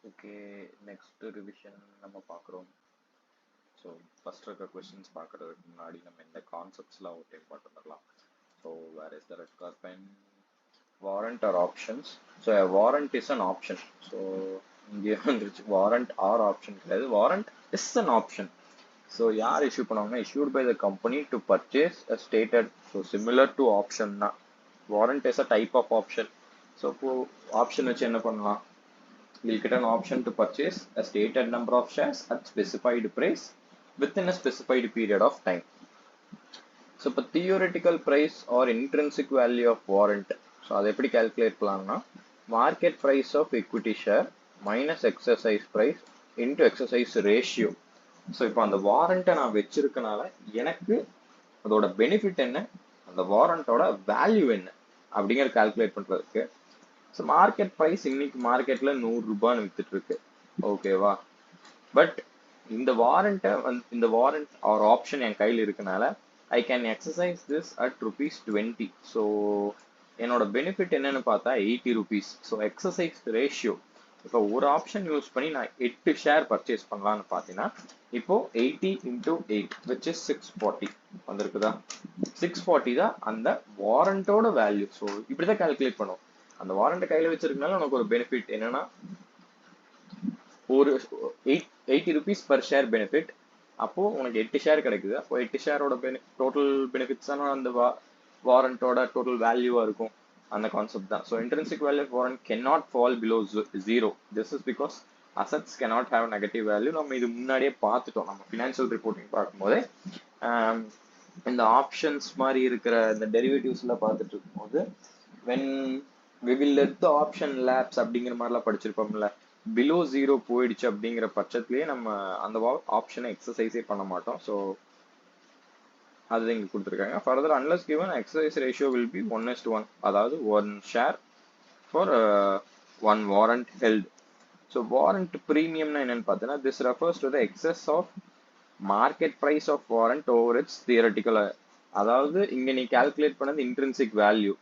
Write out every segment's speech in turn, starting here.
Okay, next revision நம்ம பார்க்குறோம். So first இருக்க கொஸ்டின்ஸ் பார்க்கறதுக்கு முன்னாடி நம்ம இந்த கான்செப்ட்ஸ்லாம் ஒரு டைம் பார்த்துடலாம். So where is the red colour pen? Warrant are options. So warrant is an option. So இங்கே வந்துருச்சு, வாரண்ட் ஆர் ஆப்ஷன் கிடையாது, warrant is an option. So யார் இஷ்யூ பண்ணுவாங்கன்னா, issued by the company to purchase a stated, so similar to option தான். Warrant is a type of option. So இப்போ option வச்சு என்ன பண்ணலாம்? We'll get an option to purchase a stated number of shares at specified price within a specified period of time. So, இப்போ theoretical price or intrinsic value of warrant. So, அதை எப்படி calculate பண்ணலாம்னா, market price of equity share minus exercise price into exercise ratio. So, இப்போ அந்த warrant நான் வச்சிருக்கனால எனக்கு அதோட benefit என்ன, அந்த வாரண்டோட வேல்யூ என்ன அப்படிங்கிற கால்குலேட் பண்றதுக்கு. ஸோ மார்க்கெட் ப்ரைஸ் இன்னைக்கு மார்க்கெட்ல 100 ரூபான்னு வித்துட்டு இருக்கு, ஓகேவா? பட் இந்த வாரண்ட்டை இந்த வாரண்ட் ஆர் ஆப்ஷன் என் கையில் இருக்கனால I can exercise this at ₹20. So என்னோட பெனிஃபிட் என்னன்னு பார்த்தா 80 rupees. ஸோ எக்ஸசைஸ் ரேஷியோ, இப்போ ஒரு ஆப்ஷன் யூஸ் பண்ணி நான் 8 ஷேர் பர்ச்சேஸ் பண்ணலான்னு பார்த்தீங்கன்னா, இப்போ 80 into 8 which is 640 வந்திருக்குதா? 640 தான் அந்த வாரண்டோட வேல்யூ. ஸோ இப்படிதான் கால்குலேட் பண்ணுவோம். அந்த வாரண்ட் கையில வச்சிருக்கனால உனக்கு ஒரு பெனிஃபிட் என்னன்னா, ஒரு 80 rupees per ஷேர் பெனிஃபிட். அப்போ உனக்கு 8 ஷேர் கிடைக்குது. அப்போ 8 ஷேரோட டோட்டல் பெனிஃபிட்ஸ் தானே அந்த வாரண்டோட டோட்டல் வேல்யூவா இருக்கும். அந்த கான்செப்ட் தான். So intrinsic value of warrant cannot fall below 0. This is because assets cannot have negative value. நம்ம இது முன்னாடியே பார்த்துட்டோம், நம்ம ஃபினான்ஷியல் ரிப்போர்ட்டிங் பார்க்கும்போதே. இந்த ஆப்ஷன்ஸ் மாதிரி இருக்கிற இந்த டெரிவேட்டிவ்ஸ்ல பார்த்துட்டு இருக்கும்போது, when we will let the option lapse அப்படிங்கிற மாதிரிலாம் படிச்சிருப்போம்ல, பிலோ 0 போயிடுச்சு அப்படிங்கிற பட்சத்திலேயே நம்ம அந்த ஆப்ஷனை எக்ஸசைஸே பண்ண மாட்டோம். ஸோ அது இங்க கொடுத்துருக்காங்க. Further unless given exercise ratio will be 1:1, அதாவது 1 share for 1 warrant held. So warrant ப்ரீமியம்னா என்னன்னு பார்த்தீங்கன்னா, this refers to the excess of market price of warrant over its theoretical. அதாவது இங்க நீ கால்குலேட் பண்ணது இன்ட்ரின்சிக் வேல்யூ.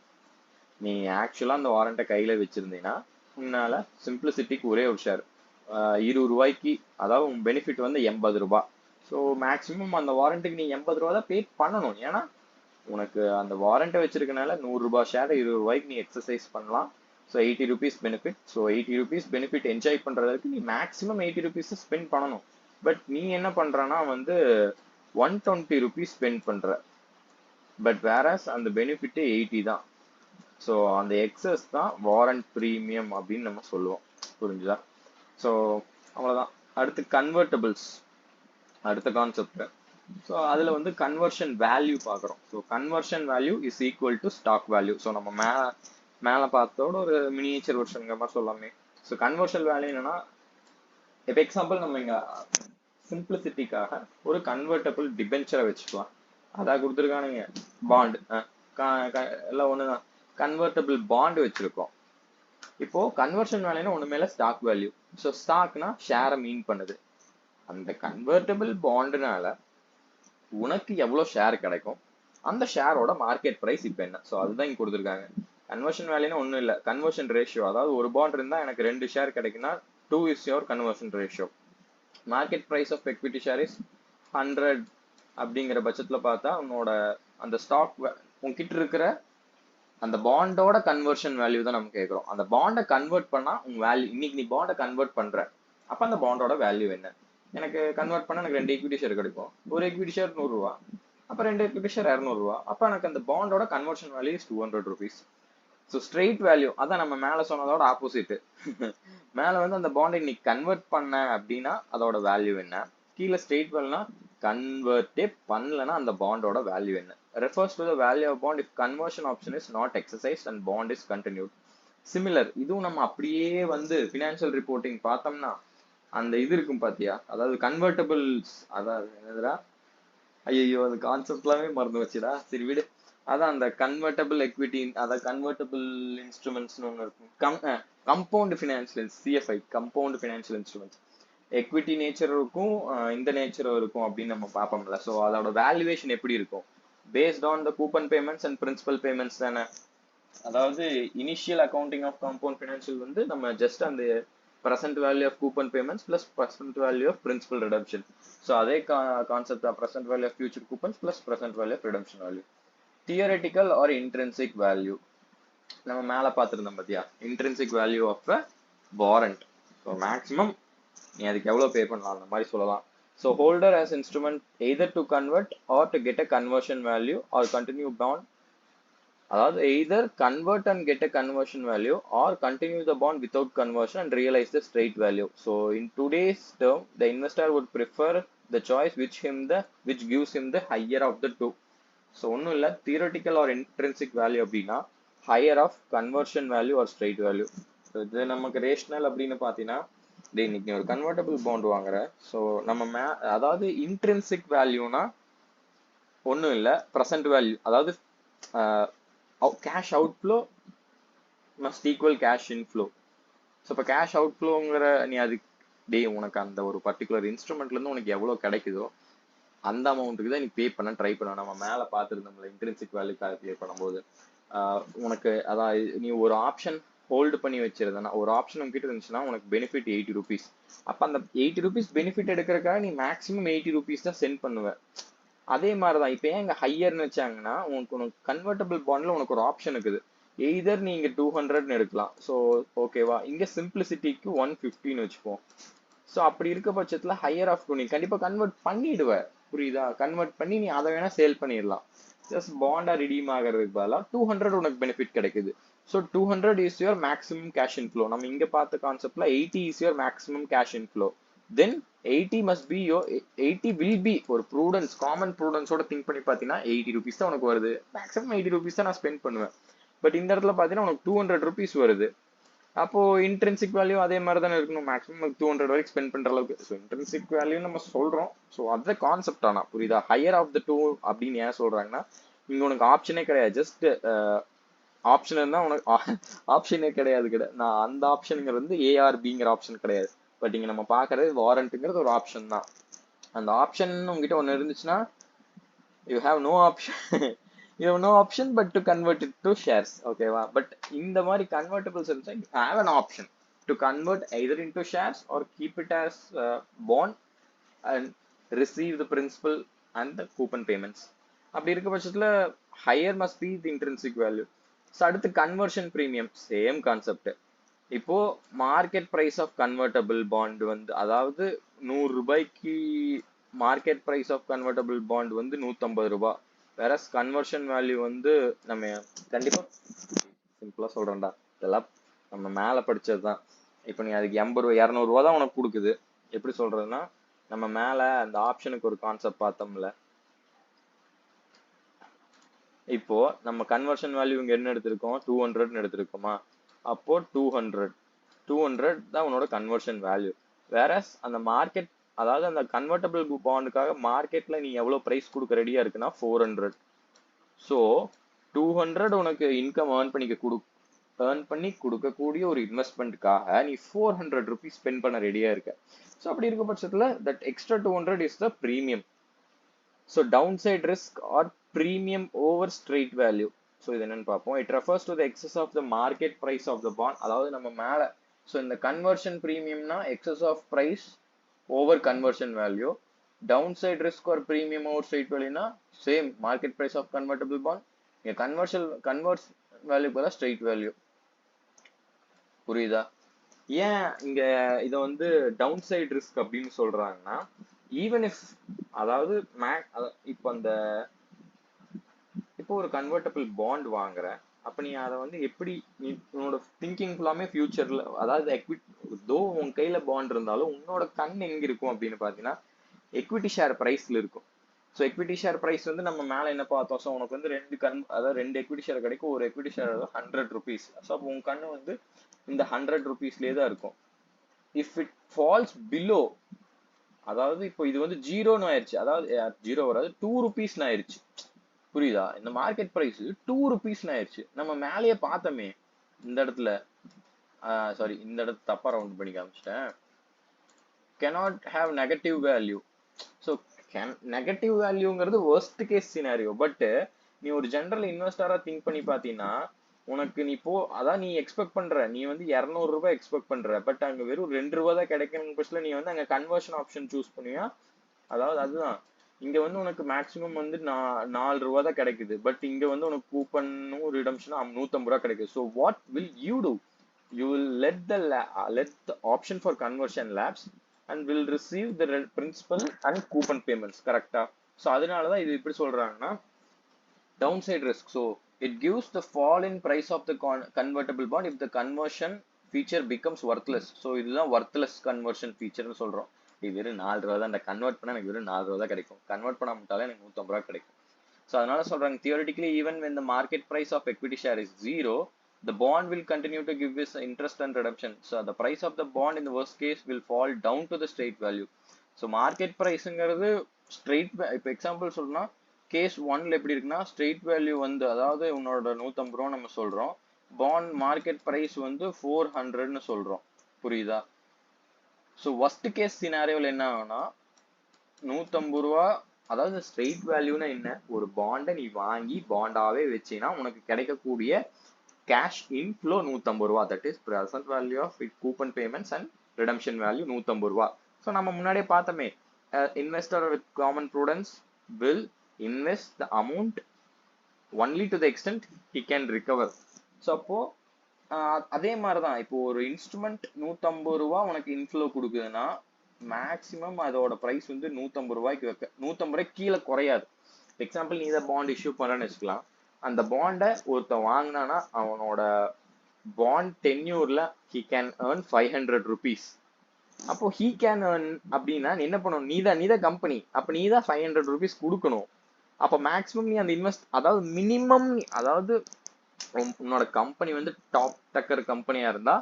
நீ ஆக்சுவலா அந்த வாரண்ட்டை கையில வச்சிருந்தீங்கன்னா, உன்னால சிம்பிளிசிட்டிக்கு ஒரே ஒரு ஷேர் 20 ரூபாய்க்கு, அதாவது உன் பெனிஃபிட் வந்து 80 ரூபாய். ஸோ மேக்ஸிமம் அந்த வாரண்ட்டுக்கு நீ 80 ரூபா தான் பே பண்ணணும். ஏன்னா உனக்கு அந்த வாரண்ட்டை வச்சிருக்கனால 100 ரூபாய் ஷேர் 20 ரூபாய்க்கு நீ எக்ஸசைஸ் பண்ணலாம். So 80 rupees benefit. So 80 rupees benefit enjoy பண்றதுக்கு நீ மேக்ஸிமம் 80 rupees ஸ்பெண்ட் பண்ணணும். பட் நீ என்ன பண்றனா வந்து 120 rupees ஸ்பெண்ட் பண்ற. பட் வேறஸ் அந்த பெனிஃபிட் 80 தான். ஸோ அந்த எக்ஸஸ் தான் வாரண்ட் ப்ரீமியம் அப்படின்னு நம்ம சொல்லுவோம். புரிஞ்சுதா? ஸோ அவ்வளோதான். அடுத்து கன்வெர்டபிள்ஸ், அடுத்த கான்செப்ட். ஸோ அதில் வந்து கன்வர்ஷன் வேல்யூ பார்க்குறோம். So conversion value is equal to stock value. So நம்ம மேலே பார்த்தோட ஒரு மினியேச்சர் வெர்ஷனுங்கிற மாதிரி சொல்லாமே. ஸோ கன்வர்ஷன் வேல்யூ என்னன்னா, இப்போ எக்ஸாம்பிள் நம்ம இங்கே சிம்பிளிசிட்டிக்காக ஒரு கன்வெர்டபிள் டிபென்ச்சரை வச்சுக்கலாம். அதான் கொடுத்துருக்கானுங்க பாண்ட், எல்லாம் ஒன்று தான். கன்வெர்டபிள் பாண்ட் வச்சிருக்கோம். இப்போ கன்வர்ஷன் வேல்யூனா ஒண்ணு மேல ஸ்டாக் வேல்யூ. ஸோ ஸ்டாக்னா ஷேரை மீன் பண்ணுது. அந்த கன்வெர்டபிள் பாண்டுனால உனக்கு எவ்வளவு ஷேர் கிடைக்கும், அந்த ஷேரோட மார்க்கெட் பிரைஸ் இப்போ என்ன. ஸோ அதுதான் இங்க கொடுத்துருக்காங்க. கன்வர்ஷன் வேல்யூனா ஒன்றும் இல்லை, கன்வர்ஷன் ரேஷியோ. அதாவது ஒரு பாண்ட் இருந்தா எனக்கு 2 ஷேர் கிடைக்குன்னா 2 is your conversion ratio. Market price of equity share is 100 அப்படிங்கிற பட்சத்துல பார்த்தா உன்னோட அந்த ஸ்டாக் உன்கிட்ட இருக்கிற அந்த பாண்டோட கன்வர்ஷன் வேல்யூ தான் நம்ம கேட்குறோம். அந்த பாண்டை கன்வெர்ட் பண்ணா உங்க வேல்யூ, இன்னைக்கு நீ பாண்டை கன்வெர்ட் பண்ற, அப்ப அந்த பாண்டோட வேல்யூ என்ன? எனக்கு கன்வெர்ட் பண்ணா எனக்கு 2 ஈக்விட்டி ஷேர் கிடைக்கும். ஒரு ஈக்விட்டி ஷேர் 100 ரூபா, அப்ப 2 ஈக்விட்டி ஷேர் 200 ரூபா. அப்ப எனக்கு அந்த பாண்டோட conversion value is 200 rupees. So straight value அதான் நம்ம மேல சொன்னதோட ஆப்போசிட். மேல வந்து அந்த பாண்டை இன்னைக்கு கன்வெர்ட் பண்ண அப்படின்னா அதோட வேல்யூ என்ன, கீழே ஸ்ட்ரெயிட் வேல்யூனா கன்வெர்ட்டே பண்ணலன்னா அந்த பாண்டோட வேல்யூ என்ன. refers to the value of bond if conversion option is not exercised and bond is continued. Similar, இதுவும் நம்ம அப்படியே வந்து ஃபினான்ஷியல் ரிப்போர்ட்டிங் பார்த்தோம்னா அந்த இது இருக்கும் பாத்தியா, அதாவது கன்வெர்டபிள்ஸ், அதாவது என்னதுடா, ஐயோ அந்த கான்செப்ட் எல்லாமே மறந்து வச்சுடா, சரி விடு. அதான் அந்த கன்வெர்டபிள் எக்விட்டி, அதாவது கன்வெர்டபிள் இன்ஸ்ட்ருமெண்ட்ஸ்னு ஒன்று இருக்கும். Compound financial, CFI, compound financial instruments. Equity nature இருக்கும், இந்த நேச்சரும் இருக்கும் அப்படின்னு நம்ம பார்ப்போம்ல. ஸோ அதோட வேல்யூவேஷன் எப்படி இருக்கும், based on the coupon payments and principal payments தானே. அதாவது initial accounting of compound financial வந்து நம்ம ஜஸ்ட் அந்த present value of coupon payments plus present value of principal redemption. So அதே concept தான், present value of future coupons plus present value of redemption value. Theoretical or intrinsic value, நம்ம மேல பார்த்திருந்தோம் பாத்தியா, intrinsic value of a warrant. So maximum நீ அதுக்கு எவ்வளவு பே பண்ணலாம் அந்த மாதிரி சொல்லலாம். So holder has instrument either to convert or to get a conversion value or continue bond, அதாவது either convert and get a conversion value or continue the bond without conversion and realize the straight value. So in today's term, the investor would prefer the choice which gives him the higher of the two. So ஒன்னும் இல்ல, theoretical or intrinsic value அப்படின்னா higher of conversion value or straight value. So இது நமக்கு rational அப்படின்னு பார்த்தீங்கன்னா, இன்னைக்கு ஒரு convertible bond வாங்குற, ஸோ நம்ம அதாவது இன்ட்ரின்சிக் வேல்யூனா ஒன்றும் இல்லை, ப்ரெசன்ட் வேல்யூ, அதாவது cash outflow must equal cash inflow. So இப்போ கேஷ் அவுட்ஃப்ளோங்கிற நீ அது உனக்கு அந்த ஒரு பர்டிகுலர் இன்ஸ்ட்ருமெண்ட்லேருந்து உனக்கு எவ்வளோ கிடைக்குதோ அந்த அமௌண்ட்டுக்கு தான் நீ பே பண்ண ட்ரை பண்ண. நம்ம மேலே பார்த்துருந்தோம்ல இன்ட்ரின்சிக் வேல்யூ கால்குலேட் பண்ணும்போது உனக்கு அதான் நீ ஒரு ஆப்ஷன் ஹோல்டு பண்ணி வச்சிருந்தா, ஒரு ஆப்ஷன் உங்ககிட்ட இருந்துச்சுன்னா உனக்கு பெனிஃபிட் 80 rupees. அப்போ அந்த 80 rupees பெனிஃபிட் எடுக்கிறதுக்காக நீ மேக்ஸிமம் 80 rupees தான் சென்ட் பண்ணுவேன். அதே மாதிரி தான் இப்போ ஏன் இங்கே ஹையர்னு வச்சாங்கன்னா, உனக்கு கன்வெர்டபிள் பாண்ட்ல உனக்கு ஒரு ஆப்ஷன் இருக்குது, எய்தர் நீங்க 200 எடுக்கலாம். ஸோ ஓகேவா, இங்கே சிம்பிளிசிட்டிக்கு 150 வச்சுப்போம். ஸோ அப்படி இருக்க பட்சத்தில் ஹையர் ஆஃப் 2 நீ கண்டிப்பாக கன்வெர்ட் பண்ணிடுவ, புரியுதா? கன்வெர்ட் பண்ணி நீ அதை வேணா சேல் பண்ணிடலாம். ஜஸ்ட் பாண்டா ரிடீம் ஆகிறதுக்கு பதிலாக 200 உனக்கு பெனிஃபிட் கிடைக்குது. So 200 is your maximum cash inflow. நம்ம இங்க பார்த்த கான்செப்ட்ல 80 is your maximum cash inflow. Then 80 must be your 80 will be ஒரு ப்ரூடன்ஸ், காமன் ப்ரூடன்ஸோட திங்க் பண்ணி பார்த்தீங்கன்னா 80 rupees தான் உனக்கு வருது. மேக்ஸிமம் 80 rupees தான் நான் ஸ்பெண்ட் பண்ணுவேன். பட் இந்த இடத்துல பார்த்தீங்கன்னா உனக்கு 200 rupees வருது. அப்போ இன்ட்ரின்சிக் வேல்யூ அதே மாதிரி தானே இருக்கணும், மேக்ஸிமம் 200 வரைக்கும் ஸ்பெண்ட் பண்ற அளவுக்கு. ஸோ இன்ட்ரின்சிக் வேல்யூ நம்ம சொல்றோம். ஸோ அந்த கான்செப்ட் ஆனா புரியுதா? ஹையர் ஆஃப் த டூ அப்படின்னு ஏன் சொல்றாங்கன்னா, இங்க உனக்கு ஆப்ஷனே கிடையாது, ஜஸ்ட் ஆப்ஷன் இருந்தா உனக்கு ஆப்ஷனே கிடையாது. நான் அந்த ஆப்ஷனுங்கிறது வந்து ஏஆர்பிங்கிற ஆப்ஷன் கிடையாது. பட் இங்க நம்ம பாக்குறது வாரண்ட்ங்கிறது ஒரு ஆப்ஷன் தான். அந்த ஆப்ஷன் உங்ககிட்ட ஒன்னு இருந்துச்சுன்னா you have no option you have no option but to convert it to shares. ஓகேவா? பட் இந்த மாதிரி கன்வெர்டபிள்ஸ் இருந்துச்சா you have an option to convert either into shares or keep it as bond and receive the principal and the coupon payments. அப்படி இருக்க பட்சத்துல higher must be the intrinsic value. So அடுத்து conversion premium, same concept. இப்போ market price of convertible bond வந்து, அதாவது 100 ரூபாய்க்கு market price of convertible bond வந்து 150 ரூபாய். வேற கன்வர்ஷன் வேல்யூ வந்து நம்ம கண்டிப்பா சிம்பிளா சொல்றேன்டா, இதெல்லாம் நம்ம மேல படிச்சதுதான். இப்போ நீ அதுக்கு 80 ரூபா 200 ரூபா தான் உனக்கு கொடுக்குது. எப்படி சொல்றதுன்னா, நம்ம மேல அந்த ஆப்ஷனுக்கு ஒரு கான்செப்ட் பார்த்தோம்ல, இப்போ நம்ம கன்வர்ஷன் வேல்யூ இங்க என்ன எடுத்திருக்கோம், 200 எடுத்திருக்கோமா, அப்போ 200 தான் உன்னோட கன்வர்ஷன் வேல்யூ. வேற அந்த மார்க்கெட், அதாவது அந்த கன்வெர்டபிள் பாண்டுக்காக மார்க்கெட்ல நீ எவ்வளவு பிரைஸ் கொடுக்க ரெடியா இருக்குன்னா 400. ஸோ 200 உனக்கு இன்கம் ஏர்ன் பண்ணி கொடுக்கக்கூடிய ஒரு இன்வெஸ்ட்மெண்ட்டுக்காக நீ 400 rupees ஸ்பெண்ட் பண்ண ரெடியா இருக்க. ஸோ அப்படி இருக்க பட்சத்துல that extra 200 is the premium. So down side risk or premium over straight value. So இது என்னன்னு பார்ப்போம். It refers to the excess of the market price of the bond. அதாவது நம்ம மேல, ஸோ இந்த கன்வர்ஷன் ப்ரீமியம்னா excess of price over conversion value. Down side risk or premium over straight வேல்யூனா same market price of convertible bond. இங்க converse value போல straight value. புரியுதா? ஏன் இங்க இதை வந்து டவுன் சைட் ரிஸ்க் அப்படின்னு சொல்றாங்கன்னா, ஈவன் இஃப், அதாவது இப்போ ஒரு கன்வெர்டபிள் பாண்ட் வாங்குற, அப்ப நீ அதை வந்து எப்படி, நீ உன்னோட திங்கிங் ஃபுல்லாமே ஃபியூச்சர்ல, அதாவது தோ உன் கையில பாண்ட் இருந்தாலும் உன்னோட கண் எங்க இருக்கும் அப்படின்னு பாத்தீங்கன்னா எக்விட்டி ஷேர் பிரைஸ்ல இருக்கும். ஸோ எக்விட்டி ஷேர் பிரைஸ் வந்து நம்ம மேல என்ன பார்த்தோம், ஸோ உனக்கு வந்து அதாவது 2 எக்விட்டி ஷேர் கிடைக்கும். ஒரு எக்விட்டி ஷேர் 100 rupees. ஸோ அப்போ உன் கண்ணு வந்து இந்த 100 rupeesலயே தான் இருக்கும். இஃப் இட் ஃபால்ஸ் பிலோ, அதாவது இப்போ இது வந்து 0ன்னு ஆயிடுச்சு, அதாவது 0 வராது 2 rupees ஆயிடுச்சு. புரியுதா? இந்த மார்க்கெட் பிரைஸ் 2 rupees ஆயிடுச்சு. நம்ம மேலேயே பார்த்தோமே இந்த இடத்துல, சாரி இந்த இடத்துல தப்பா ரவுண்ட் பண்ணி காமிச்சிட்டேன். cannot have negative value. ஸோ நெகட்டிவ் வேல்யூங்கிறது worst case scenario. பட் நீ ஒரு ஜெனரல் இன்வெஸ்டரா திங்க் பண்ணி பார்த்தீங்கன்னா உனக்கு நீ அதான் நீ எக்ஸ்பெக்ட் பண்ற, நீ வந்து 200 ரூபாய் எக்ஸ்பெக்ட் பண்ற, பட் அங்க வெறும் 2 ரூபாய் தான் கிடைக்கணும் பட்சத்துல நீ வந்து அங்க கன்வர்ஷன் ஆப்ஷன் சூஸ் பண்ணுவியா? அதாவது அதுதான் இங்க வந்து உனக்கு மேக்ஸிமம் வந்து 4 ரூபாய் தான் கிடைக்குது, பட் இங்க வந்து உனக்கு கூப்பனும் ரிடம்ஷனும் 150 ரூபாய் கிடைக்குது. So what will you do? You will let the option for conversion lapse and will receive the principal and coupon payments. கரெக்டா? ஸோ அதனாலதான் இது இப்படி சொல்றாங்கன்னா downside risk. So it gives the fall in price of the convertible bond if the conversion feature becomes worthless. So இதுதான் worthless conversion feature னு சொல்றோம். இது வெறும் 4 ரூபாய் தான், இந்த கன்வெர்ட் பண்ணா எனக்கு வெறும் 4 ரூபாய் தான் கிடைக்கும், கன்வெர்ட் பண்ண முடியாலே எனக்கு 150 ரூபாய் கிடைக்கும். ஸோ அதனால சொல்றாங்க theoretically even when the market price of equity share is zero, the bond will continue to give this interest and redemption. So the price of the bond in the worst case will fall down to the straight value. So market priceங்கிறது straight, இப்போ example சொல்லணும்னா case 1ல எப்படி இருக்குன்னா straight value வந்து அதாவது உன்னோட 150 ரூபா நம்ம சொல்றோம், பாண்ட் மார்க்கெட் பிரைஸ் வந்து 400ன்னு சொல்றோம், புரியுதா? ஸோ worst கேஸ் சினாரியோல என்ன ஆகும்னா 150 ரூபா, அதாவது ஸ்ட்ரெயிட் வேல்யூனா என்ன, ஒரு பாண்டை நீ வாங்கி பாண்டாவே வச்சீங்கன்னா உனக்கு கிடைக்கக்கூடிய கேஷ் இன்ஃப்ளோ 150 ரூபா, that is present value of coupon payments and redemption value 150 ரூபா. ஸோ நம்ம முன்னாடியே பார்த்தோமே, investor with common prudence will invest the amount only to the extent he can recover. So அப்போ அதே மாதிரிதான் இப்போ ஒரு இன்ஸ்ட்ருமெண்ட் 150 ரூபா உனக்கு இன்ஃப்ளோ கொடுக்குதுன்னா மேக்சிமம் அதோட பிரைஸ் வந்து 150 ரூபாய்க்கு 150 ரூபாய்க்கு கீழே குறையாது. எக்ஸாம்பிள் நீ தான் பாண்ட் இஷ்யூ பண்ணன்னு வச்சுக்கலாம், அந்த பாண்டை ஒருத்தன் வாங்கினானா அவனோட bond டென்யூர்ல he can earn 500 rupees. அப்போ he can earn அப்படின்னா என்ன பண்ணணும், நீதான் கம்பெனி, அப்ப நீதான் 500 rupees கொடுக்கணும். அப்ப மேக்ஸிமம் நீ அந்த அதாவது மினிமம், அதாவது உன்னோட கம்பெனி வந்து டாப் டக்கர் கம்பெனியா இருந்தா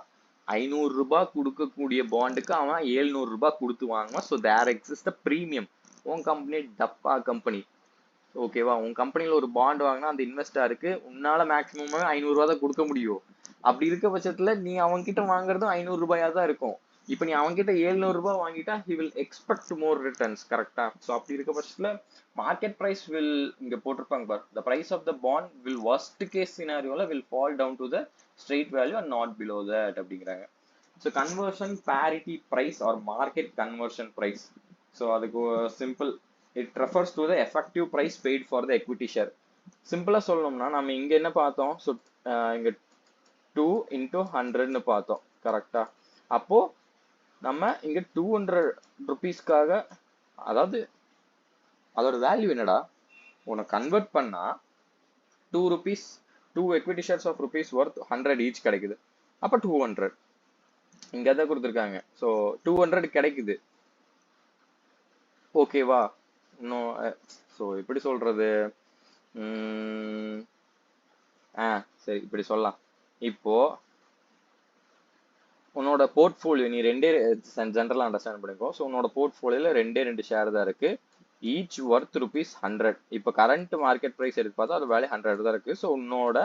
500 ரூபாய் கொடுக்கக்கூடிய பாண்டுக்கு அவன் 700 ரூபாய் கொடுத்து வாங்குவான். So there exist premium. உன் கம்பெனி டப்பா கம்பெனி, ஓகேவா, உன் கம்பெனில ஒரு பாண்ட் வாங்கினா அந்த இன்வெஸ்டருக்கு உன்னால மேக்ஸிமம் 500 ரூபாய் தான் கொடுக்க முடியும். அப்படி இருக்க பட்சத்துல நீ அவங்க கிட்ட வாங்குறதும் 500 ரூபாயா தான் இருக்கும். இப்ப நீ அவங்க கிட்ட 700 ரூபாய் வாங்கிட்டா he will expect more returns, கரெக்டா? ஸோ அப்படி இருக்க பட்சத்துல மார்க்கெட் பிரைஸ் வில் இங்க போட்டிருப்பாங்க பார், the price of the bond will worst case scenarioல will fall down to the straight value and not below that அப்படிங்கிறாங்க. So conversion parity price or market conversion price. So அதுக்கு simple, it refers to the effective price paid for the equity share. சிம்பிளா சொல்லணும்னா நம்ம இங்க என்ன பார்த்தோம், so இங்க 2 into 100ன்னு பார்த்தோம், கரெக்டா? அப்போ நம்ம இங்க 200 ருபீஸ்க்காக, அதாவது அதோட வேல்யூ என்னடா, உனக்கு கன்வெர்ட் பண்ணா 2 rupees 2 equity shares of rupees worth 100 each கிடைக்குது. அப்ப 200 இங்க தான் கொடுத்துருக்காங்க. ஸோ 200 கிடைக்குது, ஓகேவா? இன்னும் ஸோ எப்படி சொல்றது, சரி இப்படி சொல்லலாம். இப்போ உன்னோட போர்ட்ஃபோலியோ நீ ரெண்டே ஜென்ரலா அண்டர்ஸ்டாண்ட் பண்ணிக்கோ. ஸோ உன்னோட போர்ட்ஃபோலியோல ரெண்டு ஷேர் தான் இருக்கு, ஈச் ஒர்த் rupees 100. இப்போ கரண்ட் மார்க்கெட் ப்ரைஸ் எடுத்து பார்த்தா அது வேல்யூ 100 தான் இருக்கு. ஸோ உன்னோட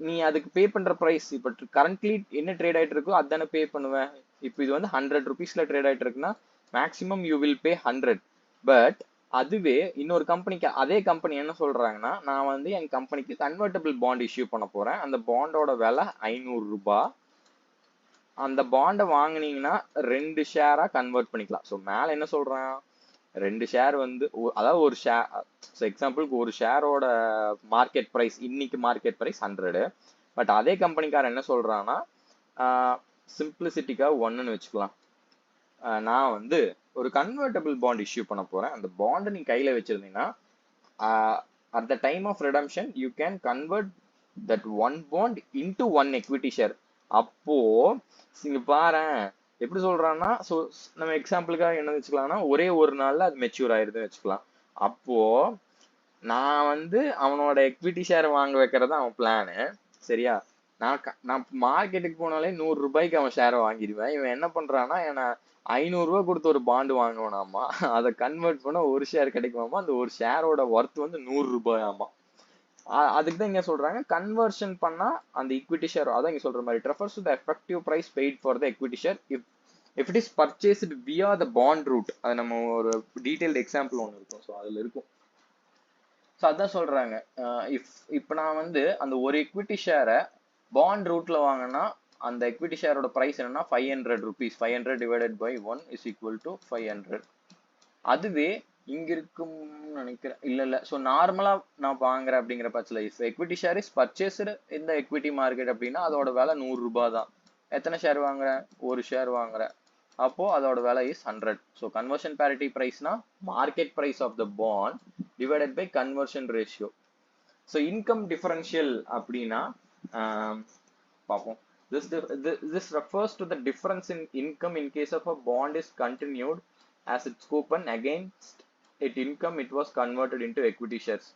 நீ அதுக்கு பே பண்ற ப்ரைஸ் இப்போ கரண்ட்லி என்ன ட்ரேட் ஆயிட்டு இருக்கோ அதானே பே பண்ணுவேன். இப்போ இது வந்து 100 rupeesல ட்ரேட் ஆயிட்டு இருக்குன்னா maximum you will pay 100. But அதுவே இன்னொரு கம்பெனிக்கு, அதே கம்பெனி என்ன சொல்றாங்கன்னா, நான் வந்து என் கம்பெனிக்கு கன்வெர்டபிள் பாண்ட் இஷ்யூ பண்ண போறேன், அந்த பாண்டோட விலை 500 ரூபாய், அந்த பாண்டை வாங்கினீங்கன்னா 2 ஷேரா கன்வெர்ட் பண்ணிக்கலாம். ஸோ மேல என்ன சொல்றான், 2 ஷேர் வந்து அதாவது ஒரு ஷேர், எக்ஸாம்பிளுக்கு ஒரு ஷேரோட மார்க்கெட் பிரைஸ் இன்னைக்கு மார்க்கெட் பிரைஸ் 100, பட் அதே கம்பெனிக்காரன் என்ன சொல்றான்னா சிம்பிளிசிட்டிக்காக 1ன்னு வச்சுக்கலாம், நான் வந்து ஒரு கன்வெர்டபிள் பாண்ட் இஷ்யூ பண்ண போறேன், அந்த பாண்டை நீ கையில வச்சிருந்தீங்கன்னா at the time of redemption you can convert that one bond into one equity share. அப்போ இங்க பாரு எப்படி சொல்றான்னா, ஸோ நம்ம எக்ஸாம்பிளுக்காக என்ன வச்சுக்கலாம்னா ஒரே ஒரு நாள்ல அது மெச்சூர் ஆயிருதுன்னு வச்சுக்கலாம். அப்போ நான் வந்து அவனோட எக்விட்டி ஷேர் வாங்க வைக்கிறது அவன் பிளானு, சரியா? நான் மார்க்கெட்டுக்கு போனாலே 100 ரூபாய்க்கு அவன் ஷேரை வாங்கிடுவேன். இவன் என்ன பண்றான்னா, ஏன்னா 500 ரூபாய் கொடுத்து ஒரு பாண்டு வாங்குவானாமா, அதை கன்வெர்ட் பண்ண ஒரு ஷேர் கிடைக்குமாமா, அந்த ஒரு ஷேரோட ஒர்த் வந்து 100 ரூபாயாமா. அதுக்கு தான் இங்க சொல்றாங்க கன்வர்ஷன் பண்ணா அந்த ஈக்விட்டி ஷேர், அதான் இங்க சொல்ற மாதிரி refers to the effective price paid for the equity share if it is purchased via the bond route. அது நம்ம ஒரு டீடைல்டு எக்ஸாம்பிள் ஒன்று இருக்கும், ஸோ அதுல இருக்கும். ஸோ அதான் சொல்றாங்க. இப்போ நான் வந்து அந்த ஒரு equity ஷேரை பாண்ட் ரூட்ல வாங்கினா அந்த equity ஷேரோட பிரைஸ் என்னன்னா 500 rupees. 500 divided by 1 is equal to 500. அதுவே இங்க இருக்கும்னு நினைக்கிறேன். இல்ல ஸோ நார்மலா நான் வாங்குறேன் அப்படிங்கிற பட்சத்துல if equity share is purchased இந்த எக்விட்டி மார்க்கெட் அப்படின்னா அதோட விலை 100 ரூபாய் தான். எத்தனை ஷேர் வாங்குறேன்? ஒரு ஷேர் வாங்குறேன். அப்போ அதோட விலை இஸ் 100. ஸோ கன்வர்ஷன் பேரிட்டி பிரைஸ்னா market price of the bond divided by conversion ratio. So income differential அப்படின்னா பார்ப்போம். This refers to the difference in income in case of a bond is continued as its coupon against its income it was converted into equity shares.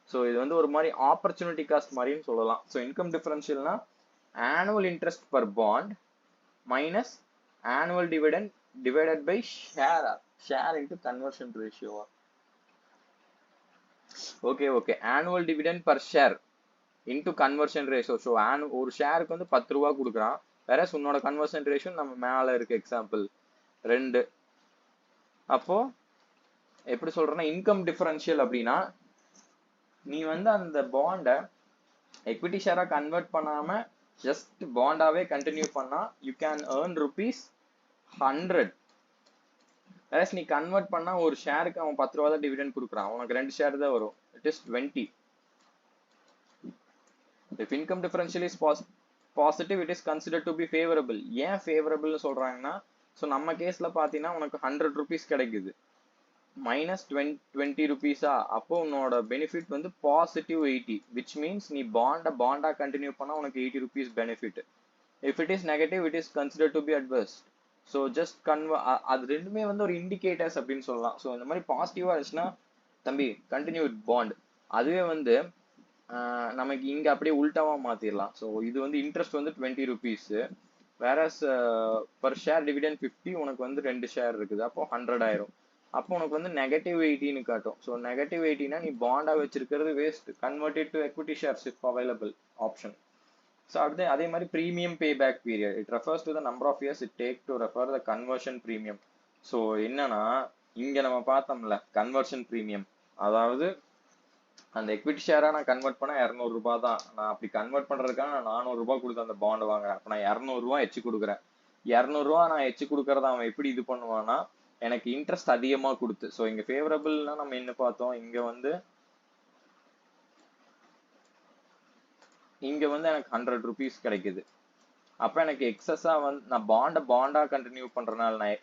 So இது வந்து ஒரு மாதிரி opportunity cost மாதிரின்னு சொல்லலாம். So income டிஃபரன்ஷியல்னா annual interest per bond minus annual dividend divided by share into conversion ரேஷியோவா? Okay annual dividend per share into conversion ratio. So ஒரு ஷேருக்கு வந்து 10 ரூபா கொடுக்குறான். வேற உன்னோட கன்வர்ஷன் ரேஷியோ நம்ம மேல இருக்கு எக்ஸாம்பிள் 2. அப்போ எப்படி சொல்றேன்னா இன்கம் டிஃபரன்ஷியல் அப்படின்னா நீ வந்து அந்த பாண்டை எக்விட்டி ஷேரா கன்வெர்ட் பண்ணாம ஜஸ்ட் பாண்டாவே கண்டினியூ பண்ணா யூ கேன் ஏர்ன் ₹100. வேற நீ கன்வெர்ட் பண்ணா ஒரு ஷேருக்கு அவன் 10 ரூபா தான் டிவிடெண்ட் கொடுக்குறான், உனக்கு 2 ஷேர் தான் வரும். It is 20. If income differential is positive, it is considered to be favorable. ஏன் favorable சொல்றாங்கன்னா ஸோ நம்ம கேஸ்ல பாத்தீங்கன்னா உனக்கு 100 rupees கிடைக்குது மைனஸ் 20 rupees-ஆ, அப்போ உன்னோட பெனிஃபிட் வந்து பாசிட்டிவ் 80, விச் மீன்ஸ் நீ பாண்டா கண்டினியூ பண்ணா உனக்கு 80 rupees benefit. If it is negative it is consider to be adverse. So just அது ரெண்டுமே வந்து ஒரு இண்டிகேட்டர்ஸ் அப்படின்னு சொல்லலாம். ஸோ இந்த மாதிரி பாசிட்டிவா இருந்துச்சுன்னா தம்பி கண்டினியூ வித் பாண்ட். அதுவே வந்து நமக்கு இங்க அப்படியே உல்டாவா மாத்திரலாம். ஸோ இது வந்து இன்ட்ரெஸ்ட் வந்து 20 rupees, வேற பர் ஷேர் டிவிடெண்ட் 50, உனக்கு வந்து 2 ஷேர் இருக்குது, அப்போ 100 ஆயிரும். அப்போ உனக்கு வந்து நெகட்டிவ் 80ன்னு காட்டும். ஸோ நெகட்டிவ் 80னா நீ பாண்டா வச்சிருக்கிறது waste. Converted to equity shares if available option. So அடுத்து அதே மாதிரி premium pay back period. It refers to the number of years it take to refer the conversion premium. So என்னன்னா இங்க நம்ம பார்த்தோம்ல கன்வர்ஷன் ப்ரீமியம், அதாவது அந்த எக்விட்டி ஷேரா நான் கன்வெர்ட் பண்ணா 200 ரூபாய் தான். நான் அப்படி கன்வெர்ட் பண்றதுக்காக நான் 400 ரூபாய் கொடுத்து அந்த பாண்ட் வாங்குறேன். அப்ப நான் 200 ரூபாய் எச்சு கொடுக்குறேன். 200 ரூபாய் நான் எச்சு கொடுக்கறத அவன் எப்படி இது பண்ணுவான்னா எனக்கு இன்ட்ரெஸ்ட் அதிகமா கொடுத்து. ஸோ இங்க ஃபேவரபிள்னா நம்ம என்ன பார்த்தோம், இங்க வந்து எனக்கு 100 rupees கிடைக்குது. அப்ப எனக்கு எக்ஸஸா வந்து நான் பாண்டா கண்டினியூ பண்றதுனால நான்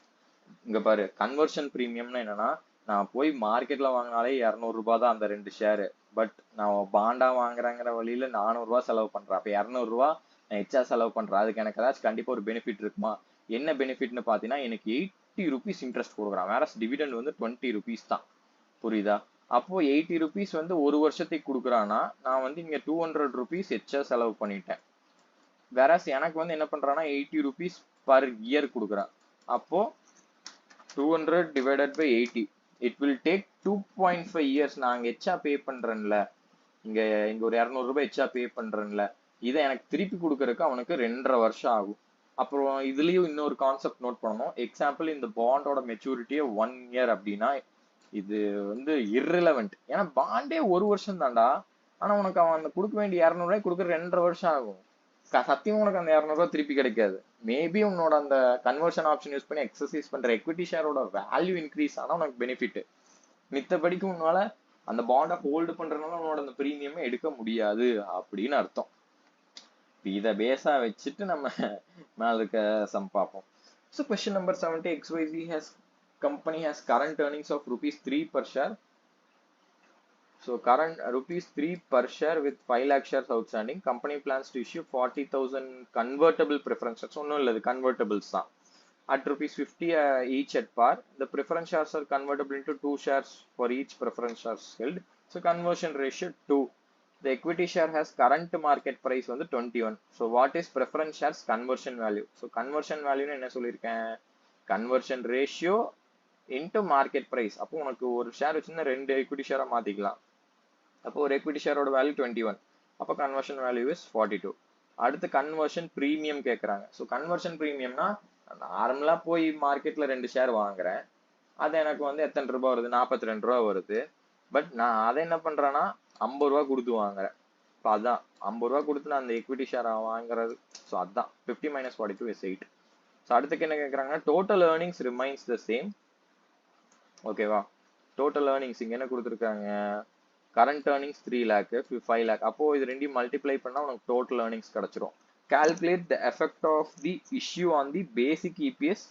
இங்க பாரு கன்வர்ஷன் ப்ரீமியம்னா என்னன்னா நான் போய் மார்க்கெட்ல வாங்கினாலே 200 ரூபாய் தான் அந்த 2 ஷேரு. பட் நான் பாண்டா வாங்குறேங்கிற வழியில 400 ரூபாய் செலவு பண்றேன். அப்ப 200 ரூபாய் நான் எச்சா செலவு பண்றேன். அதுக்கு எனக்கு ஏதாச்சும் கண்டிப்பா ஒரு பெனிஃபிட் இருக்குமா? என்ன பெனிஃபிட்னு பாத்தீங்கன்னா எனக்கு 80 rupees இன்ட்ரெஸ்ட் கொடுக்குறான். வேற டிவிடெண்ட் வந்து 20 rupees தான். புரியுதா? அப்போ 80 rupees வந்து ஒரு வருஷத்துக்கு கொடுக்குறான்னா நான் வந்து இங்க 200 rupees எச்சா செலவு பண்ணிட்டேன். வேற எனக்கு வந்து என்ன பண்றான்னா 80 rupees பர் இயர் கொடுக்குறான். அப்போ 200 divided by 80, it will take 2.5 years. நான் அங்க எச்சா பே பண்றேன்ல, இங்க ஒரு 200 ரூபாய் எச்சா பே பண்றேன்ல, இதை எனக்கு திருப்பி கொடுக்கறதுக்கு அவனுக்கு 2.5 வருஷம் ஆகும். அப்புறம் இதுலயும் இன்னொரு கான்செப்ட் நோட் பண்ணணும். எக்ஸாம்பிள் இந்த பாண்டோட மெச்சூரிட்டியே 1 year அப்படின்னா இது வந்து irrelevant. ஏன்னா பாண்டே 1 வருஷம் தான்டா. ஆனா உனக்கு அவன் அந்த கொடுக்க வேண்டிய 200 ரூபாய் கொடுக்க 2.5 வருஷம் ஆகும். சத்தியமா உனக்கு அந்த 200 ரூபாய் திருப்பி கிடைக்காது. மேபி உன்னோட அந்த கன்வர்ஷன் ஆப்ஷன் யூஸ் பண்ணி எக்ஸசைஸ் பண்ற எக்விட்டி ஷேரோட வேல்யூ இன்க்ரீஸ் ஆனா உனக்கு பெனிஃபிட். மித்தபடிக்கு உன்னால அந்த பாண்டை ஹோல்டு பண்றதுனால உன்னோட அந்த பிரீமியமே எடுக்க முடியாது அப்படின்னு அர்த்தம். இதை பேஸா வச்சுட்டு நம்ம மேல இருக்க சம் பார்ப்போம். So question number 70, XYZ company has current earnings of ₹3 per share. So current ₹3 per share with 5 lakh shares outstanding. Company plans to issue 40,000 convertible preference shares. ஒன்னும் இல்லை, இது convertibles தான். At ₹50 each at par. The preference shares are convertible into 2 shares for each preference shares held. So conversion ratio 2. The equity share has current market price வந்து 21. So what is preference shares conversion value? So conversion value என்ன சொல்லியிருக்கேன், conversion ratio into market price. அப்போ உனக்கு ஒரு share வச்சுன்னா 2 equity ஷேரா மாத்திக்கலாம். அப்போ ஒரு equity ஷேரோட வேல்யூ 21, அப்போ conversion value is 42. அடுத்து conversion premium கேட்கறாங்க. ஸோ conversion premiumனா நார்மலா போய் மார்க்கெட்ல 2 ஷேர் வாங்குறேன், அது எனக்கு வந்து எத்தனை ரூபாய் வருது, 42 ரூபாய் வருது. பட் நான் அதை என்ன பண்றேன்னா 50 ரூபா கொடுத்து வாங்குறேன். இப்போ அதான் 50 ரூபா கொடுத்து நான் அந்த எக்விட்டி ஷேர் வாங்குறது. ஸோ அதான் 50 - 42 is 8. ஸோ அடுத்துக்கு என்ன கேட்குறாங்கன்னா total earnings remains the same. ஓகேவா, டோட்டல் ஏர்னிங்ஸ் இங்க என்ன கொடுத்துருக்காங்க, கரண்ட் ஏர்னிங்ஸ் 3 lakh 5 lakh. அப்போ இது ரெண்டையும் மல்டிப்ளை பண்ணா உனக்கு டோட்டல் ஏர்னிங்ஸ் கிடைச்சிரும். Calculate the effect of the issue on the basic EPS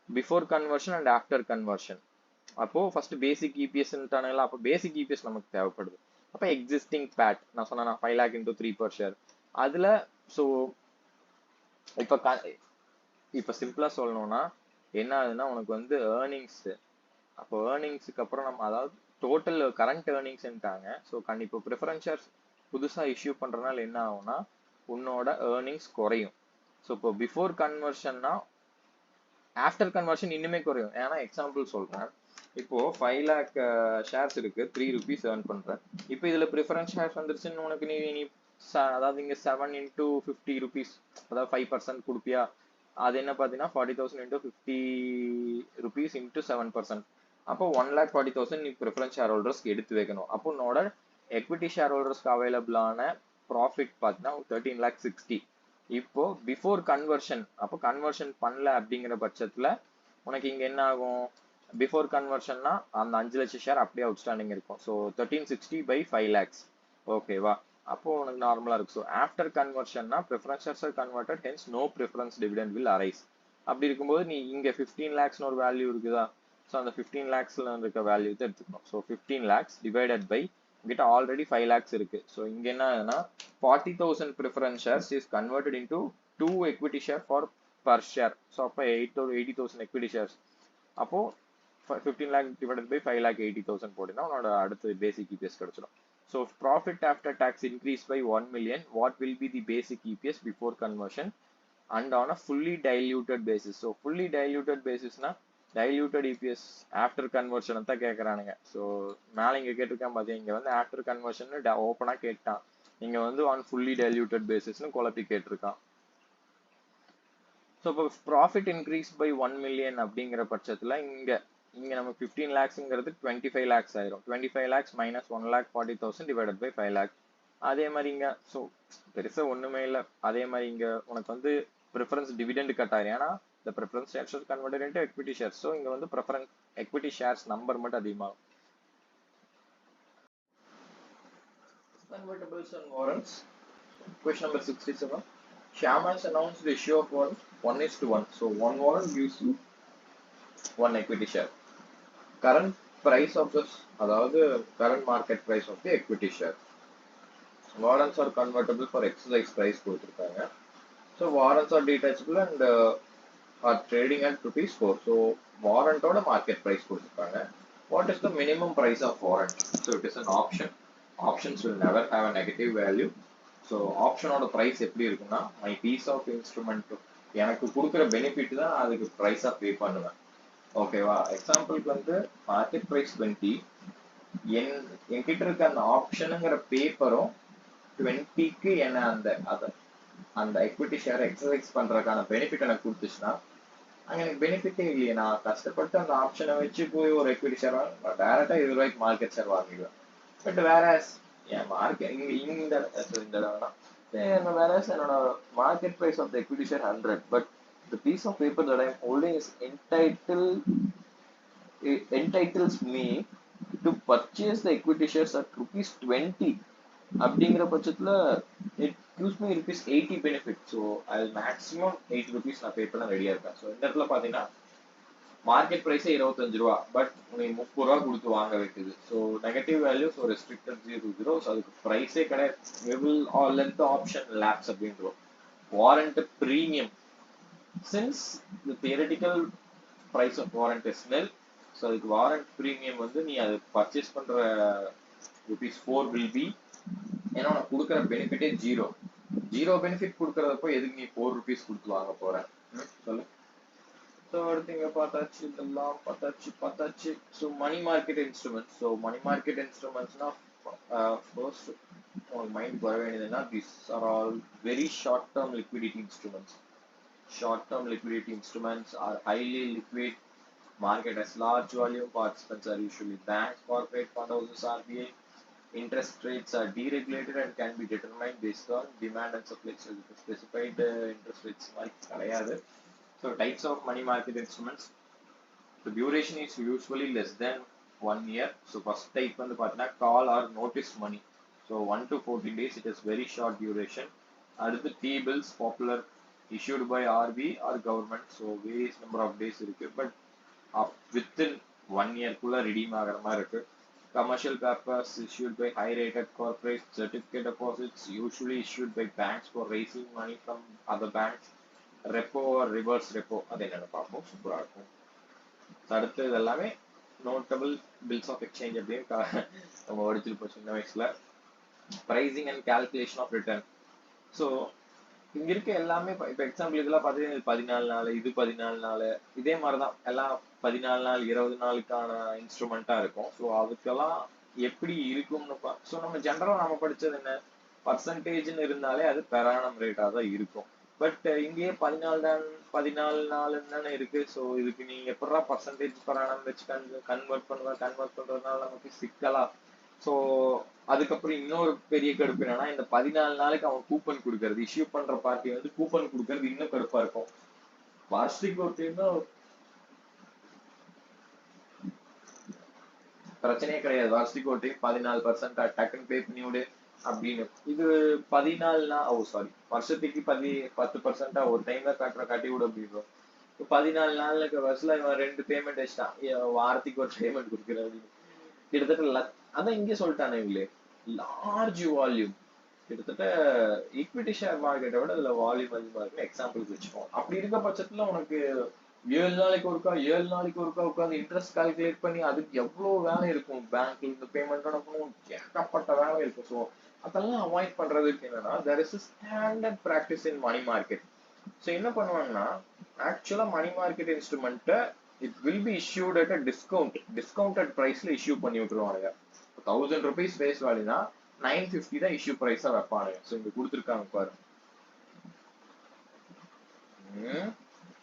before conversion and after conversion. அப்போ ஃபர்ஸ்ட் பேசிக் இபிஎஸ், அப்போ பேசிக் இபிஎஸ் நமக்கு தேவைப்படுது. அப்போ எக்ஸிஸ்டிங் பேட் நான் சொன்னா 5 lakh into 3 per share அதுல. ஸோ இப்போ சிம்பிளா சொல்லணும்னா என்ன ஆகுதுன்னா உனக்கு வந்து ஏர்னிங்ஸ், அப்போ ஏர்னிங்ஸுக்கு அப்புறம் நம்ம அதாவது டோட்டல் கரண்ட் ஏர்னிங்ஸ்ன்ட்டாங்க. ஸோ இப்போ ப்ரிஃபரன்ஸ் ஷேர்ஸ் புதுசா இஷ்யூ பண்றதுனால என்ன ஆகும்னா உன்னோட ஏர்னிங்ஸ் குறையும். ஸோ இப்போ பிஃபோர் கன்வர்ஷன்னா ஆஃப்டர் கன்வர்ஷன் இன்னுமே குறையும். ஏன்னா எக்ஸாம்பிள் சொல்றேன், இப்போ 5 lakh ஷேர்ஸ் இருக்கு, 3 rupees ஏர்ன் பண்றேன். இப்போ இதுல ப்ரிஃபரன்ஸ் ஷேர்ஸ் வந்துருச்சுன்னு உனக்கு நீ அதாவது இங்க 7 into 50 rupees, அதாவது 5% கொடுப்பியா, அது என்ன பாத்தீங்கன்னா 40,000 into 50 rupees into 7%. அப்போ 1,40,000 நீ ப்ரிஃபரன்ஸ் ஷேர் ஹோல்டர்ஸ்க்கு எடுத்து வைக்கணும். அப்போ உன்னோட எக்விட்டி ஷேர் ஹோல்டர்ஸ்க்கு அவைலபிளான ப்ராஃபிட் பார்த்தீங்கன்னா 13,60,000. இப்போ பிஃபோர் கன்வர்ஷன், அப்போ கன்வர்ஷன் பண்ணல அப்படிங்கிற பட்சத்துல உனக்கு இங்க என்ன ஆகும், பிஃபோர் கன்வர்ஷன்னா அந்த 5 லட்சம் ஷேர் அப்படியே அவுட்ஸ்டாண்டிங் இருக்கும். So 1360 by 5 lakhs. ஓகேவா, அப்போ உனக்கு நார்மலா இருக்கு. ஸோ ஆஃப்டர் கன்வர்ஷன்னா preference shares are converted, hence no preference dividend will arise. அப்படி இருக்கும்போது நீ இங்க 15 lakhs ஒரு வேல்யூ இருக்குதா, ஸோ அந்த 15 lakhsல இருக்க வேல்யூ தான் எடுத்துக்கணும். ஸோ 15 lakhs டிவைடட் பை கிட்ட ஆல்ரெடி 5 lakhs இருக்கு. ஸோ இங்க என்ன ஆகுதுன்னா 40,000 preference shares is converted into 2 equity share for per share. So அப்போ 80,000 equity shares. அப்போ 15 lakh divided by 5 lakh 80,000 போட்டினா உன்னோட அடுத்த பேசிக் இபிஎஸ் கிடைச்சிடும். So profit after tax increase by 1 million. What will be the basic EPS before conversion and on a fully diluted basis. So fully diluted பேசிஸ்னா diluted EPS after conversion தான் கேட்கறானுங்க. So மேலே இங்க கேட்டிருக்கேன் பாத்தீங்க, இங்க வந்து ஆஃப்டர் கன்வர்ஷன் ஓப்பனா கேட்டான், இங்க வந்து ஆன் ஃபுல்லி டைல்யூட்டட் பேசிஸ்னு குழப்பி கேட்டிருக்கான். ஸோ இப்போ ப்ராஃபிட் இன்க்ரீஸ் பை 1 million அப்படிங்கிற பட்சத்துல இங்க நமக்கு 15 lakhsங்கிறது 25 lakhs ஆயிரும். 25 lakhs minus 1,40,000 divided by 5 lakh. அதே மாதிரி இங்க ஸோ பெருசா ஒண்ணுமே இல்லை. அதே மாதிரி இங்க உனக்கு வந்து ப்ரிஃபரன்ஸ் டிவிடெண்ட் கட் ஆயிரும். ஏன்னா இந்த preference shares converted into equity shares. So இங்க வந்து ப்ரிஃபரன்ஸ் எக்விட்டி ஷேர்ஸ் நம்பர் மட்டும் அதிகமாகும். Convertibles and warrants. Question number 67. Shyam has announced the issue of warrants 1:1. So one warrant gives you one equity share. Current price of this, அதாவது current market price of the equity share. Warrants are convertible for exercise price கொடுத்திருக்காங்க. So warrants are detachable and are trading at ₹4. So warrant ஓட market price கொடுத்திருக்காங்க. What is the minimum price of warrant? So it is an option. Options will never have a negative value. So ஆப்ஷனோட price எப்படி இருக்குன்னா, my piece of instrument எனக்கு கொடுக்குற benefit தான் அதுக்கு ப்ரைஸாக பே பண்ணுவேன். ஓகேவா, எக்ஸாம்பிளுக்கு வந்து மார்க்கெட் ப்ரைஸ் 20, என்கிட்ட இருக்க அந்த ஆப்ஷனுங்கிற பேப்பரும் 20க்கு என்ன அந்த எக்விட்டி ஷேர் எக்ஸசைஸ் பண்றதுக்கான பெனிஃபிட் எனக்கு கொடுத்துச்சுன்னா, அங்கே எனக்கு பெனிஃபிட்டே இல்லையே. நான் கஷ்டப்பட்டு அந்த ஆப்ஷனை வச்சு போய் ஒரு எக்விட்டி ஷேர் வாங்க, டேரக்டா 20 ரூபாய்க்கு மார்க்கெட் ஷேர் வாங்கிடுவேன். பட் வேற market whereas market price of the equity share 100, but the piece of paper that I am holding is entitles me to purchase the equity shares at ₹20. அப்படிங்கிற பட்சத்துல it gives me ₹80 benefit. So I'll maximum ₹80 நான் பே பண்ண ரெடியா இருக்கேன். So இந்த இடத்துல பாத்தீங்கன்னா market price 25 ரூபா, பட் உங்களுக்கு 30 ரூபா கொடுத்து வாங்க வைக்குது. So negative value, so restricted 0. So அதுக்கு ப்ரைஸே கிடையாது. Will or let the option lapse அப்படின்றோம். Warrant premium, since the theoretical price of warrant is nil. So அதுக்கு வாரண்ட் ப்ரீமியம் வந்து நீ அது பர்ச்சேஸ் பண்ற ₹4 வில் பி. ஏன்னா உனக்கு கொடுக்குற பெனிஃபிட்டே 0 பெனிஃபிட் கொடுக்கறதப்போ எதுக்கு நீ ₹4 கொடுத்து வாங்க போற சொல்லு. So everything பார்த்தாச்சு. So money market instruments. So money market instruments now first mind வர வேண்டியதுன்னா, these are all very short term liquidity instruments. Short term liquidity instruments are highly liquid. Market has large volume, participants are usually banks, corporate fund houses, RBI. Interest rates are deregulated and can be determined based on demand and supply. So the specified interest rates like கிடையாது. So types of money market instruments. The duration is usually less than 1 year. So first type வந்து பார்த்தீங்கன்னா call or notice money. So 1 to 14 days, it is very short duration. அடுத்து T-bills, popular, issued by RB or government. So various number of days இருக்கு. But within 1 year குள்ள redeem ஆகிற மாதிரி இருக்கு. Commercial papers issued by high-rated corporates, certificate deposits usually issued by banks for raising money from other banks, repo or reverse repo. அது என்னன்னு பார்ப்போம், சூப்பரா இருக்கும். அடுத்து இதெல்லாமே notable bills of exchange அப்படின்னு நம்ம படிச்சிருப்போம் சின்ன வயசுல. Pricing and calculation of return. So இங்க இருக்க எல்லாமே இப்ப எக்ஸாம்பிள் இதெல்லாம் பார்த்தீங்கன்னா 14 நாள், இது 14 நாள், இதே மாதிரிதான் எல்லாம் 14 நாள் 20 நாளுக்கான இன்ஸ்ட்ருமெண்டா இருக்கும். ஸோ அதுக்கெல்லாம் எப்படி இருக்கும்னு ஸோ நம்ம ஜென்ரலா நம்ம படிச்சது என்ன, பர்சன்டேஜ்னு இருந்தாலே அது பெரானம் ரேட்டா தான் இருக்கும். பட் இங்கேயே 14 நாள்னு தானே இருக்கு. ஸோ இதுக்கு நீங்க எப்படா பர்சன்டேஜ் பெரானம் வச்சு கன்வெர்ட் பண்றதுனால நமக்கு சிக்கலா. ஸோ அதுக்கப்புறம் இன்னொரு பெரிய கடுப்பு என்னன்னா, இந்த 14 நாளைக்கு அவன் கூப்பன் கொடுக்கறது, இஷ்யூ பண்ற பார்ட்டி வந்து கூப்பன் கொடுக்கறது இன்னும் கடுப்பா இருக்கும். வார்ஷிக் ஒரு டைம் தான் பிரச்சனையே கிடையாது. வார்ஷிக் ஒரு டைம் 14% டக்குன்னு பே பண்ணி விடு அப்படின்னு. இது 14 சாரி வருஷத்துக்கு 10% ஒரு டைம் தான் காட்டி விடு அப்படின்னு. 14 நாளுக்கு வருஷத்துல இவன் 2 பேமெண்ட் வச்சுட்டான், வாரத்துக்கு ஒரு பேமெண்ட் கொடுக்குற அப்படின்னு. கிட்டத்தட்ட அதான் இங்கே சொல்லிட்டானே இவங்களே, லார்ஜ் வால்யூம். கிட்டத்தட்ட ஈக்விட்டி ஷேர் மார்க்கெட்டை விட இதுல வால்யூம் அதிகமா இருக்குன்னு எக்ஸாம்பிளுக்கு வச்சுப்போம். அப்படி இருக்க பட்சத்துல உனக்கு 7 நாளைக்கு ஒருக்கா உட்காந்து இன்ட்ரெஸ்ட் கால்குலேட் பண்ணி அதுக்கு எவ்வளவு வேலை இருக்கும், பேங்க்ல இருந்து பேமெண்ட் அனுப்பணும், ஏகப்பட்ட வேலை இருக்கும். ஸோ அதெல்லாம் அவாய்ட் பண்றதுக்கு என்னன்னா, there is a standard practice in money market. So என்ன பண்ணுவாங்கன்னா, ஆக்சுவலா மணி மார்க்கெட் இன்ஸ்ட்ருமெண்ட்டை it will be issued at a discounted priceல இஷ்யூ பண்ணி விட்டுருவாங்க. 1000 rupees ஃபேஸ் வேல்யூனா 950 தான் இஷ்யூ பிரைஸா வைப்பானுங்க. ஸோ இங்க கொடுத்துருக்காங்க பாரு.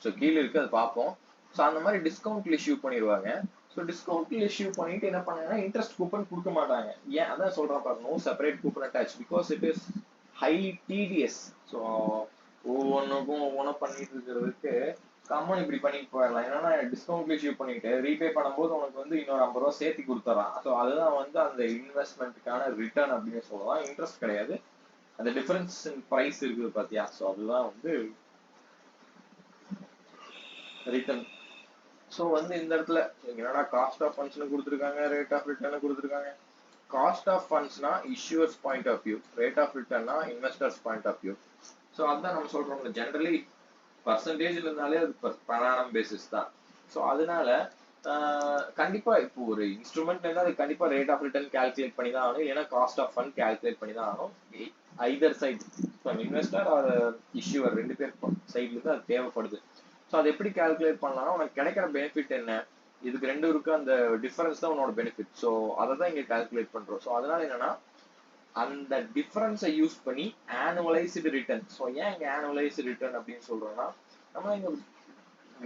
ஸோ கீழே இருக்கு, அதை பார்ப்போம். ஸோ அந்த மாதிரி டிஸ்கவுண்ட்ல இஷ்யூ பண்ணிடுவாங்க. ஸோ டிஸ்கவுண்ட்ல இஷ்யூ பண்ணிட்டு என்ன பண்ணாங்கன்னா, இன்ட்ரெஸ்ட் கூப்பன் கொடுக்க மாட்டாங்க. ஏன் அதான் சொல்றேன் பாருங்க, no separate coupon attach because it is highly TDS. So ஒவ்வொன்றும் பண்ணிட்டு இருக்கிறதுக்கு கம்மன் இப்படி பண்ணிட்டு போயிடலாம். ஏன்னா டிஸ்கவுண்ட் இஷ்யூ பண்ணிட்டு ரீபே பண்ணும்போது உனக்கு வந்து இன்னொரு 50 ரூபா சேர்த்து கொடுத்துறான். ஸோ அதுதான் வந்து அந்த இன்வெஸ்ட்மெண்ட்டுக்கான ரிட்டர்ன் அப்படின்னு சொல்லலாம். இன்ட்ரெஸ்ட் கிடையாது, அந்த டிஃபரன்ஸ் இன் பிரைஸ் இருக்குது பாத்தியா. ஸோ அதுதான் வந்து ரிட்டர்ன். ஸோ வந்து இந்த இடத்துல என்னடா காஸ்ட் ஆஃப் ஃபண்ட்ஸ்னு கொடுத்துருக்காங்க, ரேட் ஆஃப் ரிட்டர்ன் கொடுத்துருக்காங்க. காஸ்ட் ஆஃப் ஃபண்ட்ஸ்னா issuers point of view, rate of ரிட்டர்ன்னா investors point of view. So அதுதான் நம்ம சொல்றோம், ஜென்ரலி பர்சன்டேஜ்ல இருந்தாலே அது பரானம் பேசிஸ் தான். ஸோ அதனால கண்டிப்பா இப்போ ஒரு இன்ஸ்ட்ருமெண்ட் இருந்தால் அது கண்டிப்பா ரேட் ஆஃப் ரிட்டர்ன் கால்குலேட் பண்ணி தான் ஆகணும், ஏன்னா காஸ்ட் ஆஃப் ஃபண்ட் கால்குலேட் பண்ணி தான் ஆகணும். Either side investor or issuer 2 பேர் சைட்ல இருந்து அது தேவைப்படுது. ஸோ அதை எப்படி கால்குலேட் பண்ணலாம், உனக்கு கிடைக்கிற பெனிஃபிட் என்ன, இதுக்கு 2 இருக்கு, அந்த டிஃபரன்ஸ் தான் உன்னோட பெனிஃபிட். ஸோ அதை தான் இங்க கால்குலேட் பண்றோம். ஸோ அதனால என்னன்னா, அந்த டிஃபரன்ஸை யூஸ் பண்ணி ஆனுவலைஸ்டு ரிட்டர்ன். ஸோ ஏன் இங்க ஆனுவலைஸ்டு ரிட்டர்ன் அப்படின்னு சொல்றோம்னா, நம்ம இங்க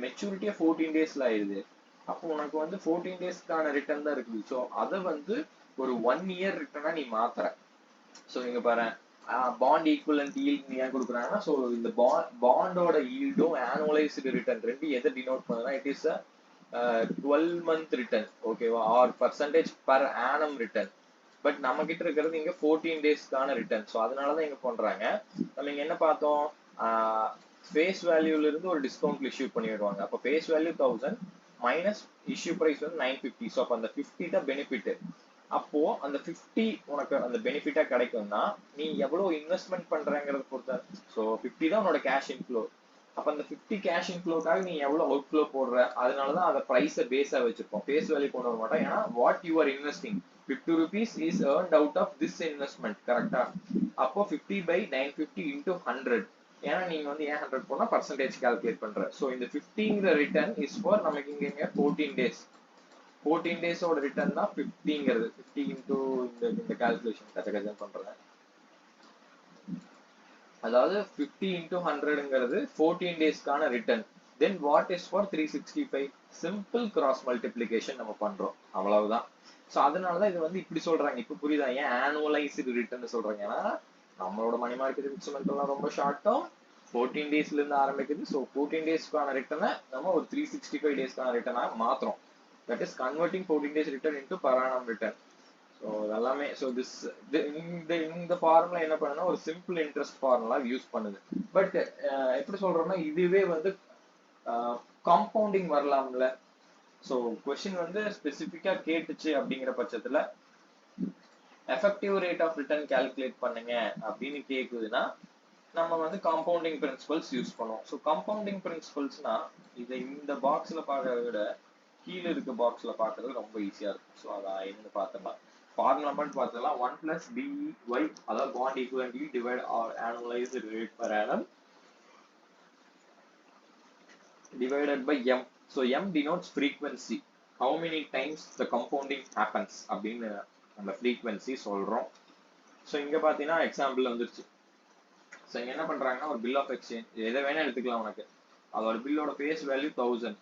மெச்சூரிட்டியா 14 டேஸ்ல ஆயிடுது. அப்போ உனக்கு வந்து 14 டேஸ்க்கான ரிட்டர்ன் தான் இருக்குது. ஸோ அதை வந்து ஒரு 1 இயர் ரிட்டர்னா நீ மாத்துற. ஸோ இங்க பாரு, பாண்ட் ஈக்குவலன்ட் ஈல்ட் ஏன் கொடுக்குறாங்கன்னா, ஸோ இந்த பாண்டோட ஈல்டும் ஆனுவலைஸ்டு ரிட்டர்ன் ரெண்டு எதை டினோட் பண்ணுதுன்னா, இட் இஸ் 12 month ரிட்டர்ன், ஓகேவா, or percentage per annum return. But நம்ம கிட்ட இருக்கிறது இங்க 14 டேஸ்க்கான ரிட்டர்ன். ஸோ அதனாலதான் இங்க பண்றாங்க. நம்ம இங்க என்ன பார்த்தோம், ஃபேஸ் வேல்யூல இருந்து ஒரு டிஸ்கவுண்ட் இஷ்யூ பண்ணிடுவாங்க. அப்போ face value 1000 minus issue price வந்து 950. ஸோ அப்போ அந்த 50 தான் பெனிஃபிட். அப்போ அந்த 50 உனக்கு அந்த பெனிஃபிட்டா கிடைக்கும்னா நீ எவ்வளவு இன்வெஸ்ட்மெண்ட் பண்றங்கிறத பொறுத்த. ஸோ 50 தான் உன்னோட கேஷ் இன்ஃப்ளோ. அப்ப அந்த 50 கேஷ் இன்ஃப்ளோக்காக நீ எவ்வளவு அவுட் ஃப்ளோ போடுற, அதனாலதான் அந்த பிரைஸை பேஸா வச்சிருப்போம். ஃபேஸ் வேல்யூ கொண்டு வர மாட்டோம். ஏன்னா what you are investing 50 rupees is earned out of this investment, கரெக்டா. அப்போ 50 by 950 into 100. ஏன்னா நீங்க வந்து ஏன் 100 போனா பர்சன்டேஜ் கால்குலேட் பண்ற. ஸோ இந்த 50ங்கிற ரிட்டர்ன் இஸ் ஃபார் நமக்கு இங்க 14 days. 14 டேஸோட ரிட்டர்ன் தான் 50ங்கிறது. 50 இன்டூ இந்த கால்குலேஷன் கஜகஜன் பண்றேன். அதாவது 50 into 100ங்கிறது 14 டேஸ்க்கான return. Then what is for 365? Simple cross multiplication நம்ம பண்றோம், அவ்வளவுதான். ஸோ அதனாலதான் இது வந்து இப்படி சொல்றாங்க. இப்ப புரியுதா ஏன் ஆனுவலைஸ்டு ரிட்டர்ன் சொல்றாங்க? ஏன்னா நம்மளோட மணி மார்க்கெட் இன்ஸ்ட்ருமெண்ட் எல்லாம் ரொம்ப ஷார்ட்டும் 14 டேஸ்ல இருந்து ஆரம்பிக்குது. ஸோ 14 டேஸ்க்கான ரிட்டர்னை நம்ம ஒரு 365 டேஸ்க்கான ரிட்டர்னா மாத்துறோம். That is converting 14 days return into per annum return. So எல்லாமே ஸோ இந்த ஃபார்முலா என்ன பண்ணுன்னா ஒரு சிம்பிள் இன்ட்ரெஸ்ட் ஃபார்முலா யூஸ் பண்ணுது. பட் எப்படி சொல்றோம்னா இதுவே வந்து காம்பவுண்டிங் வரலாம்ல. ஸோ கொஸ்டின் வந்து ஸ்பெசிஃபிக்கா கேட்டுச்சு அப்படிங்கிற பட்சத்துல effective rate of return calculate பண்ணுங்க அப்படின்னு கேக்குதுன்னா நம்ம வந்து காம்பவுண்டிங் பிரின்சிபல்ஸ் யூஸ் பண்ணுவோம். ஸோ காம்பவுண்டிங் பிரின்சிபல்ஸ்னா இதை இந்த பாக்ஸ்ல பார்க்கறத விட கீழே இருக்க பாக்ஸ்ல பார்க்கறது ரொம்ப ஈஸியா இருக்கும். ஸோ அதை என்னன்னு பார்த்துக்கலாம். ஃபார்முலா மட்டும் பார்த்துக்கலாம். 1 plus BY, அதாவது bond equivalent yield divide or annualized rate per annum divided by M. So M denotes frequency. How many times the compounding happens அப்படின்னு நம்ம frequency சொல்றோம். ஸோ இங்க பாத்தீங்கன்னா எக்ஸாம்பிள் வந்துருச்சு. ஸோ இங்க என்ன பண்றாங்கன்னா ஒரு பில் ஆஃப் எக்ஸ்சேஞ்ச் எதை வேணா எடுத்துக்கலாம் உனக்கு. அதோட பில்லோட face value 1000,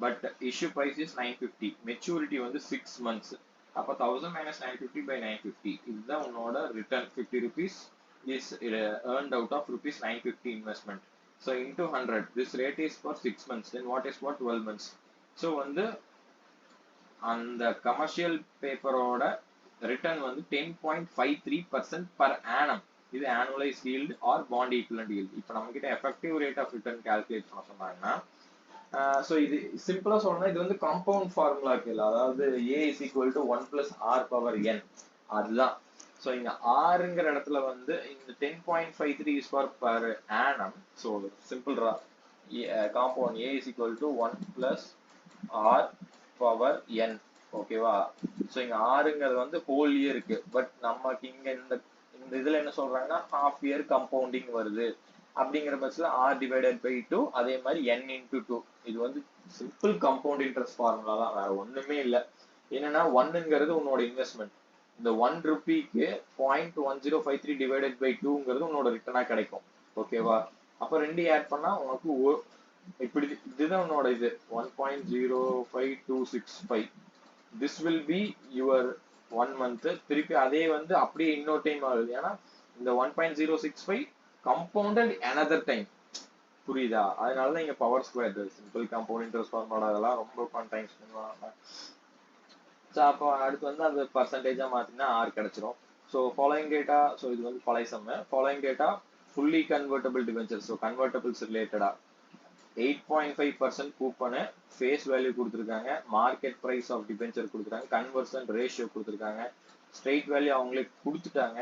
but issue price is 950, maturity வந்து 6 months. அப்போ 1000 minus 950 by 950, இதுதான் உன்னோட return. 50 rupees is earned out of rupees 950 investment. So into 100, this rate is for 6 months. Then what is for 12 months? So வந்து அந்த commercial பேப்பரோட return வந்து 10.53% per annum. இது annualized yield or bond equivalent yield. இப்போ நம்ம கிட்ட effective rate of return calculate பண்ண சொன்னாங்கன்னா ஸோ இது சிம்பிளா சொல்லணும்னா இது வந்து காம்பவுண்ட் ஃபார்முலா இருக்குல்ல, அதாவது A is equal to 1 plus R power n, அதுதான். ஸோ இங்க ஆறுங்கிற இடத்துல வந்து இந்த 10.53 is for per annum. So simple compound A is equal to 1 plus R power n, ஓகேவா? ஸோ இங்க ஆறுங்கிறது வந்து ஹோல் இயருக்கு, பட் நமக்கு இங்க இந்த இதுல என்ன சொல்றாங்கன்னா ஹாஃப் இயர் கம்பவுண்டிங் வருது அப்படிங்கிற பட்சத்துல R divided by 2, அதே மாதிரி n into 2. இது வந்து சிம்பிள் கம்பவுண்ட் இன்ட்ரெஸ்ட் ஃபார்முலா தான், வேற ஒண்ணுமே இல்ல. என்னன்னா 1ங்கிறது உன்னோட இன்வெஸ்ட்மெண்ட். இந்த 1 ரூபிக்கு 0.1053 டிவைடட் பை 2ங்கிறது உன்னோட ரிட்டர்னா கிடைக்கும், ஓகேவா? அப்ப ரெண்டு ஆட் பண்ணா உனக்கு இப்படி இதுதான் உன்னோட இது 1.05265. This will be your 1 month. திருப்பி அதே வந்து அப்படியே இன்னொரு டைம் ஆகுது. ஏன்னா இந்த 1.065 compounded another time, புரியுதா? அதனாலதான் இங்க power square simple compound interest formula அதெல்லாம் ரொம்ப டைம் ஸ்பெண்ட் பண்ணுவாங்க. ஸோ அப்போ அடுத்து வந்து அது பர்சன்டேஜா மாத்தினா R கிடைச்சிரும். ஸோ ஃபாலோயிங் டேட்டா, ஸோ இது வந்து பழைய சம்ம. Following data fully convertible debentures. So convertibles ரிலேட்டடா 8.5% கூப்பனு, ஃபேஸ் வேல்யூ கொடுத்துருக்காங்க, மார்க்கெட் பிரைஸ் ஆஃப் டிபென்ச்சர் கொடுத்துருக்காங்க, கன்வர்ஷன் ரேஷியோ கொடுத்துருக்காங்க, ஸ்ட்ரெயிட் வேல்யூ அவங்களுக்கு கொடுத்துட்டாங்க,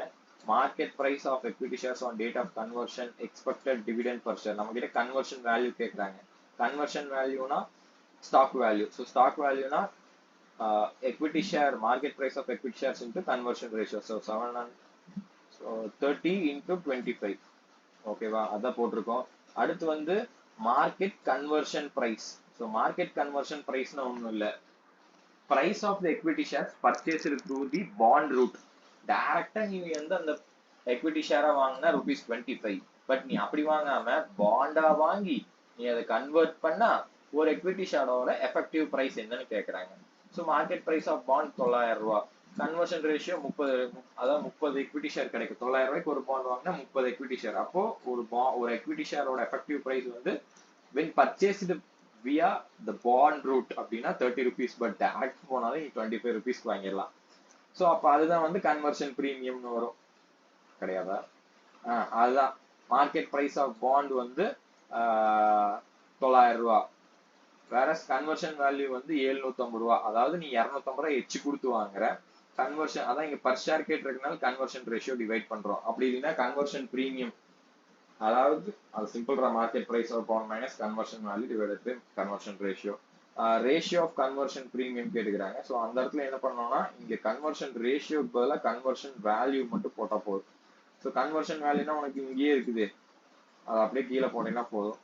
market price of equity shares on date of conversion, expected dividend per share. நம்ம கிட்ட conversion value கேட்கறாங்க. Conversion வேல்யூனா ஸ்டாக் வேல்யூ. ஸோ ஸ்டாக் வேல்யூனா equity share, market price of equity shares into conversion ratio. So 30 into 25, ஓகேவா? அதான் போட்டிருக்கோம். அடுத்து வந்து market conversion price. So market conversion பிரைஸ்னா ஒன்றும் இல்லை, price of the equity shares purchased through the bond route. டைரக்டா நீ வந்து அந்த எக்விட்டி ஷேரா வாங்கினா ₹25, பட் நீ அப்படி வாங்காம பாண்டா வாங்கி நீ அதை கன்வெர்ட் பண்ணா ஒரு எக்விட்டி ஷேரோட எஃபெக்டிவ் பிரைஸ் என்னன்னு கேட்கறாங்க. So market price of bond $900, conversion ratio 30, அதாவது 30 எக்விட்டி ஷேர் கிடைக்கும். $900 ஒரு பாண்ட் வாங்கினா 30 எக்விட்டி ஷேர். அப்போ ஒரு எக்விட்டி ஷேரோட எஃபெக்டிவ் பிரைஸ் வந்து when purchased via the bond route அப்படின்னா ₹30, பட் டைரக்ட் போனாலும் நீ ₹25 வாங்கிடலாம். ஸோ அப்போ அதுதான் வந்து கன்வர்ஷன் பிரீமியம்னு வரும், கிடையாதா? அதுதான் மார்க்கெட் பிரைஸ் ஆஃப் பாண்ட் வந்து $900, வேற கன்வர்ஷன் வேல்யூ வந்து ₹750. அதாவது நீ ₹250 எச்சு கொடுத்து வாங்குற. கன்வர்ஷன் அதான் இங்க பர் ஷேர் கேட்டிருக்கனால கன்வர்ஷன் ரேஷியோ டிவைட் பண்றோம். அப்படி இல்லைன்னா கன்வர்ஷன் பிரீமியம், அதாவது அது simple market price of bond minus conversion value divided by conversion ratio. Ratio of conversion premium கேட்டுக்கிறாங்க. ஸோ அந்த இடத்துல என்ன பண்ணோம்னா இங்க கன்வர்ஷன் ரேஷியோக்கு பதிலாக கன்வர்ஷன் வேல்யூ மட்டும் போட்டா போதும். ஸோ கன்வர்ஷன் வேல்யூனா உனக்கு இங்கேயே இருக்குது, அதை அப்படியே கீழே போட்டீங்கன்னா போதும்.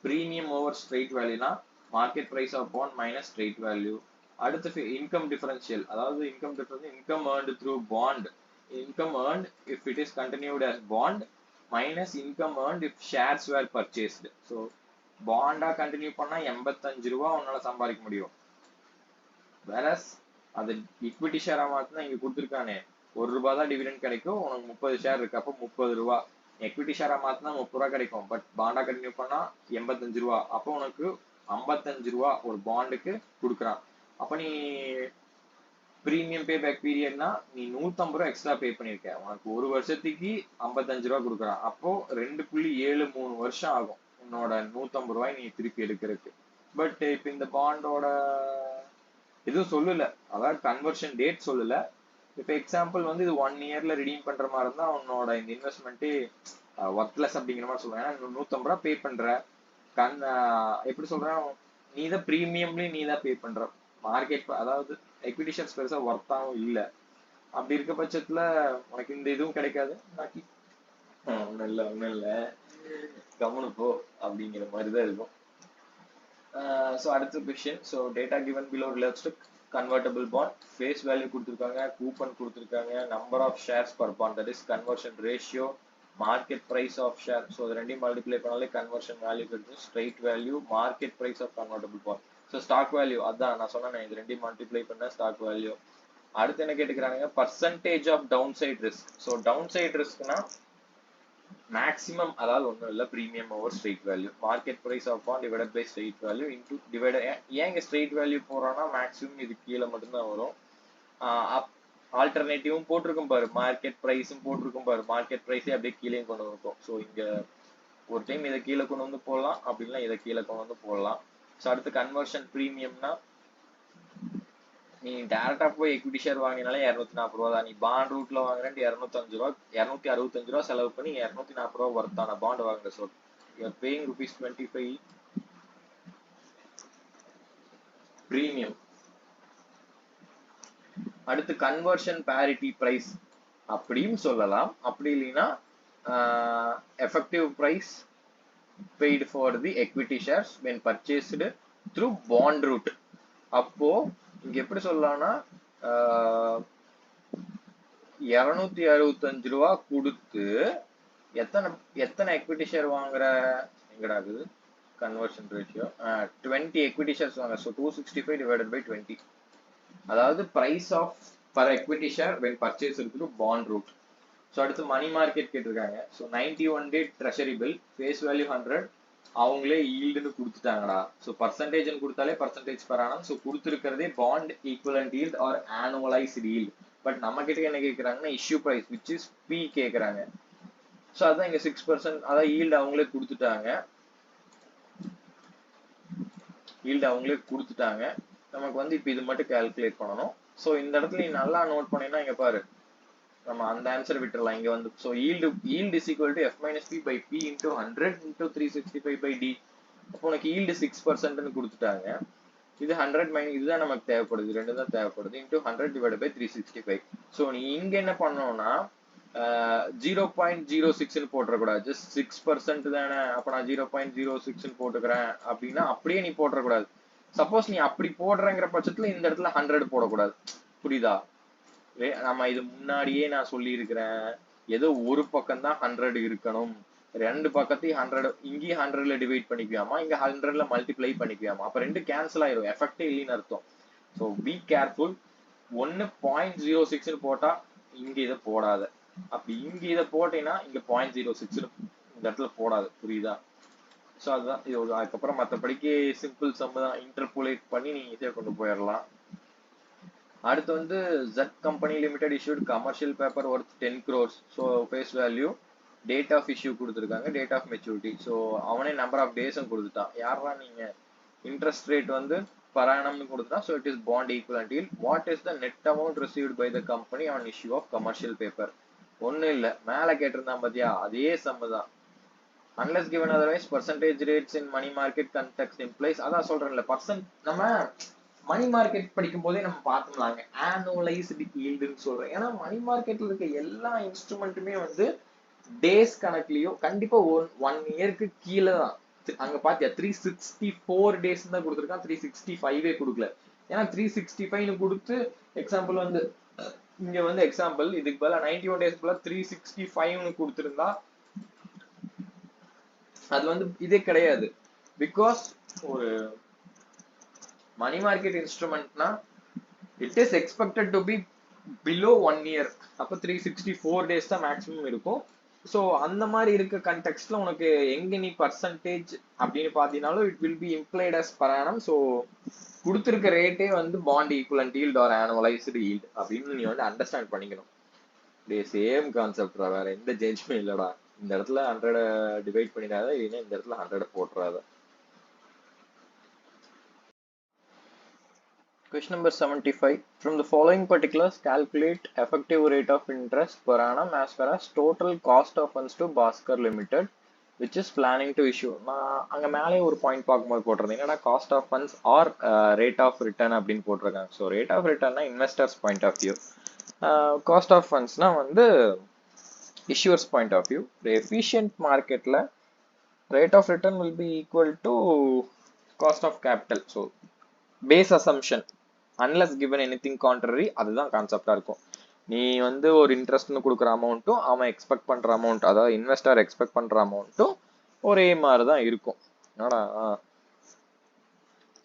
பிரீமியம் ஓவர் ஸ்ட்ரெயிட் வேல்யூனா market price of bond minus straight value. அடுத்து இன்கம் டிஃபரன்ஷியல், அதாவது income difference income earned through bond, income earned if it is continued as bond minus income earned if shares were purchased. So Panda continue பண்ணா 85 ரூபா உன்னால சம்பாதிக்க முடியும். வேற அது equity ஷேரா மாத்தினா இங்க கொடுத்துருக்கானே ₹1 தான் டிவிடெண்ட் கிடைக்கும், உனக்கு 30 ஷேர் இருக்கு, அப்போ 30 ரூபா. எக்விட்டி ஷேரா மாத்தினா 30 ரூபா கிடைக்கும், பட் பாண்டா கண்டினியூ பண்ணா 85 ரூபா, அப்போ உனக்கு 55 ரூபா ஒரு பாண்டுக்கு கொடுக்குறான். அப்ப நீ பிரீமியம் பே பேக் பீரியட்னா நீ 150 ரூபா எக்ஸ்ட்ரா பே பண்ணிருக்க, உனக்கு ஒரு வருஷத்துக்கு 55 ரூபா கொடுக்குறான். அப்போ 2.73 வருஷம் ஆகும் உன்னோட 150 ரூபாய் நீ திருப்பி எடுக்கிறதுக்கு. பட் இப்ப இந்த பாண்டோட எதுவும் சொல்லல, அதாவது கன்வர்ஷன் டேட் சொல்லல. இப்ப எக்ஸாம்பிள் வந்து இது 1 இயர்ல ரிடீம் பண்ற மாதிரி இருந்தா உன்னோட இந்த இன்வெஸ்ட்மெண்ட்டே ஒர்த்லெஸ் அப்படிங்கிற மாதிரி சொல்லுவேன். ஏன்னா 150 ரூபா பே பண்ற, எப்படி சொல்றேன், நீ தான் பிரீமியம்லயும் நீ தான் பே பண்ற. மார்க்கெட் அதாவது எக்விட்டி ஷேர்ஸ் பெருசா ஒர்த்தாவும் இல்ல. அப்படி இருக்க பட்சத்துல உனக்கு இந்த இதுவும் கிடைக்காது. ஒண்ணும் இல்ல கவனு போ அப்படிங்கிற மாதிரிதான் இருக்கும். ஸோ அடுத்த question. So data given below relates to convertible bond, face value கொடுத்துருக்காங்க, கூப்பன் கொடுத்துருக்காங்க, number of shares per bond, that is conversion ratio, market price of share. So அது ரெண்டையும் மல்டிப்ளை பண்ணாலே கன்வர்ஷன் வேல்யூ கிடைக்கும். Straight value, market price of convertible bond. So stock value, அதான் நான் சொன்னேன், இது ரெண்டையும் மல்டிப்ளை பண்ண ஸ்டாக் வேல்யூ. அடுத்து என்ன கேட்டுக்கிறாங்க, percentage of down side risk. So down side ரிஸ்க்னா மேக்ஸிமம், அதாவது ஒன்றும் இல்லை, premium over straight value, market price of bond divided by straight value into divide. ஏன் இங்கே ஸ்ட்ரெயிட் வேல்யூ போறோம்னா மேக்ஸிமம் இது கீழே மட்டும்தான் வரும். ஆல்டர்னேட்டிவும் போட்டிருக்கும் பாரு, மார்க்கெட் பிரைஸும் போட்டிருக்கும் பாரு, மார்க்கெட் பிரைஸே அப்படியே கீழே கொண்டு வந்துருக்கும். ஸோ இங்க ஒரு டைம் இதை கீழே கொண்டு வந்து போடலாம், அப்படின்னா இதை கீழே கொண்டு வந்து போடலாம். ஸோ அடுத்து கன்வர்ஷன் ப்ரீமியம்னா நீ டேரக்டா போய் எக்விட்டி ஷேர் வாங்கினாலே 240 ரூபா தான். நீ பாண்ட் ரூட்ல வாங்குறேன் 205 ரூபா, 265 ரூபா செலவு பண்ணி 240 ரூபா ஒர்த்தான பாண்ட் வாங்குற. So you're paying ₹25 premium. அடுத்து கன்வர்ஷன் பேரிட்டி பிரைஸ் அப்படின்னு சொல்லலாம், அப்படி இல்லைன்னா effective price paid for the equity shares when purchased through bond route. அப்போ இங்க எப்படி சொல்லலாம்னா 265 ரூபா கொடுத்து எத்தனை எக்விட்டி ஷேர் வாங்குற, எங்கடா இருக்குது கன்வர்ஷன் ரேஷியோ, 20 எக்விட்டி ஷேர்ஸ் வாங்க. ஸோ 265 டிவைடட் பை 20, அதாவது price of per equity share when purchased through bond route. So அடுத்து மணி மார்க்கெட் கேட்டிருக்காங்க. So 91 day treasury bill, face value 100, அவங்களே ஈல்டுன்னு கொடுத்துட்டாங்கடா. ஸோ பர்சன்டேஜ் கொடுத்தாலே பர்சன்டேஜ் பர் ஆனம். ஸோ கொடுத்துருக்கிறதே bond equivalent yield or annualised yield. But நம்ம கிட்ட என்ன கேட்கறாங்கன்னா issue price which is P கேட்கறாங்க. ஸோ அதான் இங்க 6%, அதான் ஈல்டு அவங்களே கொடுத்துட்டாங்க, நமக்கு வந்து இப்போ இது மட்டும் கால்குலேட் பண்ணணும். ஸோ இந்த இடத்துல நீ நல்லா நோட் பண்ணீங்கன்னா இங்க பாரு, நம்ம அந்த ஆன்சர் விட்டுறலாம். இங்க வந்து so yield is equal to F minus P by P into 100 into 365 by D. அப்போ உனக்கு ஈல்டு 6%ன்னு கொடுத்துட்டாங்க. இது 100 மைனஸ், இதுதான் நமக்கு தேவைப்படுது, ரெண்டு தான் தேவைப்படுது, இன்டூ 100 டிவைட் பை 365. ஸோ நீ இங்க என்ன பண்ணணும்னா 0.06ன்னு போட்டுறக்கூடாது, ஜஸ்ட் 6% தானே, அப்போ நான் 0.06ன்னு போட்டுக்கிறேன் அப்படின்னா அப்படியே நீ போட்டுறக்கூடாது. சப்போஸ் நீ அப்படி போடுறங்கிற பட்சத்துல இந்த இடத்துல 100 போடக்கூடாது, புரியுதா? நம்ம இது முன்னாடியே நான் சொல்லி இருக்கிறேன், ஏதோ ஒரு பக்கம் தான் 100 இருக்கணும், ரெண்டு பக்கத்தையும் 100, இங்கேயும் 100ல டிவைட் பண்ணிக்குவாமா, இங்க 100ல மல்டிப்ளை பண்ணிக்குவாமா, அப்ப ரெண்டு கேன்சல் ஆயிரும், எஃபெக்டே இல்லைன்னு அர்த்தம். So be careful. 1.06ன்னு போட்டா இங்க இதை போடாத, அப்படி இங்க இதை போட்டீங்கன்னா இங்க 0.06 இந்த இடத்துல போடாது, புரியுதா? ஸோ அதுதான் இது. அதுக்கப்புறம் மற்றபடிக்கு சிம்பிள் சம் தான், இன்டர்போலேட் பண்ணி நீங்க ஈஸியா கொண்டு போயிடலாம். அடுத்து வந்து Z company limited issued commercial paper worth 10 crores. So face value, date of issue கொடுத்துருக்காங்க, டேட் ஆஃப் மெச்சூரிட்டி. ஸோ அவனே நம்பர் ஆஃப் டேஸும் கொடுத்துட்டான். யாரா நீங்க, இன்ட்ரெஸ்ட் ரேட் வந்து per annumனு கொடுத்துட்டான். So it is bond equivalent yield. What is the net amount received by the company on issue of commercial paper? ஒன்றும் இல்லை, மேலே கேட்டிருந்தான் பாத்தியா, அதே சம்மு தான். unless given otherwise percentage rates in money market context implies, அதான் சொல்றேன்ல, நம்ம மணி மார்க்கெட் படிக்கும் போதே நம்ம பார்த்தோம்லாங்க ஆனுவலைஸ்டு ஈல்டுன்னு சொல்றேன். ஏன்னா மணி மார்க்கெட்ல இருக்க எல்லா இன்ஸ்ட்ருமெண்ட்டுமே வந்து டேஸ் கணக்குலயோ கண்டிப்பா 1 இயருக்கு கீழே தான். அங்க பாத்தியா 364 டேஸ் தான் கொடுத்துருக்கான், 365 கொடுக்கல. ஏன்னா 365 கொடுத்து எக்ஸாம்பிள் வந்து இங்க வந்து எக்ஸாம்பிள் இதுக்கு பதிலா 91 டேஸ் போல 365 கொடுத்திருந்தா அது வந்து இதே கிடையாது. பிகாஸ் ஒரு மணி மார்க்கெட் இன்ஸ்ட்ருமெண்ட்னா it is expected to be below 1 year. அப்போ 364 டேஸ் தான் மேக்ஸிமம் இருக்கும். ஸோ அந்த மாதிரி இருக்க கண்டெக்ஸ்ட்ல உனக்கு எங்க நீ பர்சன்டேஜ் அப்படின்னு பார்த்தீங்கன்னாலும் it will be implied as per annum. So கொடுத்துருக்க ரேட்டே வந்து bond equivalent yield or annualised yield அப்படின்னு நீ வந்து அண்டர்ஸ்டாண்ட் பண்ணிக்கணும். சேம் கான்செப்ட், வேற எந்த சேஞ்சுமே இல்லடா. இந்த இடத்துல 100 டிவைட் பண்ணிடாத, இல்லைன்னா இந்த இடத்துல 100 போட்டுறாத. Question number 75. From the following particulars, calculate effective rate of interest per annum as far as total cost of funds to Bhaskar Limited, which is planning to issue. நான் அங்க மேலே ஒரு பாயிண்ட் பார்க்கும்போது போட்டிருந்தேன், என்னன்னா cost of funds or rate of return அப்படின்னு போட்டிருக்காங்க. So rate of ரிட்டர்ன்னா investors point of view, cost of ஃபண்ட்ஸ்னா வந்து issuers point of view. The efficient marketல rate of return will be equal to cost of capital. So base assumption unless given anything contrary, அதுதான் கான்செப்டா இருக்கும். நீ வந்து ஒரு இன்ட்ரெஸ்ட்னு கொடுக்குற அமௌண்ட்டும் அவன் எக்ஸ்பெக்ட் பண்ற அமௌண்ட், அதாவது இன்வெஸ்டர் எக்ஸ்பெக்ட் பண்ற அமௌண்ட்டும் ஒரே மாதிரி தான் இருக்கும். என்னடா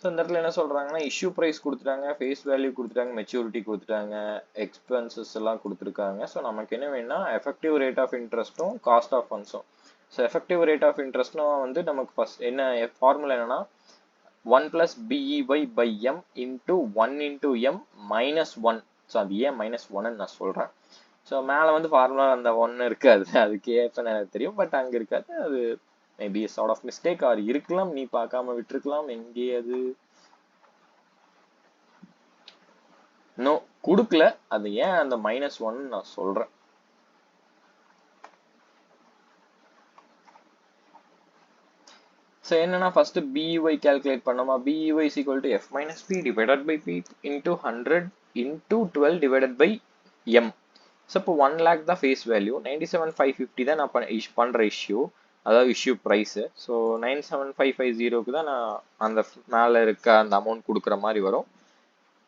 ஸோ இந்த இடத்துல என்ன சொல்றாங்கன்னா, இஷ்யூ ப்ரைஸ் கொடுத்துட்டாங்க, ஃபேஸ் வேல்யூ கொடுத்துட்டாங்க, மெச்சூரிட்டி கொடுத்துட்டாங்க, எக்ஸ்பென்சஸ் எல்லாம் கொடுத்துருக்காங்க. ஸோ நமக்கு என்ன வேணும்னா எஃபெக்டிவ் ரேட் ஆஃப் இன்ட்ரெஸ்ட்டும் காஸ்ட் ஆஃப் ஃபண்ட்ஸும். ஸோ எஃபெக்டிவ் ரேட் ஆஃப் இன்ட்ரெஸ்ட்டும் வந்து நமக்கு ஃபர்ஸ்ட் என்ன ஃபார்முலா என்னன்னா 1 plus BEY by M into 1 into M minus 1. So அது ஏன் -1 நான் சொல்றேன். ஸோ மேலே வந்து ஃபார்முலா அந்த 1 இருக்காது, அதுக்கு ஏற்ப எனக்கு தெரியும், பட் அங்கே இருக்காது. அது maybe sort of mistake or இருக்கலாம், நீ பார்க்காம விட்டுருக்கலாம். எங்கே அது நோ கொடுக்கல, அது ஏன் அந்த -1 நான் சொல்றேன். ஸோ என்னன்னா ஃபர்ஸ்ட் BEY கால்குலேட் பண்ணோமா, BEY is equal to F minus P divided by P into 100 into 12 divided by M. So இப்போ 1 lakh தான் ஃபேஸ் வேல்யூ, 97,550 தான் நான் பண்ற இஷ்யூ, அதாவது இஷ்யூ ப்ரைஸ். ஸோ 97,550க்கு தான் நான் அந்த மேலே இருக்க அந்த அமௌண்ட் கொடுக்குற மாதிரி வரும்.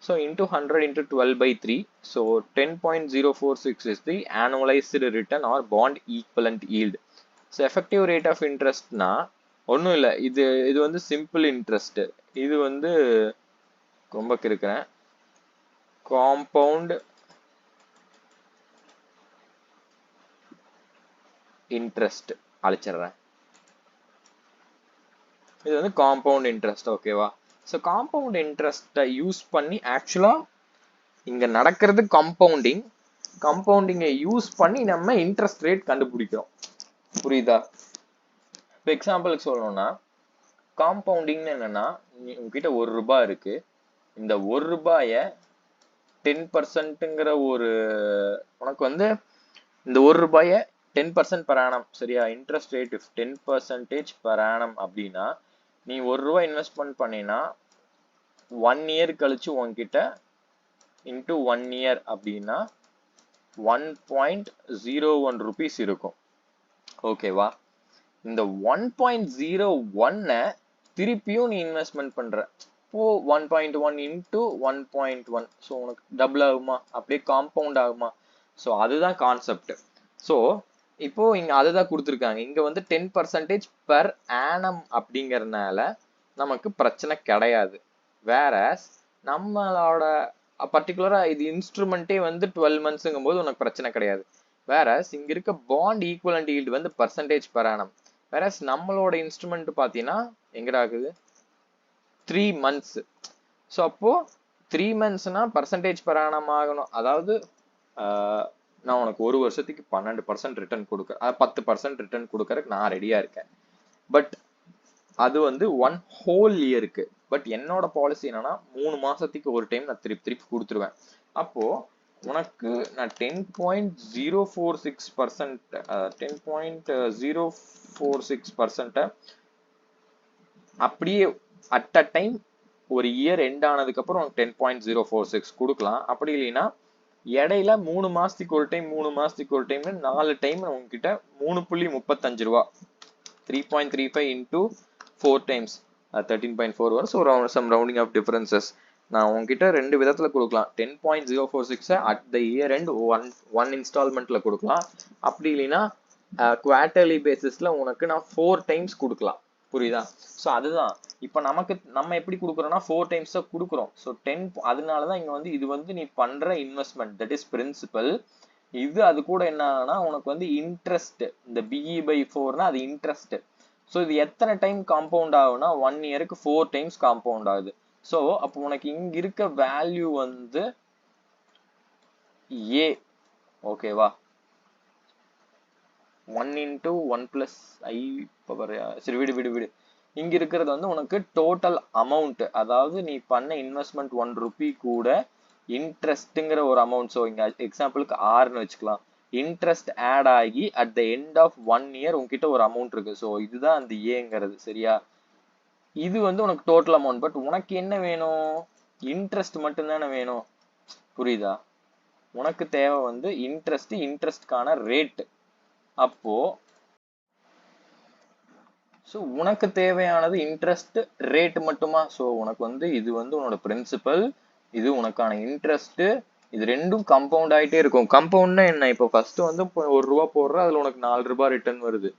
So into 100 into 12 by 3, so 10.046 is the annualized return or bond equivalent yield. So effective rate of இன்ட்ரெஸ்ட்னா ஒன்றும் இல்லை, இது வந்து சிம்பிள் இன்ட்ரெஸ்ட், இது வந்து ரொம்ப இருக்கிறேன் காம்பவுண்ட் இன்ட்ரெஸ்ட் அழிச்சிடுறேன். இது வந்து காம்பவுண்ட் இன்ட்ரெஸ்ட், ஓகேவா. ஸோ காம்பவுண்ட் இன்ட்ரெஸ்ட்டை யூஸ் பண்ணி ஆக்சுவலாக இங்கே நடக்கிறது கம்பவுண்டிங்கை யூஸ் பண்ணி நம்ம இன்ட்ரெஸ்ட் ரேட் கண்டுபிடிக்கிறோம், புரியுதா. இப்போ எக்ஸாம்பிளுக்கு சொல்லணும்னா காம்பவுண்டிங்னு என்னன்னா, உங்ககிட்ட ₹1 இருக்கு, இந்த ₹1 10%ங்கிற ஒரு உனக்கு வந்து இந்த ₹1 10% per annum, சரியா. இன்ட்ரெஸ்ட் ரேட் 10% per annum அப்படின்னா நீ ₹1 இன்வெஸ்ட்மெண்ட் பண்ணினா 1 இயர் கழிச்சு உன்கிட்ட இன்டூ 1 இயர் அப்படின்னா 1.01 rupees இருக்கும், ஓகேவா. இந்த 1.01 திருப்பியும் நீ இன்வெஸ்ட்மெண்ட் பண்ற, இப்போ 1.1 into 1.1, ஸோ உனக்கு டபுள் ஆகுமா, அப்படியே காம்பவுண்ட் ஆகுமா. ஸோ அதுதான் கான்செப்ட். ஸோ இப்போ இங்க அதுதான் கொடுத்துருக்காங்க, இங்க வந்து 10% per annum அப்படிங்கறதுனால நமக்கு பிரச்சனை கிடையாது. வேற நம்மளோட பர்டிகுலரா இது இன்ஸ்ட்ருமெண்ட்டே வந்து 12 monthsங்கும் போது உனக்கு பிரச்சனை கிடையாது. வேற இங்க இருக்க பாண்ட் ஈக்குவலன்ட் ஈல்டு வந்து பர்சன்டேஜ் per annum. வேற நம்மளோட இன்ஸ்ட்ருமெண்ட் பாத்தீங்கன்னா எங்கடா இருக்குது 3 months. ஸோ அப்போ 3 monthsனா பர்சன்டேஜ் per annum ஆகணும். அதாவது நான் உனக்கு ஒரு வருஷத்துக்கு 12% ரிட்டர்ன் கொடுக்க, 10% ரிட்டர்ன் கொடுக்கறதுக்கு நான் ரெடியா இருக்கேன். பட் அது வந்து 1 whole இயருக்கு. பட் என்னோட பாலிசி என்னன்னா 3 மாசத்துக்கு ஒரு டைம் நான் திருப்பி கொடுத்துருவேன். அப்போ உனக்கு நான் 10.06% அப்படியே அட் அ டைம் ஒரு இயர் எண்ட் ஆனதுக்கு அப்புறம் உனக்கு 10.046 கொடுக்கலாம். அப்படி இல்லைன்னா இடையில 3 மாசத்துக்கு ஒரு டைம் 4 டைம் உங்ககிட்ட 3.35 3.35 into 4 times 13.4 வரும். So some rounding off differences நான் உங்ககிட்ட 2 விதத்துல கொடுக்கலாம். 10.046 at the year end one இன்ஸ்டால்மெண்ட்ல கொடுக்கலாம். அப்படி இல்லைன்னா குவார்டர்லி பேசிஸ்ல உனக்கு நான் 4 times கொடுக்கலாம். புரியுதா? ஸோ அதுதான் இப்போ நம்ம எப்படி கொடுக்குறோம்னா 4 டைம்ஸ் தான் கொடுக்குறோம். ஸோ 10, அதனால தான் இங்க வந்து இது வந்து நீ பண்ற இன்வெஸ்ட்மெண்ட், தட் இஸ் பிரின்சிபல். இது அது கூட என்னன்னா உனக்கு வந்து இன்ட்ரெஸ்ட், இந்த BE/4னா அது இன்ட்ரெஸ்ட். ஸோ இது எத்தனை டைம் காம்பவுண்ட் ஆகும்னா 1 இயருக்கு 4 டைம்ஸ் காம்பவுண்ட் ஆகுது. ஸோ அப்போ உனக்கு இங்க இருக்க வேல்யூ வந்து A, ஓகேவா? 1 into 1 plus I பவர், சரி விடு. இங்க இருக்கிறது வந்து உனக்கு டோட்டல் அமௌண்ட், அதாவது நீ பண்ண இன்வெஸ்ட்மெண்ட் 1 ரூபி கூட இன்ட்ரெஸ்ட்ங்கிற ஒரு அமௌண்ட். ஸோ இங்க எக்ஸாம்பிளுக்கு ஆர்னு வச்சுக்கலாம். இன்ட்ரெஸ்ட் ஆட் ஆகி at the end of 1 year உங்ககிட்ட ஒரு அமௌண்ட் இருக்கு. ஸோ இதுதான் அந்த ஏங்கிறது, சரியா? இது வந்து உனக்கு டோட்டல் அமௌண்ட். பட் உனக்கு என்ன வேணும்? இன்ட்ரெஸ்ட் மட்டும்தானே வேணும், புரியுதா? உனக்கு தேவை வந்து இன்ட்ரெஸ்ட்கான ரேட். அப்போ ஸோ உனக்கு தேவையானது இன்ட்ரெஸ்ட் ரேட் மட்டுமா? ஸோ உனக்கு வந்து இது வந்து உன்னோட பிரின்சிபல், இது உனக்கான இன்ட்ரெஸ்ட், இது ரெண்டும் கம்பவுண்ட் ஆகிட்டே இருக்கும். கம்பவுண்ட்னா என்ன? இப்போ ஃபர்ஸ்ட் வந்து ₹1 போடுற, அதுல உனக்கு ₹4 ரிட்டர்ன் வருது.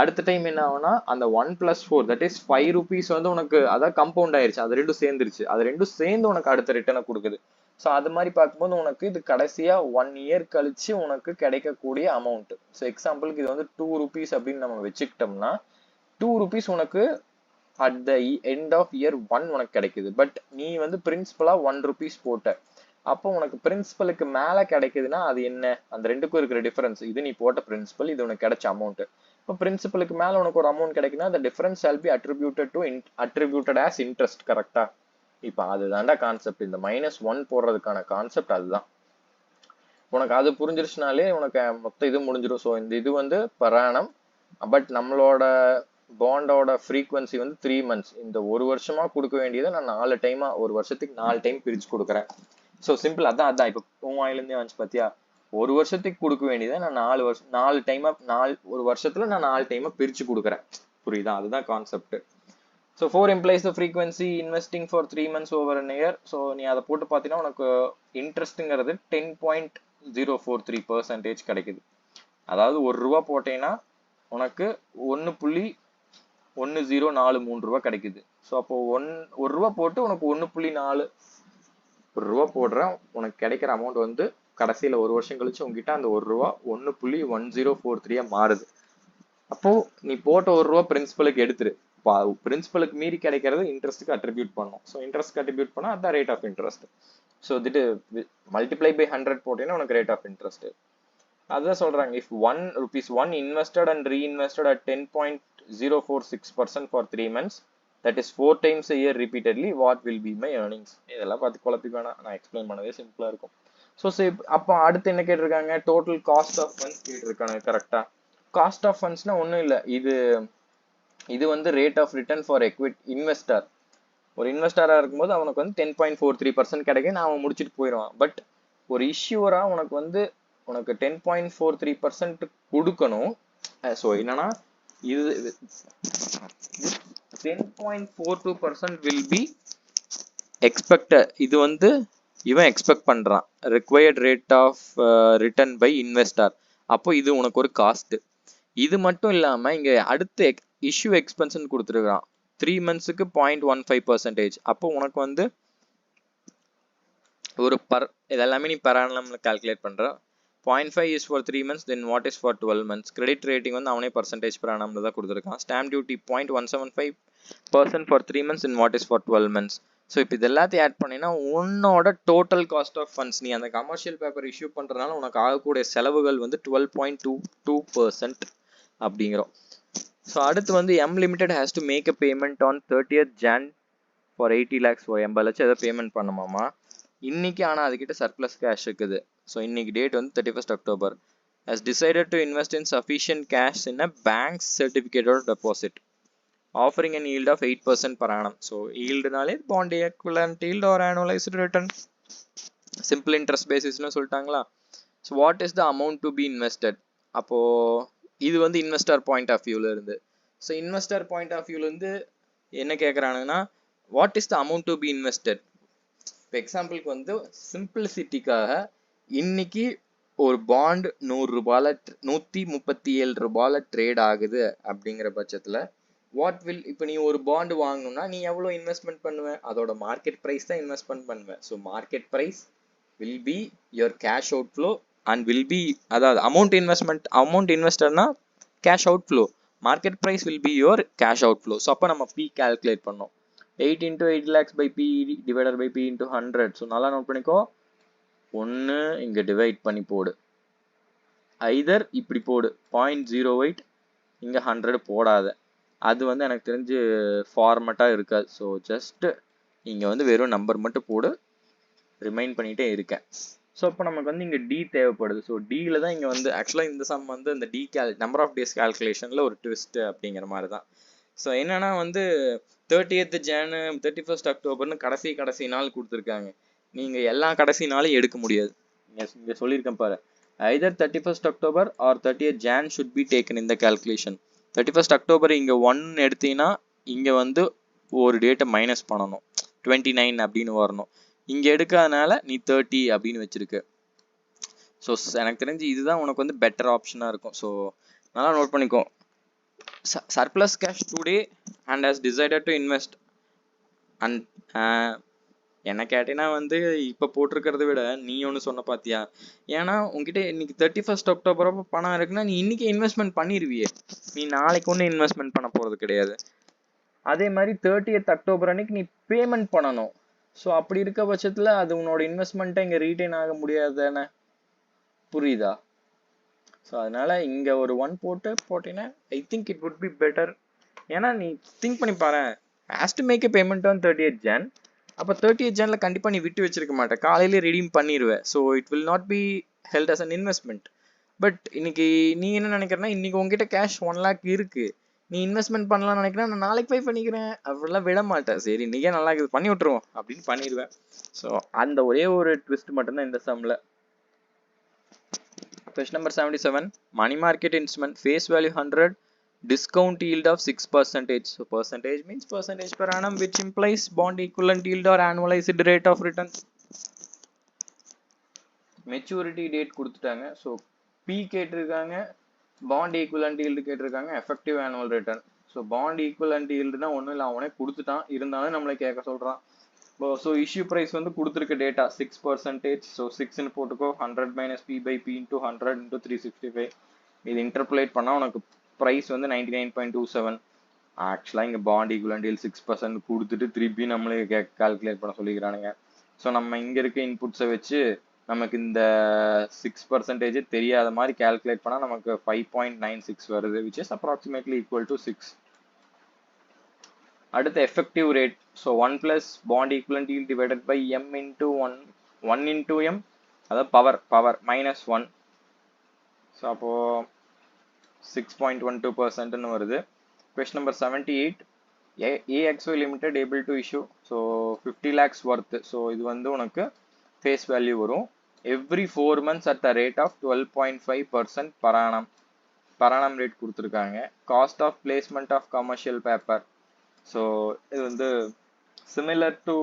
அடுத்த டைம் என்ன ஆகுனா அந்த 1+4 தட் இஸ் 5 rupees வந்து உனக்கு அதான் கம்பவுண்ட் ஆயிருச்சு. அது ரெண்டும் சேர்ந்துருச்சு. அது ரெண்டும் சேர்ந்து உனக்கு அடுத்த ரிட்டர்னை கொடுக்குது. ஸோ அது மாதிரி பார்க்கும்போது உனக்கு இது கடைசியா 1 இயர் கழிச்சு உனக்கு கிடைக்கக்கூடிய அமௌண்ட். ஸோ எக்ஸாம்பிளுக்கு இது வந்து 2 rupees அப்படின்னு நம்ம வச்சுக்கிட்டோம்னா 2 rupees உனக்கு at the end of year 1 உனக்கு கிடைக்குது. பட் நீ வந்து பிரின்சிபலா 1 rupees போட்ட, அப்போ உனக்கு பிரின்சிபலுக்கு மேல கிடைக்குதுன்னா அது என்ன? அந்த ரெண்டுக்கும் இருக்கிற டிஃபரன்ஸ். இது நீ போட்ட பிரின்சிபல், இது உனக்கு கிடைச்ச அமௌண்ட். இப்போ பிரின்சிபலுக்கு மேல உனக்கு ஒரு amount கிடைக்குன்னா the difference shall be attributed as interest, கரெக்டா? இப்போ அதுதான்டா கான்செப்ட். இந்த -1 போடுறதுக்கான கான்செப்ட் அதுதான். உனக்கு அது புரிஞ்சிருச்சுனாலே உனக்கு மொத்த இது முடிஞ்சிடும். ஸோ இந்த இது வந்து per annum. பட் நம்மளோட பாண்டோட ஃப்ரீக்வன்சி வந்து 3 months. இந்த ஒரு வருஷமா கொடுக்க வேண்டியதை நான் 4 டைமா, ஒரு வருஷத்துக்கு 4 டைம் பிரிச்சு கொடுக்குறேன். ஸோ சிம்பிள் அதான். இப்போ உன் வந்துச்சு பாத்தியா, ஒரு வருஷத்துக்கு கொடுக்க வேண்டியதை நான் 4 டைமா, ஒரு வருஷத்துல நான் 4 டைமா பிரிச்சு கொடுக்குறேன். புரியுதா? அதுதான் concept. So 4 implies the frequency investing for 3 months over an year. So நீ அதை போட்டு பார்த்தீங்கன்னா உனக்கு இன்ட்ரெஸ்ட்ங்கிறது 10.043% கிடைக்குது. அதாவது ₹1 போட்டேன்னா உனக்கு 1.1043 கிடைக்குது. ஸோ அப்போ ₹1 போட்டு உனக்கு 1.4 போடுற உனக்கு கிடைக்கிற அமௌண்ட் வந்து கடைசியில ஒரு வருஷம் கழிச்சு உங்ககிட்ட அந்த ₹1 1.1043 மாறுது. அப்போ நீ போட்ட ₹1 பிரின்சிபலுக்கு எடுத்துரு. பிரின்சிபலுக்கு மீறி கிடைக்கிறது இன்ட்ரெஸ்ட்டுக்கு அட்ரிபியூட் பண்ணும். ஸோ இன்ட்ரெஸ்ட் அட்ரிபியூட் பண்ணா அதான் ரேட் ஆஃப் இன்ட்ரெஸ்ட். ஸோ இது மல்டிப்ளை பை 100 போட்டீங்கன்னா உனக்கு ரேட் ஆஃப் இன்ட்ரெஸ்ட். அதான் சொல்றாங்க, if ₹1 invested and reinvested at 10.046% for 3 months, that is 4 times a year repeatedly, what will be my earnings? இதெல்லாம் பார்த்து குழப்பி வேணாம், நான் எக்ஸ்பிளைன் பண்ணவே சிம்பிளா இருக்கும். ஸோ அப்போ அடுத்து என்ன கேட்டிருக்காங்க? டோட்டல் காஸ்ட் ஆஃப் ஃபண்ட்ஸ் கேட்டிருக்காங்க, கரெக்டா? காஸ்ட் ஆஃப் ஃபண்ட்ஸ்னா ஒன்றும் இல்லை, இது வந்து rate of return for investor. ஒரு இன்வெஸ்டரா இருக்கும்போது அவனுக்கு வந்து 10.43% கிடைக்கும், நான் அவன் முடிச்சுட்டு போயிடுவான். பட் ஒரு இஷ்யூவரா உனக்கு 10.43% கொடுக்கணும். ஸோ என்னன்னா இது 10.42% வில் பி எக்ஸ்பெக்டட். இது வந்து இவன் எக்ஸ்பெக்ட் பண்றான், required rate of return by investor. அப்போ இது உனக்கு ஒரு காஸ்ட். இது மட்டும் இல்லாம இங்க அடுத்த இஷ்யூ எக்ஸ்பென்ஷன் கொடுத்துருக்கான் 3 monthsக்கு 0.15%. அப்போ உனக்கு வந்து ஒரு இதெல்லாமே நீ per annumல கால்குலேட் பண்ற. 0.5 is for 3 months, then what is for 12 months? Credit rating வந்து அவனே percentage per annumல தான் கொடுத்துருக்கான். Stamp duty 0.175% for 3 months, then what is for 12 months? So இப்போ இது எல்லாத்தையும் ஆட் பண்ணினா உன்னோட டோட்டல் காஸ்ட் ஆஃப் ஃபண்ட்ஸ், நீ அந்த கமர்ஷியல் பேப்பர் இஷ்யூ பண்றதுனால உனக்கு ஆகக்கூடிய செலவுகள் வந்து 12.22% அப்படிங்கிறோம். ஸோ அடுத்து வந்து M Limited has to make a payment on 30th Jan for 80 lakhs. 80 லட்சம் ஏதோ பேமெண்ட் பண்ணுமாமா இன்னைக்கு. ஆனால் அதுக்கிட்ட சர்ப்ளஸ் கேஷ் இருக்குது. ஸோ இன்னைக்கு டேட் வந்து 31st October. has decided to invest in sufficient cash in a bank certificate or deposit offering an yield of 8% per annum. ஸோ yieldனாலே bond equivalent yield or annualized return, simple interest basisனு சொல்லிட்டாங்களா. So what is the amount to be invested? அப்போ இது வந்து investor point of வியூல இருந்து. So investor point of வியூல இருந்து என்ன கேட்குறானுங்கன்னா, what is the amount to be invested? இப்போ எக்ஸாம்பிளுக்கு வந்து சிம்பிளிசிட்டிக்காக இன்னைக்கு ஒரு பாண்ட் $100 $137 ட்ரேட் ஆகுது அப்படிங்கிற பட்சத்தில் வாட் வில் இப்போ நீ ஒரு பாண்ட் வாங்கணும்னா நீ எவ்வளோ இன்வெஸ்ட்மெண்ட் பண்ணுவ, அதோட மார்க்கெட் ப்ரைஸ் தான் இன்வெஸ்ட்மெண்ட் பண்ணுவேன். So market price will be your cash outflow and will be, அதாவது அமௌண்ட் இன்வெஸ்டர்னா cash outflow, market price will be your cash outflow. So அப்போ நம்ம பி கால்குலேட் பண்ணோம். 8 into 8 lakhs by P divided by P into 100. So நல்லா note பண்ணிக்கோ, ஒன்று இங்கே divide பண்ணி போடு, ஐதர் இப்படி போடு 0.08, இங்கே 100 போடாத, அது வந்து எனக்கு தெரிஞ்சு ஃபார்மட்டாக இருக்காது. ஸோ ஜஸ்ட் இங்கே வந்து வெறும் நம்பர் மட்டும் போடு, ரிமைண்ட் பண்ணிகிட்டே இருக்கேன். ஸோ இப்போ நமக்கு வந்து இங்கே டி தேவைப்படுது. ஸோ டியில் தான் இங்கே வந்து ஆக்சுவலாக இந்த சம் வந்து இந்த நம்பர் ஆஃப் டேஸ் கால்குலேஷனில் ஒரு ட்விஸ்ட் அப்படிங்கிற மாதிரி தான். ஸோ என்னன்னா வந்து 30th Jan 31st Octoberன்னு கடைசி நாள் கொடுத்துருக்காங்க. நீங்கள் எல்லா கடைசி நாளும் எடுக்க முடியாது. இங்கே சொல்லியிருக்கேன் பாரு, either 31st October or 30th Jan should be taken in the calculation. 31st October இங்கே 1 எடுத்தீங்கன்னா இங்கே வந்து ஒரு டேட்டை மைனஸ் பண்ணணும், 29 அப்படின்னு வரணும். இங்கே எடுக்காதனால நீ 30 அப்படின்னு வச்சிருக்க. ஸோ எனக்கு தெரிஞ்சு இதுதான் உனக்கு வந்து பெட்டர் ஆப்ஷனாக இருக்கும். ஸோ நல்லா நோட் பண்ணிக்கோ. Surplus cash today and has decided to invest. And என்ன கேட்டீங்கன்னா வந்து இப்போ போட்டிருக்கிறத விட நீ ஒன்று சொன்ன பார்த்தியா, ஏன்னா உங்ககிட்ட இன்னைக்கு 31st October அப்போ பணம் இருக்குன்னா நீ இன்னைக்கு இன்வெஸ்ட்மெண்ட் பண்ணிடுவியே, நீ நாளைக்கு ஒன்றும் இன்வெஸ்ட்மெண்ட் பண்ண போகிறது கிடையாது. அதே மாதிரி 30th October அன்னைக்கு நீ பேமெண்ட் பண்ணணும். ஸோ அப்படி இருக்க பட்சத்தில் அது உன்னோட இன்வெஸ்ட்மெண்ட்டை இங்கே ரீட்டைன் ஆக முடியாது தானே, புரியுதா? ஸோ அதனால இங்கே ஒரு 1 போட்டீங்கன்னா I think it would be better. ஏன்னா நீ திங்க் பண்ணி பாரு, has to make a payment on 30th Jan. அப்போ 30th Janல கண்டிப்பாக நீ விட்டு வச்சிருக்க மாட்டேன், காலையிலே ரெடீம் பண்ணிடுவேன். So it will not be held as an investment. But இன்னைக்கு நீ என்ன நினைக்கிறனா, இன்னைக்கு உங்ககிட்ட கேஷ் 1 lakh இருக்கு, நீ இன்வெஸ்ட்மெண்ட் பண்ணலாம்னு நினைக்கிறேன், நான் நாளைக்கு போய் பண்ணிக்கிறேன் அப்படிலாம் விட மாட்டேன். சரி இன்னைக்கே நல்லா இருக்குது பண்ணி விட்டுருவோம் அப்படின்னு பண்ணிடுவேன். ஸோ அந்த ஒரே ஒரு ட்விஸ்ட் மட்டும்தான் இந்த சம்மில். Question number 77. Money market instrument, face value 100, discount yield of 6%. So percentage means percentage per annum, which implies bond equivalent yield or annualized rate of return. Maturity date கொடுத்துட்டாங்க. ஸோ P கேட்டிருக்காங்க, bond equivalent yield கேட்டிருக்காங்க, effective annual return. So bond equivalent yieldனா ஒன்றும் இல்லை, அவனே கொடுத்துட்டான், இருந்தாலும் நம்மளை கேட்க சொல்கிறான். ஸோ இஷ்யூ ப்ரைஸ் வந்து கொடுத்துருக்க டேட்டா 6%. ஸோ 6ன்னு போட்டுக்கோ, 100 minus P by P into 100 into 365. இது இன்டர்போலேட் பண்ணால் உனக்கு ப்ரைஸ் வந்து 99.27. ஆக்சுவலாக இங்கே பாண்ட் ஈக்குவலண்ட் yield 6% கொடுத்துட்டு திருப்பி நம்மளே கால்குலேட் பண்ண சொல்லிக்கிறானுங்க. ஸோ நம்ம இங்கே இருக்க இன்புட்ஸை வச்சு நமக்கு இந்த 6% தெரியாத மாதிரி கால்குலேட் பண்ணால் நமக்கு 5.96 வருது, which is approximately equal to 6. அடுத்த effective rate. So 1 plus bond equivalent yield divided by m into 1 into m, அதாவது பவர் -1. ஸோ அப்போது 6.12%ன்னு வருது. Question number 78. AXY Limited able to issue, so 50 lakhs worth. So இது வந்து உனக்கு face value வரும் every 4 months at the rate of 12.5% per annum rate கொடுத்துருக்காங்க. Cost of placement of commercial paper. So இது வந்து similar to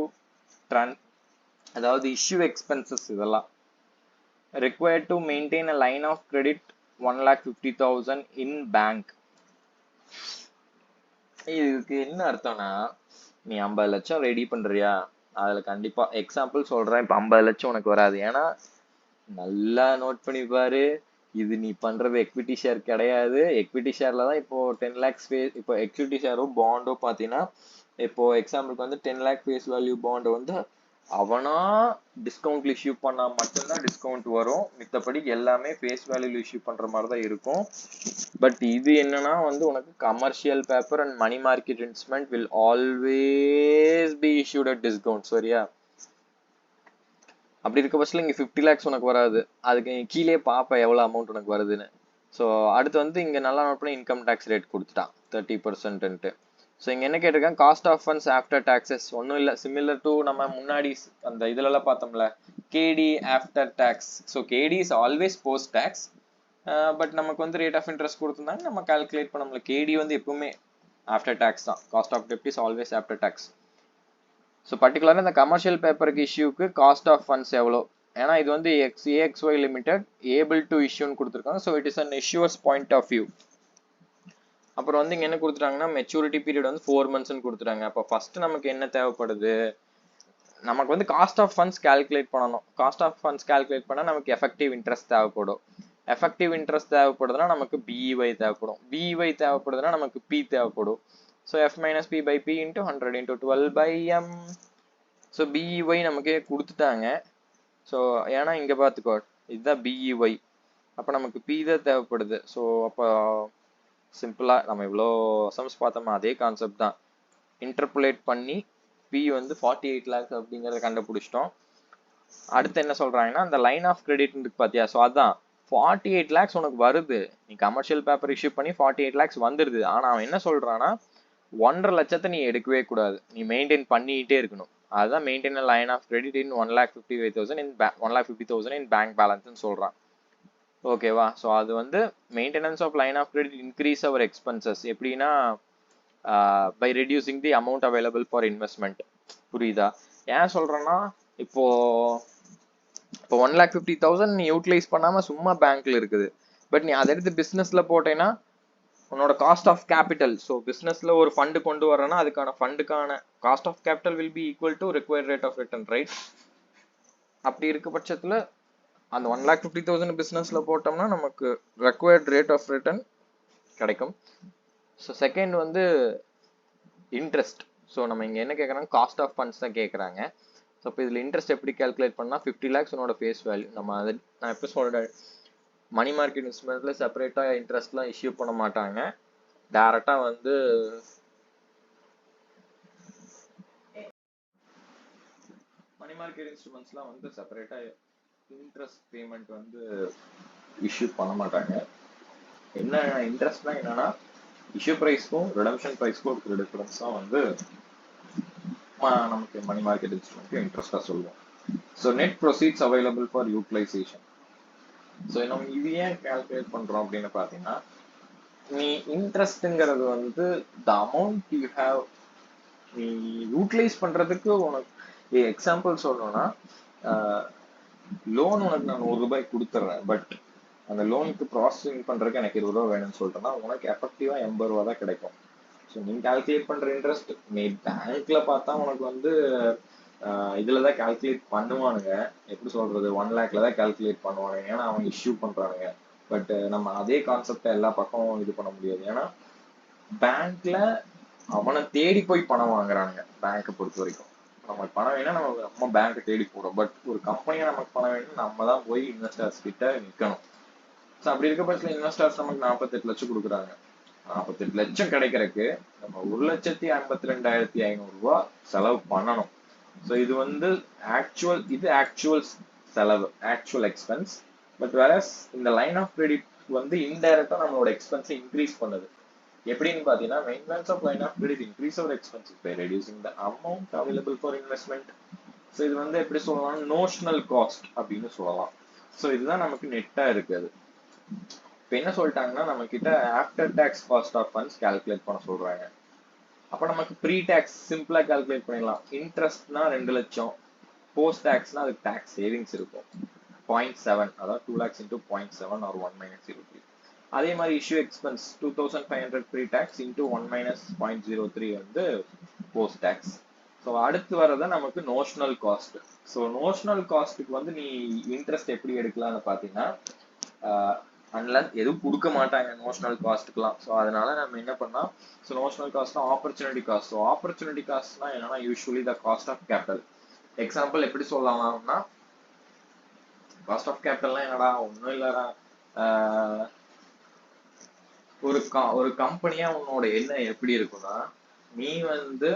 அதாவது issue expenses இதெல்லாம். required to maintain a line of credit 1,50,000 in bank. இதுக்கு என்ன அர்த்தம்னா, நீ 50 லட்சம் ரெடி பண்றியா, அதுல கண்டிப்பா எக்ஸாம்பிள் சொல்றேன், இப்போ 50 லட்சம் உனக்கு வராது. ஏன்னா நல்லா நோட் பண்ணி பாரு, இது நீ பண்றது எக்விட்டி ஷேர் கிடையாது. எக்விட்டி ஷேர்ல தான் இப்போ 10 lakhs இப்போ எக்விட்டி ஷேரோ பாண்டோ பார்த்தீங்கன்னா, இப்போ எக்ஸாம்பிளுக்கு வந்து 10 lakh ஃபேஸ் வேல்யூ பாண்ட் வந்து அவனா டிஸ்கவுண்ட்ல இஷ்யூ பண்ணா மட்டும்தான் டிஸ்கவுண்ட் வரும், மித்தபடி எல்லாமே ஃபேஸ் வேல்யூல இஷ்யூ பண்ற மாதிரி தான் இருக்கும். பட் இது என்னன்னா வந்து உனக்கு commercial paper and money market instrument will always be issued at discount. சரியா? அப்படி இருக்க பட்சத்தில் இங்கே 50 lakhs உனக்கு வராது, அதுக்கு நீ கீழே பார்ப்ப எவ்வளோ அமௌண்ட் உனக்கு வருதுன்னு. ஸோ அடுத்து வந்து இங்கே நல்லா நோட் பண்ணி இன்கம் டேக்ஸ் ரேட் கொடுத்துட்டான் 30%. ஸோ இங்கே என்ன கேட்டிருக்காங்க, cost of funds after taxes. ஒன்றும் இல்லை, சிமிலர் டு நம்ம முன்னாடி அந்த இதுலலாம் பார்த்தோம்ல, KD after tax. So KD is always post tax, but நமக்கு வந்து ரேட் ஆஃப் இன்ட்ரெஸ்ட் கொடுத்துருந்தாங்க, நம்ம கால்குலேட் பண்ணோம்ல. கேடி வந்து எப்பவுமே ஆஃப்டர் டேக்ஸ் தான், காஸ்ட் ஆஃப் டெப்ட் is always after tax. So பர்டிகுலராக இந்த கமர்ஷியல் பேப்பருக்கு இஷ்யூக்கு காஸ்ட் ஆஃப் ஃபண்ட்ஸ் எவ்வளோ, ஏன்னா இது வந்து AXY லிமிடெட் ஏபிள் டு இஷ்யூன்னு கொடுத்துருக்காங்க. So it is an issuers point of view. அப்புறம் வந்து இங்க என்ன கொடுத்துட்டாங்கன்னா மெச்சூரிட்டி பீரியட் வந்து 4 months கொடுத்துட்டாங்க. அப்போ ஃபர்ஸ்ட் நமக்கு என்ன தேவைப்படுது, நமக்கு வந்து காஸ்ட் ஆஃப் ஃபண்ட்ஸ் கால்குலேட் பண்ணணும். காஸ்ட் ஆஃப் ஃபண்ட்ஸ் கால்குலேட் பண்ணா நமக்கு எஃபெக்டிவ் இன்ட்ரெஸ்ட் தேவைப்படும். எஃபெக்டிவ் இன்ட்ரெஸ்ட் தேவைப்படுதுன்னா நமக்கு பிஇஒய் தேவைப்படும். பிஇஒய் தேவைப்படுதுன்னா நமக்கு பி தேவைப்படும். So F minus P by P into 100 into 12/m. So BEY நமக்கே கொடுத்துட்டாங்க. ஸோ ஏன்னா இங்க பார்த்துக்கோ, இதுதான் பிஇஒய். அப்போ நமக்கு பி தான் தேவைப்படுது. ஸோ அப்போ சிம்பிளா நம்ம இவ்வளோ சம்ஸ் பார்த்தோமா, அதே கான்செப்ட் தான். இன்டர்புலேட் பண்ணி பி வந்து 48 lakhs அப்படிங்கிறத கண்டுபிடிச்சிட்டோம். அடுத்து என்ன சொல்றாங்கன்னா, அந்த லைன் ஆஃப் கிரெடிட் இருக்கு பாத்தியா, ஸோ அதான் 48 lakhs உனக்கு வருது. நீ கமர்ஷியல் பேப்பர் இஷ்யூ பண்ணி 48 lakhs வந்துருது. ஆனா அவன் என்ன சொல்றான்னா 1.5 லட்சத்தை நீ எடுக்கவே கூடாது, நீ மெயின்டைன் பண்ணிட்டே இருக்கணும். அதுதான் maintain line of credit in 1,55,000 in 1,50,000 in bank balance சொல்றான். ஓகேவா? ஸோ அது வந்து maintenance of line of credit increase our expenses எப்படின்னா by reducing the amount available for investment. புரியுதா? ஏன் சொல்றேன்னா, இப்போ 1,50,000 நீ யூட்டிலைஸ் பண்ணாம சும்மா பேங்க்ல இருக்குது. பட் நீ அதை எடுத்து பிசினஸ்ல போட்டேன்னா உன்னோட காஸ்ட் ஆஃப் கேபிட்டல், ஸோ பிசினஸ்ல ஒரு ஃபண்டு கொண்டு வரேன்னா அதுக்கான ஃபண்டுக்கான cost of capital will be equal to required rate of return, right? அப்படி இருக்க பட்சத்துல அந்த 1,50,000 பிசினஸ்ல போட்டோம்னா நமக்கு ரெக்வயர்ட் ரேட் ஆஃப் ரிட்டர்ன் கிடைக்கும். ஸோ செகண்ட் வந்து இன்ட்ரெஸ்ட். ஸோ நம்ம இங்க என்ன கேட்கறாங்க, காஸ்ட் ஆஃப் ஃபண்ட்ஸ் தான் கேட்கறாங்க. ஸோ இப்போ இதில் இன்ட்ரெஸ்ட் எப்படி கால்குலேட் பண்ணால் 50 lakhs உன்னோட ஃபேஸ் வேல்யூ. நம்ம அதை நான் எப்போ சொல்கிறேன், மணி மார்க்கெட் இன்ஸ்ட்ருமெண்ட்ல செப்பரேட்டாக இன்ட்ரெஸ்ட்லாம் இஷ்யூ பண்ண மாட்டாங்க. டைரெக்டாக வந்து மணி மார்க்கெட் இன்ஸ்ட்ருமெண்ட்ஸ்லாம் வந்து செப்பரேட்டாக இன்ட்ரெஸ்ட் பேமெண்ட் வந்து இஷ்யூ பண்ண மாட்டாங்க. என்ன இன்ட்ரெஸ்ட்னா என்னன்னா, இஷ்யூ ப்ரைஸ்க்கும் ரிடம்ஷன் ப்ரைஸ்க்கும் இருக்கிற டிஃபரன்ஸ் தான் வந்து நமக்கு மணி மார்க்கெட் இன்ஸ்ட்ருமெண்ட்க்கு இன்ட்ரெஸ்டாக சொல்லுவோம். So net proceeds available for utilization. So நம்ம இது ஏன் கால்குலேட் பண்றோம் அப்படின்னு பார்த்தீங்கன்னா, நீ இன்ட்ரெஸ்ட்ங்கிறது வந்து த அமௌண்ட் யூ ஹேவ் நீ யூட்டிலைஸ் பண்றதுக்கு உனக்கு எக்ஸாம்பிள் சொல்லணும்னா, லோன் உனக்கு நான் 100 ரூபாய் கொடுத்துட்றேன். பட் அந்த லோனுக்கு ப்ராசஸிங் பண்றதுக்கு எனக்கு 20 ரூபா வேணும்னு சொல்லிட்டேன்னா உனக்கு எஃபெக்டிவா 80 ரூபா தான் கிடைக்கும். ஸோ நீ கால்குலேட் பண்ற இன்ட்ரெஸ்ட் நீ பேங்க்ல பார்த்தா உனக்கு வந்து இதுலதான் கால்குலேட் பண்ணுவானுங்க. எப்படி சொல்றது, 1 lakhல தான் கால்குலேட் பண்ணுவானுங்க, ஏன்னா அவங்க இஷ்யூ பண்றானுங்க. பட் நம்ம அதே கான்செப்டை எல்லா பக்கமும் இது பண்ண முடியாது. ஏன்னா பேங்க்ல அவனை தேடி போய் பணம் வாங்குறானுங்க. பேங்கை பொறுத்த வரைக்கும் நமக்கு பணம் வேணா நம்ம பேங்கை தேடி போறோம். பட் ஒரு கம்பெனியை நமக்கு பணம் வேணும், நம்ம தான் போய் இன்வெஸ்டர்ஸ் கிட்ட நிற்கணும். ஸோ அப்படி இருக்க பட்சத்தில் இன்வெஸ்டர்ஸ் நமக்கு 48 லட்சம் கொடுக்குறாங்க. 48 லட்சம் கிடைக்கிறதுக்கு நம்ம 1,52,500 ரூபாய் செலவு பண்ணணும். ஸோ இது வந்து ஆக்சுவல் செலவு, ஆக்சுவல் எக்ஸ்பென்ஸ். பட் வேறஸ் இந்த லைன் ஆஃப் கிரெடிட் வந்து இன்டைரக்டா நம்மளோட எக்ஸ்பென்ஸை இன்க்ரீஸ் பண்ணுது. எப்படின்னு பாத்தீங்கன்னா, maintenance of line of credit increase our expenses by reducing the amount available for investment. So இது வந்து எப்படி சொல்லலாம், நோஷனல் காஸ்ட் அப்படின்னு சொல்லலாம். ஸோ இதுதான் நமக்கு நெட்டா இருக்குது. இப்போ என்ன சொல்லிட்டாங்கன்னா, நம்ம கிட்ட after tax cost of funds calculate பண்ண சொல்றாங்க. அப்ப நமக்கு ப்ரீ டாக்ஸ் சிம்பிளா கால்குலேட் பண்ணிடலாம். இன்ட்ரெஸ்ட்னா 2 லட்சம், போஸ்ட் டாக்ஸ்னா அதுக்கு டாக்ஸ் சேவிங்ஸ் இருக்கும் 0.7, அதாவது 2 lakhs into 0.7 or 1 minus 0.3. அதே மாதிரி issue expense 2,500 pre tax into 1 minus 0.03 வந்து போஸ்ட் டாக்ஸ். ஸோ அடுத்து வரதான் நமக்கு நோஷனல் காஸ்ட். ஸோ நோஷனல் காஸ்ட்டுக்கு வந்து நீ இன்ட்ரெஸ்ட் எப்படி எடுக்கலாம்னு பார்த்தீங்கன்னா, அன்லஸ் எதுவும் கொடுக்க மாட்டாங்க நோஷனல் காஸ்ட்டுக்குலாம். ஸோ அதனால நம்ம என்ன பண்ணலாம், ஸோ நோஷனல் காஸ்ட்னா ஆப்பர்ச்சுனிட்டி காஸ்ட். ஸோ ஆப்பர்ச்சுனிட்டி காஸ்ட்னா என்னன்னா usually the cost of capital. Example எப்படி சொல்லலாம்னா, காஸ்ட் ஆஃப் கேபிட்டல்னா என்னடா, ஒன்றும் இல்லடா, ஒரு கம்பெனியா உன்னோட எண்ணம் எப்படி இருக்குன்னா, நீ வந்து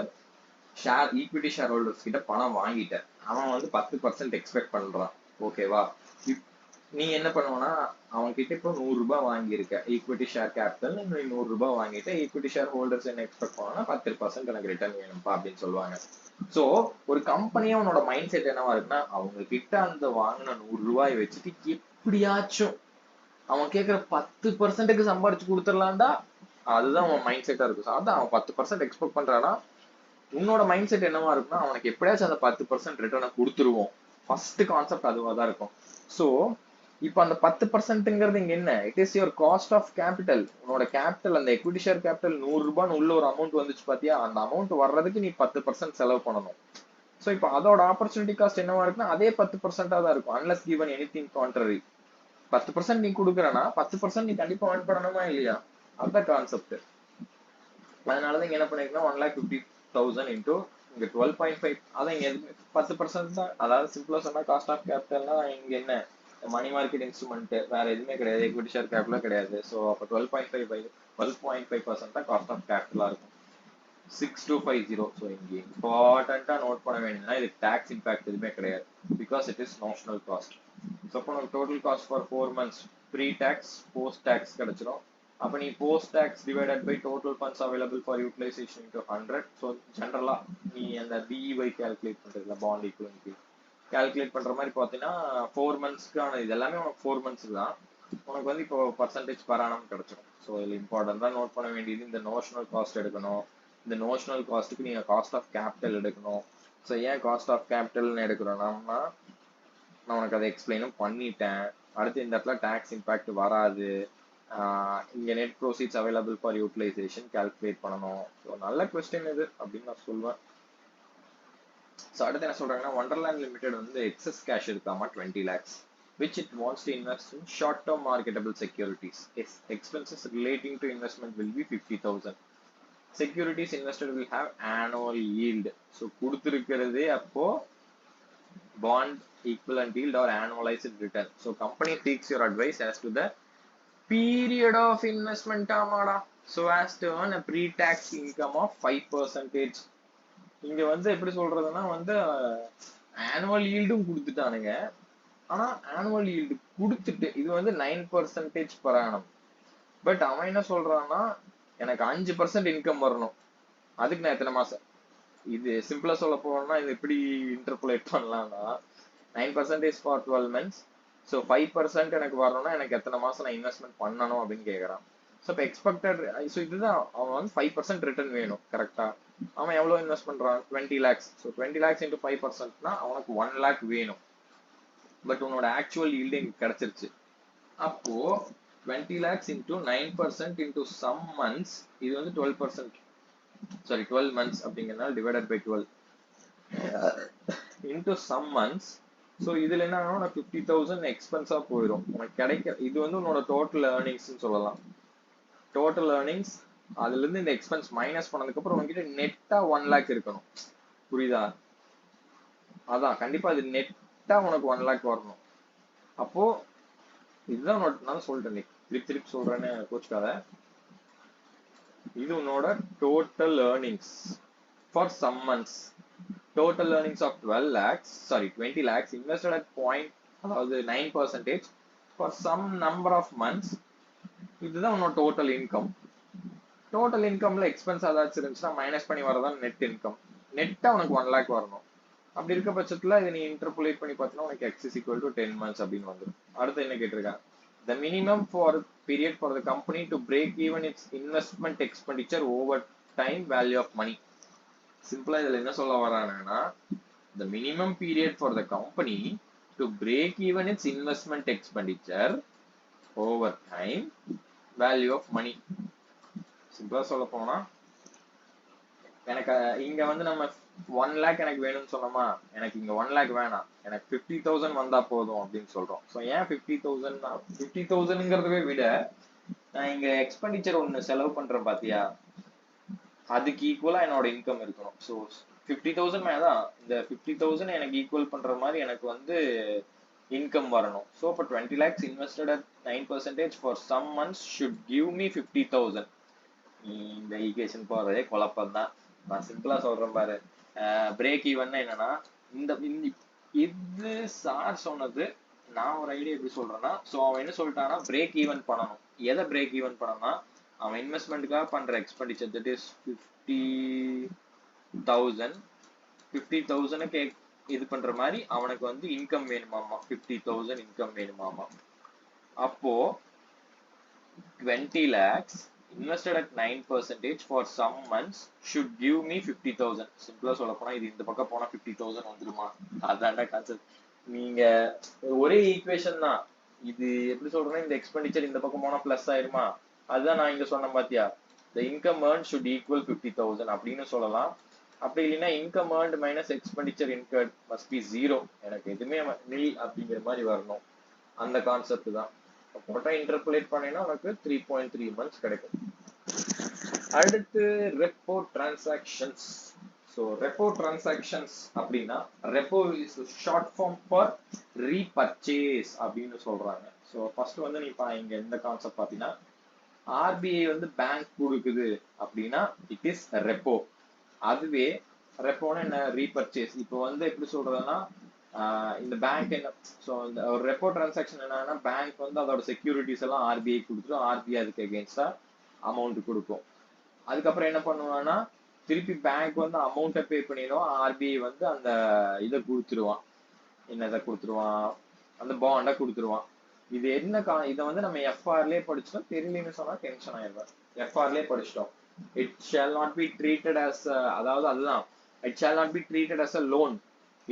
ஈக்விட்டி ஷேர் ஹோல்டர்ஸ் கிட்ட பணம் வாங்கிட்ட, அவன் வந்து 10% எக்ஸ்பெக்ட் பண்றான். ஓகேவா? நீ என்ன பண்ணுவனா, அவன் கிட்ட இப்போ 100 ரூபாய் வாங்கியிருக்க ஈக்விட்டி ஷேர் கேபிட்டல், நீ 100 ரூபாய் வாங்கிட்ட. ஈக்விட்டி ஷேர் ஹோல்டர்ஸ் என்ன எக்ஸ்பெக்ட் பண்ணுவாங்கன்னா 10% எனக்கு ரிட்டர்ன் வேணும்ப்பா அப்படின்னு சொல்லுவாங்க. சோ ஒரு கம்பெனியா உன்னோட மைண்ட் செட் என்னவா இருக்குன்னா, அவங்க கிட்ட அந்த வாங்கின 100 ரூபாய் வச்சுட்டு எப்படியாச்சும் அவன் கேட்கிற 10%க்கு சம்பாரிச்சு கொடுத்துடலாம்டா, அதுதான் அவன் மைண்ட் செட்டா இருக்கும். அதான் அவன் 10% எக்ஸ்பெக்ட் பண்றானா, உன்னோட மைண்ட் செட் என்னவா இருக்குன்னா, அவனுக்கு எப்படியாச்சும் அந்த 10% ரிட்டர்னை கொடுத்துருவோம். ஃபர்ஸ்ட் கான்செப்ட் அதுவா தான் இருக்கும். ஸோ இப்போ அந்த 10%ங்கிறது இங்க என்ன? It is your cost of capital. உன்னோட கேபிட்டல், அந்த எக்விட்டி ஷேர் கேபிட்டல் 100 ரூபான்னு உள்ள ஒரு அமௌண்ட் வந்துச்சு பாத்தியா, அந்த அமௌண்ட் வர்றதுக்கு நீ 10% செலவு பண்ணணும். சோ இப்போ அதோட ஆப்பர்ச்சுனிட்டி காஸ்ட் என்னவா இருக்குன்னா அதே 10% தான் இருக்கும். Unless given anything contrary. 10% நீ கொடுக்குறனா 10% நீ கண்டிப்பா earn பண்ணணுமா இல்லையா? அதான் கான்செப்ட். அதனாலதான் இங்க என்ன பண்ணிருக்கோம், 1,50,000 இன்டூ இங்க 12.5. அதான் இங்க 10% தான். அதாவது சிம்பிளா சொன்னா காஸ்ட் ஆஃப் கேபிட்டல்னா இங்க என்ன, மணி மார்க்கெட் இன்ஸ்ட்ருமெண்ட், வேற எதுவுமே கிடையாது, எக்விட்டி ஷேர் கேபிட்டலும் கிடையாது. ஸோ அப்போ 12.5 தான் காஸ்ட் ஆஃப் கேபிட்டலா இருக்கும். 6250. ஸோ இங்க இம்பார்ட்டண்டா நோட் பண்ண வேண்டியதுன்னா இது டாக்ஸ் இம்பாக்ட் எதுவுமே கிடையாது, because it is notional cost. So அப்போ நமக்கு total cost for 4 months pre tax post tax கிடைச்சிடும். அப்போ நீ post tax divided by total funds available for utilization into 100. So ஜென்ரலா நீ அந்த பிஇஒய் கால்குலேட் பண்றதுல பாண்ட் ஈக்குவலிட்டி கால்குலேட் பண்ற மாதிரி பார்த்தீங்கன்னா 4 monthsக்கான இது எல்லாமே உனக்கு 4 months தான். உனக்கு வந்து இப்போ பர்சன்டேஜ் per annum கிடைச்சிடும். ஸோ இதில் இம்பார்ட்டன்ட் தான் நோட் பண்ண வேண்டியது, இந்த நோஷனல் காஸ்ட் எடுக்கணும். இந்த நோஷனல் காஸ்ட்டுக்கு நீங்க காஸ்ட் ஆஃப் கேபிட்டல் எடுக்கணும். ஸோ ஏன் காஸ்ட் ஆஃப் கேபிட்டல்னு எடுக்கிறோம்னா நான் உனக்கு அதை எக்ஸ்பிளைனும் பண்ணிட்டேன். அடுத்து இந்த இடத்துல டாக்ஸ் இம்பாக்ட் வராது. இங்க net proceeds available for utilisation calculate பண்ணணும். ஸோ நல்ல கொஸ்டின் இது அப்படின்னு நான் சொல்லுவேன். ஸோ அடுத்து என்ன சொல்றாங்கன்னா, ஒண்டர்லேண்ட் லிமிடெட் வந்து எக்ஸஸ் கேஷ் இருக்காமா 20 lakhs, which it wants to invest in short-term marketable securities. Its expenses relating to investment will be 50,000. Securities invested will have annual yield. So கொடுத்திருக்கிறதே அப்போ bond equivalent yield or annualized return. So company seeks your advice as to the period of investment ஆமாடா. So as to earn a pre-tax income of 5%. இங்க வந்து எப்படி சொல்றதுன்னா வந்து annual ஈல்டும் கொடுத்துட்டானுங்க. ஆனா annual yield கொடுத்துட்டு இது வந்து 9% per annum. பட் அவன் என்ன சொல்றான்னா எனக்கு 5% இன்கம் வரணும், அதுக்கு நான் எத்தனை மாசம், இது சிம்பிளா சொல்ல போனா இது எப்படி இன்டர்போலேட் பண்ணலாம்னா 9% for 12 months. ஸோ 5% எனக்கு வரணும்னா எனக்கு எத்தனை மாசம் நான் இன்வெஸ்ட்மெண்ட் பண்ணணும் அப்படின்னு கேட்கறான். ஸோ இப்போ எக்ஸ்பெக்டட், ஸோ இதுதான் அவன் வந்து 5% ரிட்டர்ன் வேணும் கரெக்டா. அவன் எவ்வளவு இன்வெஸ்ட் பண்றான் 20 lakhs. ஸோ 20 lakhs into 5%னா அவனுக்கு 1 lakh வேணும். பட் உன்னோட ஆக்சுவல் ஈல்டு எனக்கு கிடைச்சிருச்சு. அப்போ 20 lakhs into 9% into some months, இது வந்து 12%, சாரி 12 months அப்படிங்கிறதுனால divided by 12 into some months. So இதுல என்ன ஆகும், 50,000 எக்ஸ்பென்ஸா போயிடும் உனக்கு கிடைக்க. இது வந்து உன்னோட டோட்டல் ஏர்னிங்ஸ் சொல்லலாம். டோட்டல் ஏர்னிங்ஸ் அதுல இருந்து இந்த எக்ஸ்பென்ஸ் மைனஸ் பண்ணதுக்கு அப்புறம் உங்ககிட்ட நெட்டா 1 lakh இருக்கணும். புரியுதா? அதான் கண்டிப்பா இது நெட்டா உனக்கு 1 lakh வரணும். அப்போ இதுதான் நான் சொல்லிட்டேன், திருப்பி சொல்றேன்னு கோச்சுக்காத. இது உன்னோட total earnings for some months. Total earnings of 20 lakhs invested at அதாவது 9% for some number of months. இதுதான் உன்னோட டோட்டல் இன்கம். டோட்டல் இன்கம்ல எக்ஸ்பென்ஸ் ஏதாச்சும் இருந்துச்சுன்னா மைனஸ் பண்ணி வரதான் நெட் இன்கம். நெட்டா உனக்கு 1 lakh வரணும். அப்படி இருக்க பட்சத்துல இதை நீ இன்டர்போலேட் பண்ணி பார்த்தீங்கன்னா உனக்கு x is equal to 10 months அப்படின்னு வந்துடும். அடுத்து என்ன கேட்டிருக்காங்க, the minimum for period for the company to break even its investment expenditure over time value of money. சிம்பிளா இதுல என்ன சொல்ல வராங்கன்னா, the minimum period for the company to break even its investment expenditure over time value of money. சிம்பிளா சொல்ல போனா எனக்கு இங்க வந்து நம்ம 1 lakh எனக்கு வேணும்னு சொன்னோமா, எனக்கு இங்க 1 lakh வேணாம், எனக்கு 50,000 வந்தா போதும் அப்படின்னு சொல்றோம். ஸோ ஏன் 50,000? 50,000ங்கிறதவே விட நான் இங்க எக்ஸ்பெண்டிச்சர் ஒண்ணு செலவு பண்றேன் பாத்தியா, அதுக்கு ஈக்குவலா என்னோட இன்கம் இருக்கணும். ஸோ 50,000 மேதான் இந்த 50,000 எனக்கு ஈக்குவல் பண்ற மாதிரி எனக்கு வந்து இன்கம் வரணும். ஸோ இப்போ 20 lakhs invested at 9% for some months should give me 50,000. இந்த ஈக்குவேஷன் போறதே குழப்பம் தான். நான் சிம்பிளா சொல்றேன் பாரு. பிரேக் ஈவன் என்னன்னா இந்த இது சார் சொன்னது. நான் ஒரு ஐடியா எப்படி சொல்றேன்னா, ஸோ அவன் என்ன சொல்லிட்டான்னா பிரேக் ஈவன் பண்ணணும். எதை பிரேக் ஈவன் பண்ணனா, அவன் இன்வெஸ்ட்மெண்ட்டுக்காக பண்ற எக்ஸ்பெண்டிச்சர் தட் இஸ் 50,000 இது பண்ற மாதிரி அவனுக்கு வந்து இன்கம் வேணுமாமா, 50,000 இன்கம் வேணுமாமா. அப்போ 20 lakhs invested at 9% for some months should give me 50,000. சிம்பிளா சொல்ல போனா இது இந்த பக்கம் போனா 50,000 வந்துருமா, அதான்டா கான்செப்ட். நீங்க ஒரே ஈக்குவேஷன் தான், இது எப்படி சொல்றேன்னா, இந்த எக்ஸ்பெண்டிச்சர் இந்த பக்கம் போனா பிளஸ் ஆயிருமா, அதுதான் நான் இங்க சொன்னேன் பாத்தியா, the income earned should equal 50,000 அப்படின்னு சொல்லலாம். அப்படி இல்லைன்னா income earned minus expenditure incurred must be 0, எனக்கு எதுவுமே nil அப்படிங்கிற மாதிரி வரணும். அந்த கான்செப்ட் தான் போட்டா இன்டர்போலேட் பண்ணீங்கன்னா உனக்கு 3.3 மந்த்ஸ் கிடைக்கும். அடுத்து repo transactions. So repo transactions அப்படின்னா repo is short form for repurchase அப்படின்னு சொல்றாங்க. ஸோ ஃபர்ஸ்ட் வந்து நீ இங்க இந்த கான்செப்ட் பார்த்தீங்கன்னா, ஆர்பிஐ வந்து பேங்க் கொடுக்குது அப்படின்னா இட் இஸ் ரெப்போ. அதுவே ரெப்போன்னு என்ன, ரீபர்ச்சேஸ். இப்போ வந்து எப்படி சொல்றதுன்னா, இந்த பேங்க் என்ன, ஸோ இந்த ஒரு ரெப்போ டிரான்சாக்ஷன் என்னன்னா, பேங்க் வந்து அதோட செக்யூரிட்டிஸ் எல்லாம் ஆர்பிஐ கொடுத்துரும், ஆர்பிஐ அதுக்கு எகென்ஸ்டா அமௌண்ட் கொடுக்கும். அதுக்கப்புறம் என்ன பண்ணுவான்னா, திருப்பி பேங்க் வந்து அமௌண்ட்டை பே பண்ணிடுவான், ஆர்பிஐ வந்து அந்த இதை கொடுத்துருவான், என்னதை கொடுத்துருவான், அந்த பாண்டை கொடுத்துருவான். இது என்ன இதை வந்து நம்ம எஃப்ஆர்லேயே படிச்சிட்டோம், தெரியலன்னு சொன்னா டென்ஷன் ஆயிடுவேன். எஃப்ஆர்லேயே படிச்சிட்டோம். It shall not be treated as, அதாவது அதுதான், it shall not be treated as a loan,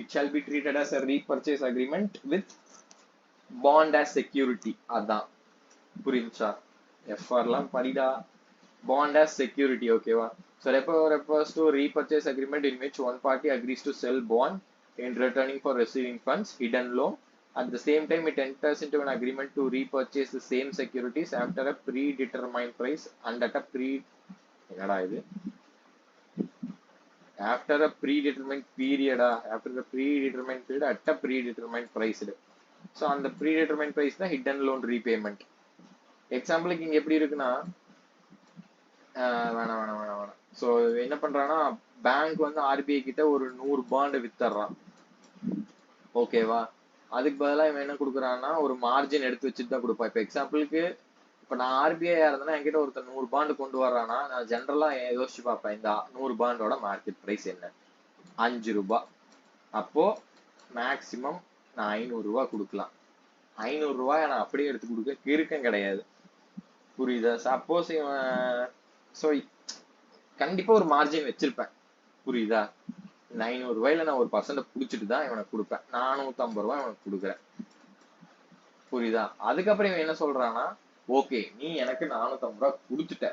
it shall be treated as a repurchase agreement with bond as security. அதான் புரியுச்சா? எஃப்ஆர்லாம் படிடா. Bond as security, okay va? So repo refers to repurchase agreement in which one party agrees to sell bond in returning for receiving funds, hidden loan. At the same time, it enters into an agreement to repurchase the same securities after a predetermined price and at a after a predetermined period, after the predetermined period at a predetermined price. So on the predetermined price the hidden loan repayment. Example இங்க எப்படி இருக்குன்னா, வேணாம். So என்ன பண்றான்னா, bank வந்து RBI கிட்ட ஒரு 100 bond வித்தர்றான், ஓகேவா? அதுக்கு பதிலாக இவன் என்ன கொடுக்குறான்னா, ஒரு மார்ஜின் எடுத்து வச்சுட்டு தான் கொடுப்பான். இப்போ எக்ஸாம்பிளுக்கு, இப்போ நான் ஆர்பிஐ இருந்தேன்னா என்கிட்ட ஒருத்தர் 100 பாண்டு கொண்டு வர்றான்னா, நான் ஜென்ரலா யோசிச்சு பார்ப்பேன், இந்த 100 பாண்டோட மார்க்கெட் பிரைஸ் என்ன, 5 ரூபாய். அப்போ மேக்சிமம் நான் 500 ரூபாய் கொடுக்கலாம். 500 ரூபாய் நான் அப்படியே எடுத்து கொடுக்க இருக்கேன் கிடையாது, புரியுதா? சப்போஸ் ஸோ கண்டிப்பா ஒரு மார்ஜின் வச்சிருப்பேன், புரியுதா? 500 ரூபாயில நான் ஒரு பர்சன்ட் புடிச்சிட்டு தான் இவனுக்கு கொடுப்பேன், 450 ரூபாய் இவனுக்கு கொடுக்குறேன், புரியுதா? அதுக்கப்புறம் இவன் என்ன சொல்றான்னா, ஓகே நீ எனக்கு 450 ரூபாய் கொடுத்துட்ட,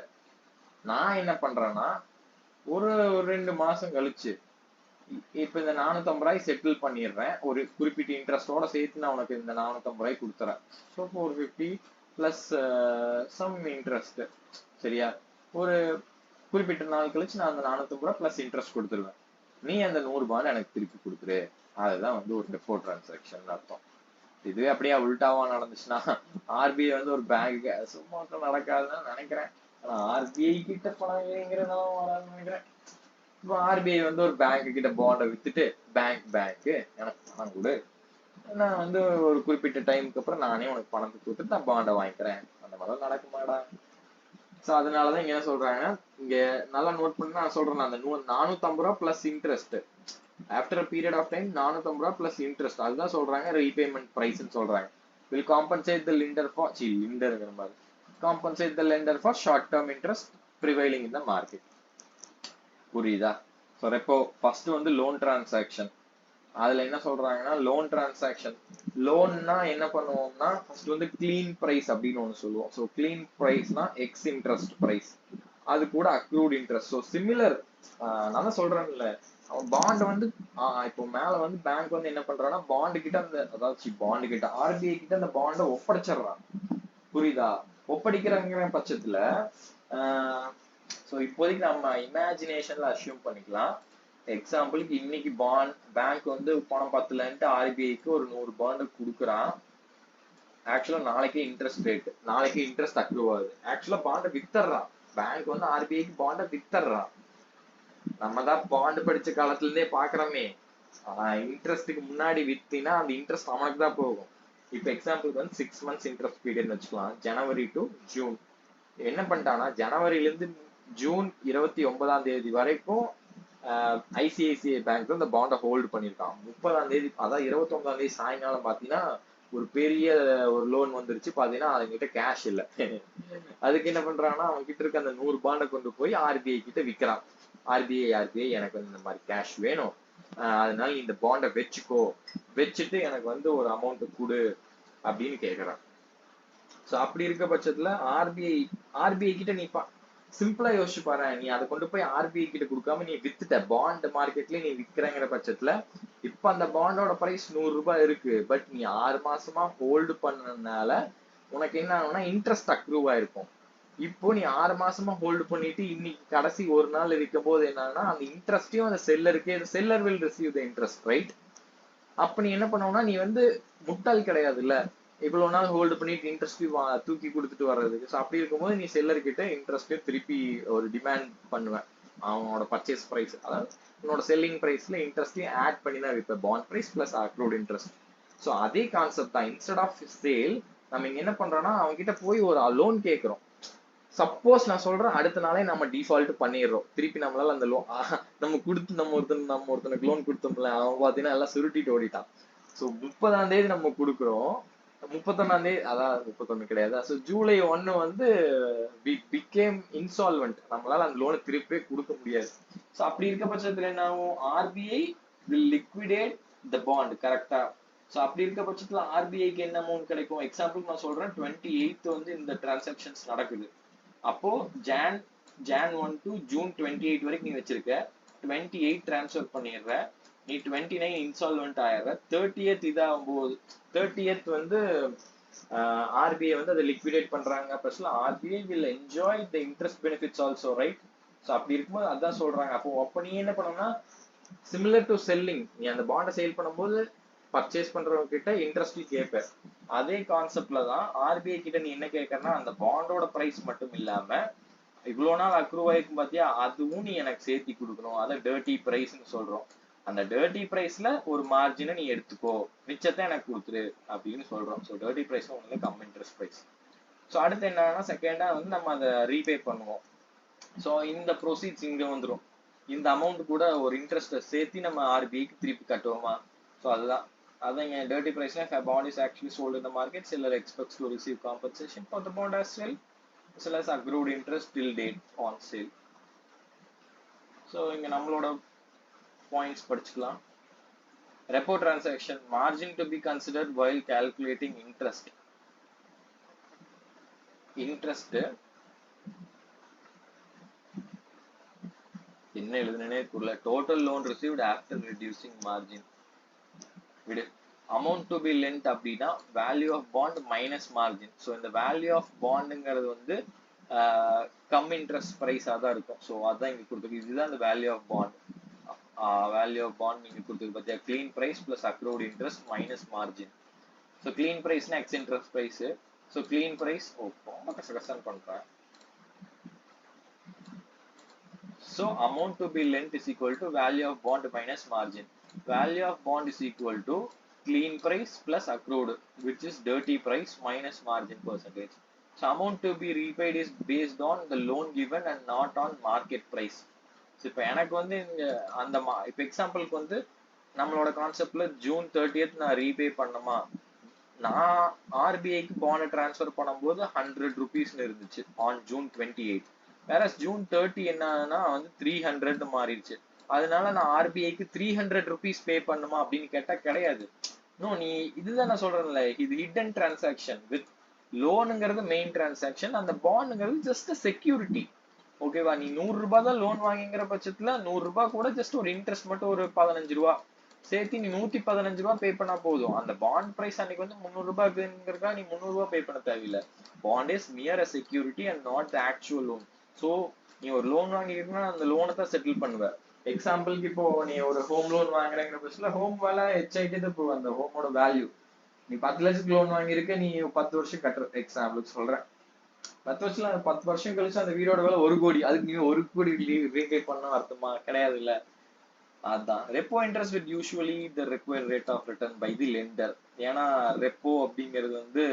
நான் என்ன பண்றேன்னா ஒரு 2 மாசம் கழிச்சு இப்ப இந்த 450 ரூபாய் செட்டில் பண்ணிடுறேன், ஒரு குறிப்பிட்ட இன்ட்ரெஸ்டோட சேர்த்து நான் உனக்கு இந்த 450 ரூபாய் கொடுத்துறேன். ஸோ 450 பிளஸ் சம் இன்ட்ரெஸ்ட், சரியா? ஒரு குறிப்பிட்ட நாள் கழிச்சு நான் அந்த 450 ரூபாய் பிளஸ் இன்ட்ரெஸ்ட் கொடுத்துருவேன், நீ அந்த 100 பாண்ட் எனக்கு திருப்பி கொடுத்துரு. அதுதான் வந்து ஒரு ரெப்போ டிரான்சாக்ஷன் அர்த்தம். இதுவே அப்படியே உல்டாவா நடந்துச்சுன்னா, ஆர்பிஐ வந்து ஒரு பேங்க் சும்மா நடக்காதுன்னு நினைக்கிறேன். ஆனா ஆர்பிஐ கிட்ட பணம் வேங்கிறதால வராதுன்னு நினைக்கிறேன். இப்போ ஆர்பிஐ வந்து ஒரு பேங்க் கிட்ட பாண்டை வித்துட்டு, பேங்க் எனக்கு பணம் கொடு, நான் வந்து ஒரு குறிப்பிட்ட டைமுக்கு அப்புறம் நானே உனக்கு பணத்தை கொடுத்துட்டு நான் பாண்டை வாங்கிக்கிறேன், அந்த மாதிரி நடக்குமாடா? சோ அதனாலதான் இங்க என்ன சொல்றாங்க, இங்க நல்லா நோட் பண்ணி நான் சொல்றேன், அந்த 450 ரூபாய் plus interest after period of time 450 ரூபாய் பிளஸ் இன்ட்ரெஸ்ட், அதுதான் சொல்றாங்க ரீபேமெண்ட் பிரைஸ் சொல்றாங்க. will compensate the lender for lenderங்கிற மாதிரி compensate the lender for short term interest prevailing in the market. புரியுதா? ஸோ இப்போ ஃபர்ஸ்ட் வந்து லோன் டிரான்சாக்ஷன். அதுல என்ன சொல்றாங்கன்னா, லோன் டிரான்சாக்ஷன், லோன்னா என்ன பண்ணுவோம்னா ஃபர்ஸ்ட் வந்து கிளீன் பிரைஸ் அப்படின்னு ஒண்ணு சொல்லுவோம். ஸோ கிளீன் பிரைஸ்னா எக்ஸ் இன்ட்ரெஸ்ட் பிரைஸ், அது கூட அக்ரூட் இன்ட்ரெஸ்ட். ஸோ சிமிலர், நான் தான் சொல்றேன்ல, அவன் பாண்ட் வந்து இப்போ மேல வந்து பேங்க் வந்து என்ன பண்றான்னா, பாண்டு கிட்ட அந்த, அதாவது பாண்டு கிட்ட ஆர்பிஐ கிட்ட அந்த பாண்டை ஒப்படைச்சிடுறான், புரியுதா? ஒப்படைக்கிறங்கிற பட்சத்துல ஸோ இப்போதைக்கு நம்ம இமேஜினேஷன்ல அஸ்யூம் பண்ணிக்கலாம். எக்ஸாம்பிளுக்கு இன்னைக்கு பேங்க் வந்து பணம் பத்தலன்ட்டு ஆர்பிஐக்கு ஒரு 100 பாண்டு கொடுக்குறான். ஆக்சுவலா நாளைக்கே இன்ட்ரெஸ்ட் ரேட், நாளைக்கே இன்ட்ரெஸ்ட் அக்ரூவ் ஆகுது. ஆக்சுவலா பாண்டை வித்தர்றான் பேங்க் வந்து ஆர்பிஐக்கு பாண்டை வித்தர்றான். நம்ம தான் பாண்டு படிச்ச காலத்துல இருந்தே பாக்குறோமே, ஆனா இன்ட்ரெஸ்ட்டுக்கு முன்னாடி வித்தினா அந்த இன்ட்ரெஸ்ட் அவனுக்கு தான் போகும். இப்ப எக்ஸாம்பிளுக்கு வந்து 6 மந்த்ஸ் இன்ட்ரெஸ்ட் பீரியட் வச்சுக்கலாம், ஜனவரி டு ஜூன். என்ன பண்ணிட்டானா, ஜனவரியில இருந்து ஜூன் 29ஆம் தேதி வரைக்கும் ஐசிஐசிஐ பேங்க் இந்த பாண்டை ஹோல்டு பண்ணிருக்கான். 30ஆம் தேதி, அதான் 29ஆம் தேதி சாயங்காலம் பாத்தீங்கன்னா ஒரு பெரிய ஒரு லோன் வந்துருச்சு, பாத்தீங்கன்னா அவங்ககிட்ட கேஷ் இல்ல. அதுக்கு என்ன பண்றான்னா, அவங்க கிட்ட இருக்க அந்த 100 பாண்டை கொண்டு போய் ஆர்பிஐ கிட்ட விக்கிறான். ஆர்பிஐ எனக்கு இந்த மாதிரி கேஷ் வேணும், அதனால இந்த பாண்டை வச்சுக்கோ, வச்சுட்டு எனக்கு வந்து ஒரு அமௌண்ட் கொடு அப்படின்னு கேக்குறான். ஸோ அப்படி இருக்க பட்சத்துல ஆர்பிஐ கிட்ட நீ சிம்பிளா யோசிச்சு பாரு, நீ அதை கொண்டு போய் ஆர்பிஐ கிட்ட கொடுக்காம நீ வித்துட்ட பாண்ட் மார்க்கெட்ல நீ விற்கிறங்கிற பட்சத்துல இப்ப அந்த பாண்டோட பிரைஸ் 100 ரூபாய் இருக்கு. பட் நீ 6 மாசமா ஹோல்டு பண்ணனால உனக்கு என்ன ஆகும்னா இன்ட்ரெஸ்ட் அக்ரூவ் ஆயிருக்கும். இப்போ நீ 6 மாசமா ஹோல்டு பண்ணிட்டு இன்னைக்கு கடைசி ஒரு நாள் விற்கும் போது என்னன்னா அந்த இன்ட்ரெஸ்டையும் அந்த seller will receive the interest, right? அப்ப நீ என்ன பண்ணுவோம்னா நீ வந்து முட்டாள் கிடையாது இல்ல, இவ்வளவு நாள் ஹோல்டு பண்ணிட்டு இன்ட்ரெஸ்ட் தூக்கி கொடுத்துட்டு வர்றதுக்கு. ஸோ அப்படி இருக்கும்போது நீ செல்லர் கிட்ட இன்ட்ரெஸ்ட் திருப்பி ஒரு டிமாண்ட் பண்ணுவேன். அவனோட பர்ச்சேஸ் பிரைஸ், அதாவது உன்னோட செல்லிங் பிரைஸ்ல இன்ட்ரெஸ்டையும் ஆட் பண்ணி தான் விற்ப, bond price plus accrued interest. So அதே கான்செப்ட் தான். இன்ஸ்டெட் ஆஃப் சேல் நம்ம இங்க என்ன பண்றோம்னா அவங்க கிட்ட போய் ஒரு லோன் கேட்கிறோம். சப்போஸ் நான் சொல்றேன் அடுத்த நாளே நம்ம டிஃபால்ட் பண்ணிடுறோம், திருப்பி நம்மளால அந்த லோன் நம்ம கொடுத்து நம்ம ஒருத்தனுக்கு லோன் கொடுத்தோம்ல, அவன் பாத்தீங்கன்னா எல்லாம் சுருட்டிட்டு ஓடிட்டான். ஸோ 30ஆம் தேதி நம்ம கொடுக்குறோம், 31ஆம் தேதி, அதாவது 31 கிடையாது, ஸோ ஜூலை 1 வந்து பிகேம் இன்சால்வெண்ட், நம்மளால அந்த லோனை திருப்பி கொடுக்க முடியாது. ஸோ அப்படி இருக்க பட்சத்துல என்ன ஆகும், RBI will liquidate the bond, கரெக்டா? ஸோ அப்படி இருக்க பட்சத்துல ஆர்பிஐக்கு என்ன அமௌண்ட் கிடைக்கும்? எக்ஸாம்பிள் நான் சொல்றேன், 28th வந்து இந்த டிரான்சாக்ஷன்ஸ் நடக்குது. அப்போ ஜான் 1 to ஜூன் 28 வரைக்கும் நீ வச்சிருக்க, 28 டிரான்ஸ்ஃபர் பண்ணிடுற, நீ 29 இன்சால்வெண்ட் ஆயிடுற, 30th இதாகும்போது 30th வந்து ஆர்பிஐ வந்து அதை லிக்விடேட் பண்றாங்க. Personal RBI will enjoy the interest benefits also, right? So அப்படி இருக்கும்போது அதான் சொல்றாங்க. அப்போ நீ என்ன பண்ணணும்னா சிமிலர் டு செல்லிங், நீ அந்த பாண்டை சேல் பண்ணும்போது பர்ச்சேஸ் பண்றவங்க கிட்ட இன்ட்ரெஸ்ட் கேட்ப, அதே கான்செப்ட்ல தான் ஆர்பிஐ கிட்ட நீ என்ன கேட்கறனா அந்த பாண்டோட பிரைஸ் மட்டும் இல்லாம இவ்வளவு நாள் அக்ரூவ் ஆயிருக்கும் பாத்தியா, அதுவும் நீ எனக்கு சேர்த்தி கொடுக்கணும். அதை டர்ட்டி பிரைஸ்ன்னு சொல்றோம். அந்த டர்ட்டி பிரைஸ்ல ஒரு மார்ஜினை நீ எடுத்துக்கோ, மிச்சத்தை எனக்கு கொடுத்துரு அப்படின்னு சொல்றோம். ஸோ டர்ட்டி பிரைஸ் உங்களுக்கு கம் இன்ட்ரெஸ்ட் பிரைஸ். ஸோ அடுத்து என்னன்னா செகண்டா வந்து நம்ம அதை ரீபே பண்ணுவோம். ஸோ இந்த ப்ரொசீட்ஸ் இங்க வந்துடும், இந்த அமௌண்ட் கூட ஒரு இன்ட்ரெஸ்ட்டை சேர்த்து நம்ம ஆர்பிஐக்கு திருப்பி கட்டுவோமா? ஸோ அதுதான் இங்க டர்ட்டி பிரைஸ்ல if a bond is actually sold in the market, seller expects to receive compensation for the bond as well as accrued interest till date on sale. So இங்க நம்மளோட பாயிண்ட்ஸ் படிச்சுக்கலாம். repo transaction margin to be considered while calculating interest என்ன எழுதுனே புரியல. total loan received after reducing margin, விடு. amount to be lent அப்படின்னா value of bond minus margin. So இந்த value of bondங்கிறது வந்து come interest பிரைஸா தான் இருக்கும். ஸோ அதான் இங்க கொடுத்துருக்கு, இதுதான் இந்த value of bond. Value of bond நீங்க கொடுத்துருக்கு பார்த்தியா, clean price plus accrued interest minus margin. So clean பிரைஸ்னா ex interest price. So clean price ரொம்ப கஷ்டம் பண்றேன். ஸோ amount to be lent is equal to value of bond minus margin. Value of bond is equal to clean price plus accrued, which is dirty price minus margin percentage. So amount to be repaid is based on the loan given and not on market price. So இப்போ எனக்கு வந்து அந்த இப்போ எக்ஸாம்பிளுக்கு வந்து நம்மளோட கான்செப்ட்ல June 30th நான் ரீபே பண்ணமா, நான் ஆர்பிஐக்கு பாண்ட் டிரான்ஸ்ஃபர் பண்ணும்போது 100 rupeesனு இருந்துச்சு ஆன் ஜூன் 28. வேற ஜூன் 30 என்னன்னா வந்து 300 மாறிடுச்சு. அதனால நான் ஆர்பிஐக்கு 300 rupees பே பண்ணுமா அப்படின்னு கேட்டா கிடையாது. நீ இதுதான் நான் சொல்றேன்ல, இது ஹிடன் டிரான்சாக்ஷன். வித் லோனுங்கிறது மெயின் டிரான்சாக்ஷன், அந்த பாண்டுங்கிறது ஜஸ்ட் செக்யூரிட்டி. ஓகேவா? நீ 100 ரூபாய் தான் லோன் வாங்கிங்கிற பட்சத்துல 100 ரூபாய் கூட ஜஸ்ட் ஒரு இன்ட்ரெஸ்ட் மட்டும் ஒரு 15 ரூபாய் சேர்த்து நீ 115 ரூபாய் பே பண்ணா போதும். அந்த பாண்ட் பிரைஸ் அன்னைக்கு வந்து 300 ரூபாய்ங்கிறதுக்காக நீ 300 ரூபாய் பே பண்ண தேவையில்லை. Bond is near a security and not the actual loan. So நீ ஒரு லோன் வாங்கிருக்கா அந்த லோனை தான் செட்டில் பண்ணுவ. எக்ஸாம்பிளுக்கு இப்போ நீ ஒரு ஹோம் லோன் வாங்குறங்கிற பட்சத்துல ஹோம் வேலை எச்ஐடி இப்போ அந்த ஹோமோட வேல்யூ, நீ 10 லட்சத்துக்கு லோன் வாங்கியிருக்க, நீ 10 வருஷம் கட்டுற, எக்ஸாம்பிளுக்கு சொல்றேன். 10 வருஷத்துல 10 வருஷம் கழிச்சு அந்த வீடோட வேலை 1 கோடி, அதுக்கு நீ 1 கோடி ரீபே பண்ண அர்த்தமா? கிடையாது இல்ல. அதான் repo interest with usually the required rate of return by the lender. ஏன்னா ரெப்போ அப்படிங்கிறது வந்து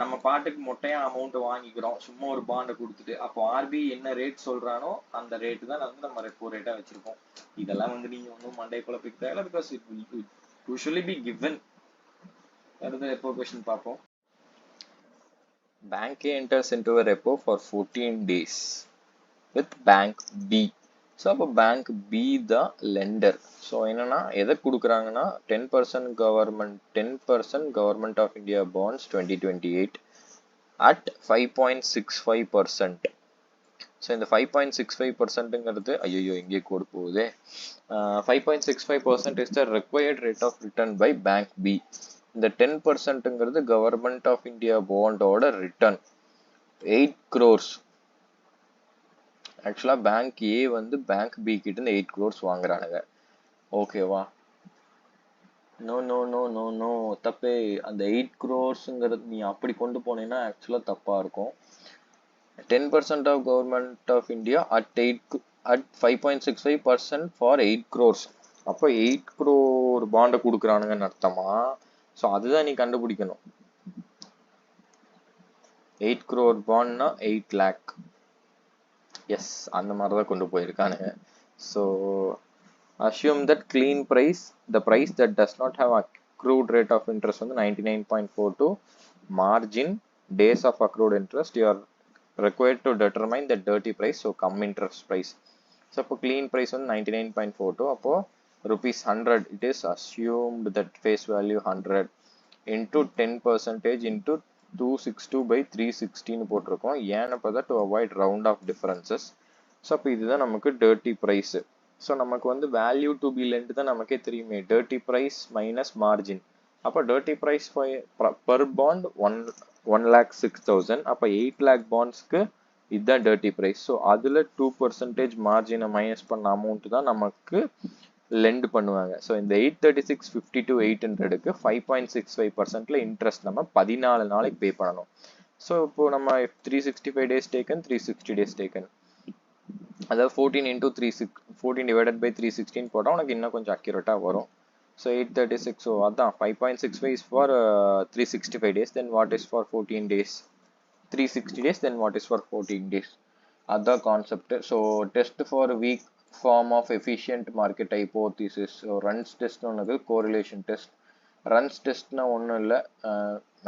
நம்ம பாட்டுக்கு மொட்டையா அமௌண்ட் வாங்கிக்கிறோம் சும்மா ஒரு பாண்டை கொடுத்துட்டு. அப்போ ஆர்பிஐ என்ன ரேட் சொல்றானோ அந்த ரேட்டு தான் வந்து நம்ம ரெப்போ ரேட்டா வச்சிருக்கோம். இதெல்லாம் வந்து நீங்க ஒன்றும் மண்டை குழப்பிக்க தேவையில்ல, because it will usually be given. அடுத்த ரெப்போ கொஸ்டின் பார்ப்போம். Bank A enters into a repo for 14 days with Bank B so அப்போ bank B the lender. So என்னன்னா எதை கொடுக்குறாங்கன்னா 10% government of India bonds 2028 at 5.65%. So இந்த 5.65%ங்கிறது ஐயோ இங்கே கோடு போகுது. 5.65% is the required rate of return by bank B. இந்த 10%ங்கிறது கவர்மெண்ட் ஆஃப் இந்தியா பாண்டோட ரிட்டர்ன் 8 crores. ஆக்சுவலா பேங்க் ஏ வந்து பேங்க் பி கிட்ட இருந்து 8 crores வாங்குறானுங்க. ஓகேவா? No no no no no தப்பே. அந்த 8 crores-ங்கிறது நீ அப்படி கொண்டு போனீங்கன்னா ஆக்சுவலா தப்பா இருக்கும். 10% of government of India at 5.65% for 8 crores. அப்போ 8 crore பாண்டை கொடுக்குறானுங்கன்னு அர்த்தமா? ஸோ அதுதான் நீ கண்டுபிடிக்கணும். 8 crore பாண்ட்னா 8 lakh. எஸ், அந்த மாதிரி தான் கொண்டு போயிருக்கானுங்க. So assume that clean price, the price that does not have accrued rate of interest வந்து 99.42, margin, days of accrued interest, you are required to determine the dirty price, so come interest price. So அப்போ clean price வந்து 99.42, அப்போ rupees 100, it is assumed that face value 100 into 10% into 262/316 போட்டிருக்கோம். ஏன்னு பார்த்தா to avoid round off differences. So அப்போ இதுதான் நமக்கு dirty price. So நமக்கு வந்து வேல்யூ டு பி லெண்ட் தான் நமக்கே தெரியுமே, டர்ட்டி ப்ரைஸ் மைனஸ் மார்ஜின். அப்போ டர்ட்டி ப்ரைஸ் பர் பாண்ட் 1,06,000. அப்போ 8 lakh பாண்ட்ஸ்க்கு இதுதான் டர்ட்டி ப்ரைஸ். ஸோ அதில் 2% மார்ஜினை மைனஸ் பண்ண அமௌண்ட் தான் நமக்கு லெண்ட் பண்ணுவாங்க. ஸோ இந்த 836,52,800க்கு 5.65%ல இன்ட்ரெஸ்ட் நம்ம 14 நாளைக்கு பே பண்ணணும். ஸோ இப்போ நம்ம 365 days டேக்கன், 360 days டேக்கன், அதாவது 14 divided by 316 போட்டால் உனக்கு இன்னும் கொஞ்சம் அக்யூரேட்டாக வரும். ஸோ 836, ஸோ அதான் 5.65 is for 365 days, then what is for 14 days, 360 days, then what is for 14 days. அதுதான் concept. So test for weak form of efficient market hypothesis. So runs test ஒன்று, correlation test. Runs டெஸ்ட்னா ஒன்றும் இல்லை,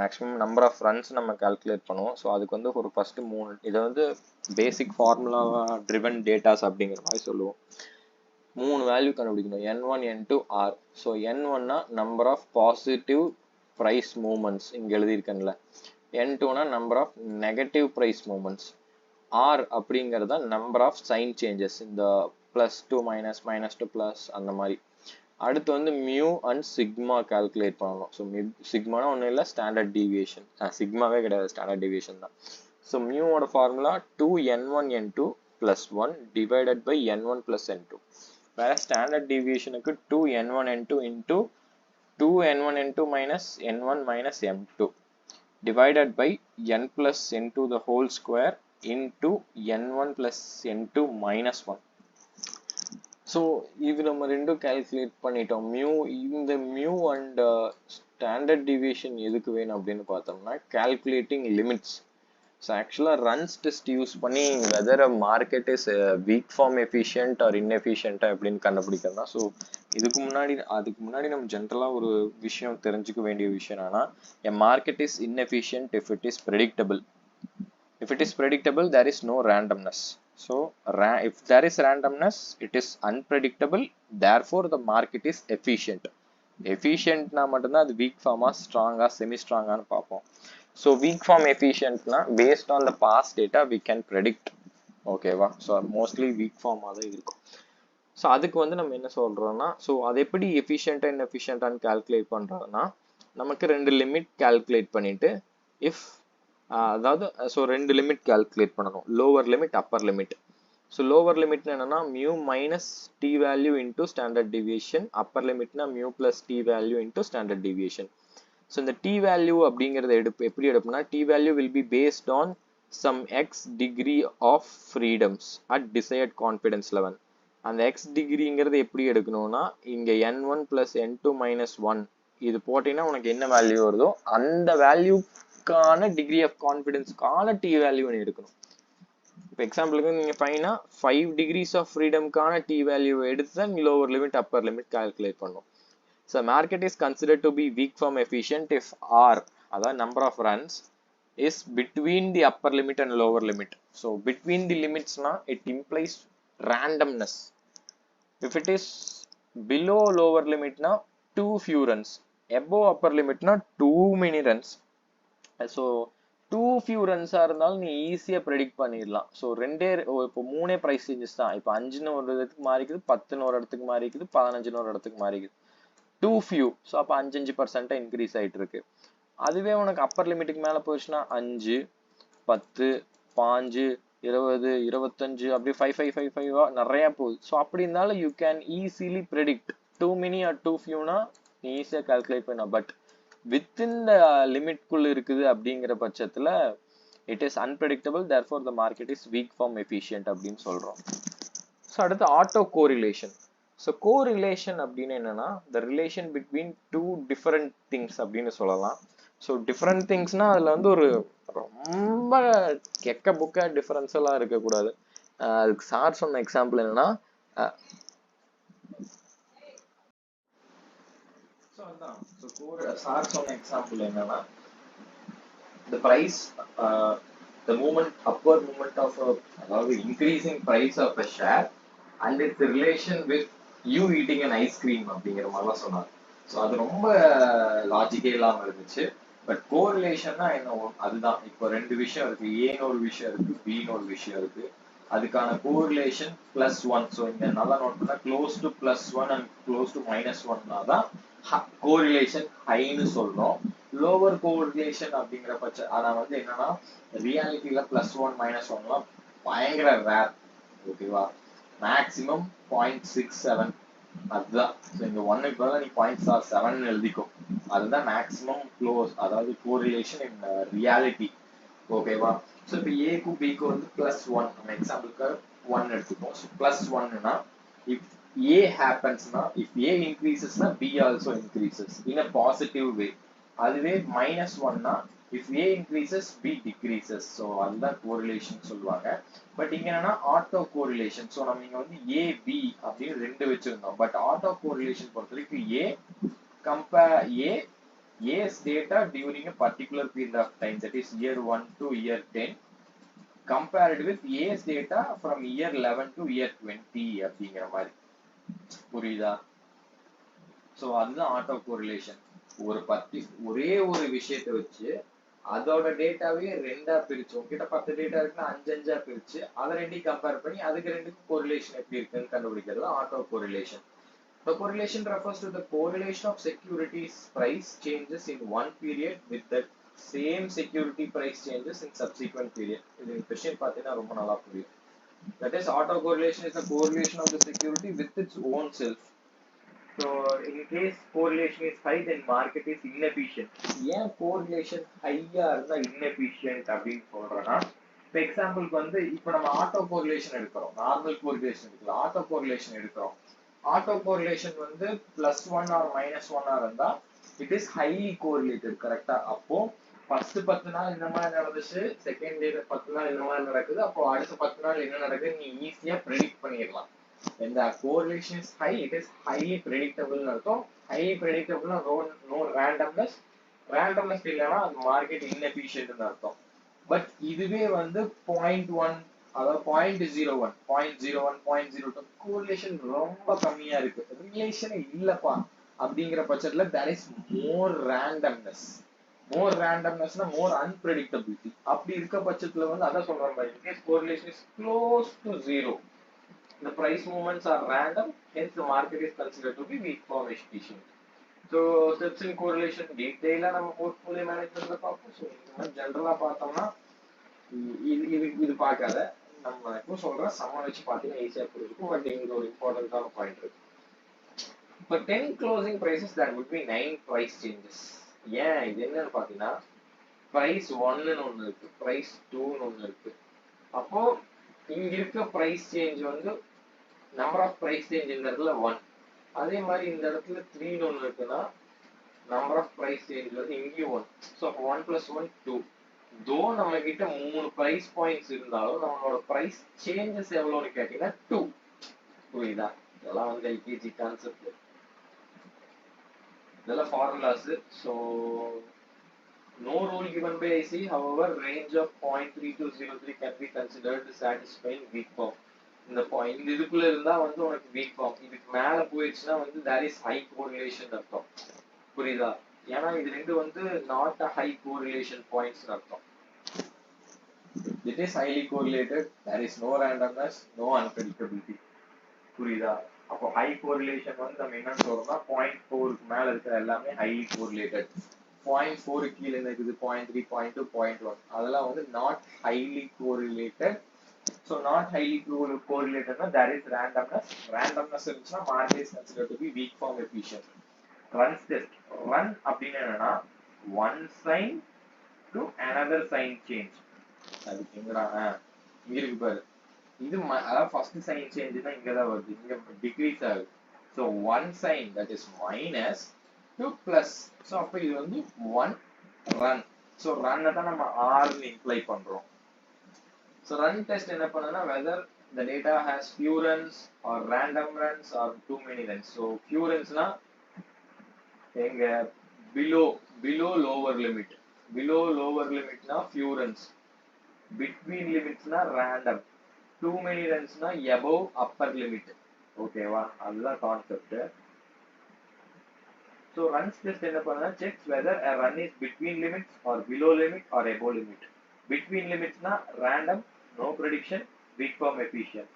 maximum number of runs நம்ம calculate பண்ணுவோம். So அதுக்கு வந்து ஒரு ஃபர்ஸ்ட் 3, இதை வந்து பேசிக் ஃபார்முலா ட்ரிவன் டேட்டாஸ் அப்படிங்கிற மாதிரி சொல்லுவோம். 3 வேல்யூ கண்டுபிடிக்கணும், N1 N2 R. ஸோ N1னா number of positive price movements, இங்கே எழுதியிருக்கேன்ல. N2னா number of negative price movements. R அப்படிங்கிறதா நம்பர் ஆஃப் சைன் சேஞ்சஸ், இந்த +2 -2 ப்ளஸ் அந்த மாதிரி. அடுத்து வந்து மியூ அண்ட் சிக்மா கால்குலேட் பண்ணணும். ஸோ சிக்மானா ஒன்றும் இல்லை, ஸ்டாண்டர்ட் டீவியேஷன். சிக்மாவே கிடையாது, ஸ்டாண்டர்ட் டீவியேஷன் தான். ஸோ மியூவோட formula 2N1 N2 + 1 divided by N1 + N2. வேற ஸ்டாண்டர்ட் டீவியேஷனுக்கு 2N1 N2 into 2N1 N2 minus N1 minus M2 divided by N plus N2 the whole square into N1 plus N2 minus 1. So இது நம்ம ரெண்டும் calculate பண்ணிட்டோம். இந்த mu and standard deviation எதுக்கு வேணும் அப்படின்னு பார்த்தோம்னா கால்குலேட்டிங் லிமிட்ஸ். ஸோ ஆக்சுவலாக ரன்ஸ் டெஸ்ட் யூஸ் பண்ணி whether a market is weak form efficient or இன்எஃபிஷியன்ட்டா அப்படின்னு கண்டுபிடிக்கிறதா. ஸோ அதுக்கு முன்னாடி நம்ம ஜென்ரலாக ஒரு விஷயம் தெரிஞ்சுக்க வேண்டிய விஷயம் என்னன்னா, a market is inefficient if it is predictable. If it is predictable, there is no randomness. So if there is randomness, it is unpredictable. Therefore, the market is efficient. Efficient na mattum அது weak form strong semi strong னு பார்ப்போம். So weak form efficient na based on the past data we can predict. ஓகேவா? So mostly weak form தான் இருக்கும். So அதுக்கு வந்து நம்ம என்ன சொல்றோம்னா, ஸோ அது எப்படி எஃபிஷியன்ட்டா இன்எஃபிஷியன்ட்டான்னு கால்குலேட் பண்றோம்னா, நமக்கு 2 லிமிட் கால்குலேட் பண்ணிட்டு இஃப் அதாவது ஸோ 2 லிமிட் கால்குலேட் பண்ணணும், lower limit upper limit. So lower லிமிட்னா என்னன்னா mu minus t value into standard deviation, upper லிமிட்னா mu plus t value into standard deviation. So இந்த டி வேல்யூ அப்படிங்கிறத எப்படி எடுப்போம்னா, t value will be based on some x degree of freedoms at desired confidence level. அந்த x டிகிரிங்கிறது எப்படி எடுக்கணும்னா, இங்க N1 + N2 - 1 இது போட்டீங்கன்னா உனக்கு என்ன வேல்யூ வருதோ அந்த வேல்யூ டிகிரி ஆஃப் கான்ஃபிடன்ஸ்க்கான டி வேல்யூ எடுக்கணும். இப்போ எக்ஸாம்பிளுக்கு நீங்க ஃபைனா 5 degrees ஆஃப் ஃப்ரீடம்க்கான டி வேல்யூ எடுத்து தான் lower limit upper limit calculate பண்ணும். So market is considered to be weak form efficient if r, அதாவது number of runs, is between the upper limit and lower limit. So between the லிமிட்ஸ்னா it implies randomness. If it is below lower limit na too few runs, above upper limit na too many runs. So too few runs இருந்தாலும் நீ ஈஸியா predict பண்ணிடலாம். So இப்போ மூணே price changes தான். இப்போ 5ன்னு ஒரு இடத்துக்கு மாறிக்குது, 10ன்னு ஒரு இடத்துக்கு மாறிக்குது, 15ன்னு ஒரு இடத்துக்கு மாறிக்குது. Two few. ஸோ அப்போ 5% இன்க்ரீஸ் ஆயிட்டு இருக்கு. அதுவே உனக்கு அப்பர் லிமிட்டுக்கு மேல போச்சுன்னா 5, 10, 5, 20, 25 அப்படியே 5 நிறைய போகுது. ஸோ அப்படி இருந்தாலும் யூ கேன் ஈஸிலி ப்ரெடிக்ட். டூ மினி ஆர் டூ ஃபியூனா நீ ஈஸியா கால்குலேட் பண்ண. பட் வித்தின் த லிமிட்குள்ள இருக்குது அப்படிங்கிற பட்சத்துல it is unpredictable, therefore the market is weak form efficient அப்படின்னு சொல்றோம். ஸோ அடுத்து ஆட்டோ கோரிலேஷன். ஸோ கோரிலேஷன் அப்படின்னு என்னன்னா the relation between two different things அப்படின்னு சொல்லலாம். ஸோ டிஃப்ரெண்ட் திங்ஸ்னா அதுல வந்து ஒரு ரொம்ப கெக்க புக்க டிஃபரன்ஸ் எல்லாம் இருக்கக்கூடாது. அதுக்கு சார் சொன்ன எக்ஸாம்பிள் என்னன்னா சார் சொன்ன எக்ஸாம்பிள் என்னன்னா the price the movement upward movement of அதாவது increasing price of a share and its relation with you eating an ice cream அப்படிங்கிற மாதிரிலாம் சொன்னாங்க. ஸோ அது ரொம்ப லாஜிக்கே இல்லாம இருந்துச்சு. பட் கோரிலேஷன்னா என்ன, அதுதான். இப்போ ரெண்டு விஷயம் இருக்கு, ஏன்னு ஒரு விஷயம் இருக்கு, பின்னு ஒரு விஷயம் இருக்கு. அதுக்கான கோரிலேஷன் +1. ஸோ இங்க நல்லா நோட் பண்ணா close to +1 and close to -1 தான் கோரிலேஷன் ஹைன்னு சொல்றோம். லோவர் கோரிலேஷன் அப்படிங்கிற பட்சம் ஆனா வந்து என்னன்னா ரியாலிட்டியில +1 -1லாம் பயங்கர ரேர். ஓகேவா? மேக்ஸிமம் 0.67 அதுதான். இந்த 1க்கு பதிலா நீ 0.7 எழுதிக்கோ. அதுதான் மேக்ஸிமம் க்ளோஸ், அதாவது கோரிலேஷன் இன் ரியாலிட்டி. ஓகேவா? ஸோ இப்போ ஏக்கும் பிக்கும் வந்து +1, நம்ம எக்ஸாம்பிளுக்கு 1 எடுத்துப்போம். ஸோ +1னா இஃப் A happensனா, if A increasesனா B also increases in a positive way. அதுவே -1னா if A increases B decreases. So அதுதான் கோரிலேஷன் சொல்லுவாங்க. பட் இங்க என்னன்னா ஆட்டோ கோரிலேஷன். ஸோ நம்ம இங்க வந்து A B அப்படின்னு ரெண்டு வச்சிருந்தோம். பட் ஆட்டோ கோரிலேஷன் பொறுத்த வரைக்கும் compare A's data during a particular period of time, that is year 1 to year 10 compared with A's data from year 11 to year 20 அப்படிங்கிற மாதிரி. புரியுதா? சோ அதுதான் ஆட்டோ கோரிலேஷன். ஒரே ஒரு விஷயத்தை வச்சு அதோட டேட்டாவே ரெண்டா பிரிச்சு, உங்ககிட்ட 10 டேட்டா இருக்குன்னா 5 பிரிச்சு அதை ரெண்டையும் கம்பேர் பண்ணி அதுக்கு ரெண்டுக்கும் கோரிலேஷன் எப்படி இருக்குன்னு கண்டுபிடிக்கிறது auto correlation. The correlation refers to the correlation of securities price changes in one period with the same security price changes in subsequent period. இது கொஸ்டின் பார்த்தீங்கன்னா ரொம்ப நல்லா புரியும். That is, autocorrelation is the correlation of the security with its own self. So in case correlation is high, then market is inefficient. ஏன் correlation ஹையா இருந்தா inefficient அப்படின்னு சொல்றேன்னா, இப்போ எக்ஸாம்பிளுக்கு வந்து இப்போ நம்ம ஆட்டோ கோரிலேஷன் எடுக்கிறோம், நார்மல் கோரிலேஷன் எடுக்கல, ஆட்டோ கோரிலேஷன் எடுக்கிறோம். ஆட்டோ கோரிலேஷன் வந்து +1 ஆர் -1 இருந்தா இட் இஸ் ஹைலி கோரிலேட்டட். கரெக்டா? அப்போ ஃபர்ஸ்ட் 10 நாள் இந்த மாதிரி நடந்துச்சு, செகண்ட் டே 10 நாள் இந்த மாதிரி நடக்குது, அப்போ அடுத்த 10 நாள் என்ன நடக்குது நீ ஈஸியா ப்ரெடிக்ட் பண்ணிடலாம். இந்த correlation is high, it is highly ப்ரெடிக்டபிள்னு அர்த்தம். ஹைலி ப்ரெடிக்டபிள்னா நோ ரேண்டம்னஸ். ரேண்டம்னஸ் இல்லைன்னா அது மார்க்கெட் இன்எஃபிஷியன்ட்னு அர்த்தம். பட் இதுவே வந்து 0.1, அதாவது 0.01, 0.01, 0.02 கோரிலேஷன் ரொம்ப கம்மியா இருக்கு, ரிலேஷனே இல்லப்பா அப்படிங்கிற பட்சத்துல there is more randomness. More ரேண்டம்னஸ்னா மோர் அன்பிரடிக்டபிலிட்டி. அப்படி இருக்க பட்சத்துல வந்து அதான் சொல்றேன், in case correlation is close to zero, the price movements are random, hence the market is considered to be weak form efficient. So steps in correlation டீடைலா நம்ம portfolio மேனேஜ்மென்ட்ல பார்ப்போம். So இந்த மாதிரி ஜென்ரலா பார்த்தோம்னா இது பார்க்காத, நம்ம எப்போ சொல்றோம் சம்ம வச்சு பார்த்தீங்கன்னா ஈஸியா புரிஞ்சுக்கும். பட் இங்க ஒரு இம்பார்ட்டன்டான பாயிண்ட் இருக்கு. இப்போ 10 closing prices there would be 9 price changes. ஏன் இது என்னன்னு பாத்தீங்கன்னா பிரைஸ் 1ன்னு ஒண்ணு இருக்கு, பிரைஸ் 2ன்னு ஒண்ணு இருக்கு. அப்போ இங்க இருக்க பிரைஸ் சேஞ்ச் வந்து நம்பர் ஆஃப் பிரைஸ் சேஞ்ச் இந்த இடத்துல 1. அதே மாதிரி இந்த இடத்துல 3ன்னு ஒண்ணு இருக்குன்னா நம்பர் ஆஃப் பிரைஸ் சேஞ்ச் வந்து இங்கேயும் 1. ஸோ 1 + 1 2. தோ நம்ம கிட்ட 3 பிரைஸ் பாயிண்ட்ஸ் இருந்தாலும் நம்மளோட பிரைஸ் சேஞ்சஸ் எவ்வளவுன்னு கேட்டீங்கன்னா 2. புரியுதா? இதெல்லாம் வந்து எல்கேஜி கான்செப்ட், இதெல்லாம் formulas. So no rule given by IC, however range of 0.3 to 0.3 can be considered satisfying weak form. இந்த பாயிண்ட் இதுக்குள்ள இருந்தா வந்து உனக்கு வீக் ஃபார்ம், இதுக்கு மேல போயிடுச்சுன்னா வந்து தேர் இஸ் ஹை கோரிலேஷன் அர்த்தம். புரியுதா? ஏன்னா இது ரெண்டு வந்து not a high correlation points அர்த்தம். It is highly correlated, there is no randomness, no unpredictability. புரியுதா? அப்போ ஹை கோரிலேஷன் வந்து நம்ம என்ன சொல்றோம்னா 0.4க்கு மேல இருக்கிற எல்லாமே ஹைலி கோரிலேட்டட். 0.4 கீழே இருக்குது 0.3, 0.2, 0.1 அதெல்லாம் வந்து not highly correlated. So not highly correlated, there is randomness. Randomness இருந்துச்சுன்னா market is considered to be weak form efficient. Runs test. Run அப்படின்னா என்னன்னா one sign to another sign change. அதுக்கு எங்கடா இங்க இருக்கு பாரு. இது அதாவது ஃபர்ஸ்ட் சைன் சேஞ்ச்னா இங்க தான் வருது, இங்க டிக்ரீஸ் ஆகுது. So one sign that is minus to plus. So அப்போ இது வந்து ஒன் ரன். ஸோ ரன்னை தான் நம்ம ஆர்னு இம்ப்ளை பண்றோம். So run test என்ன பண்ணுனா whether the data has few runs or random runs or too many runs. So few runs னா எங்க below lower limit. Below lower limit னா few runs. Between limits னா random. Too many runs னா above upper limit. ஓகேவா? அதுதான் concept. So runs test என்ன பண்ணுனா checks whether a run is between limits or below limit or above limit. Between limits னா random, no prediction, weak form efficient.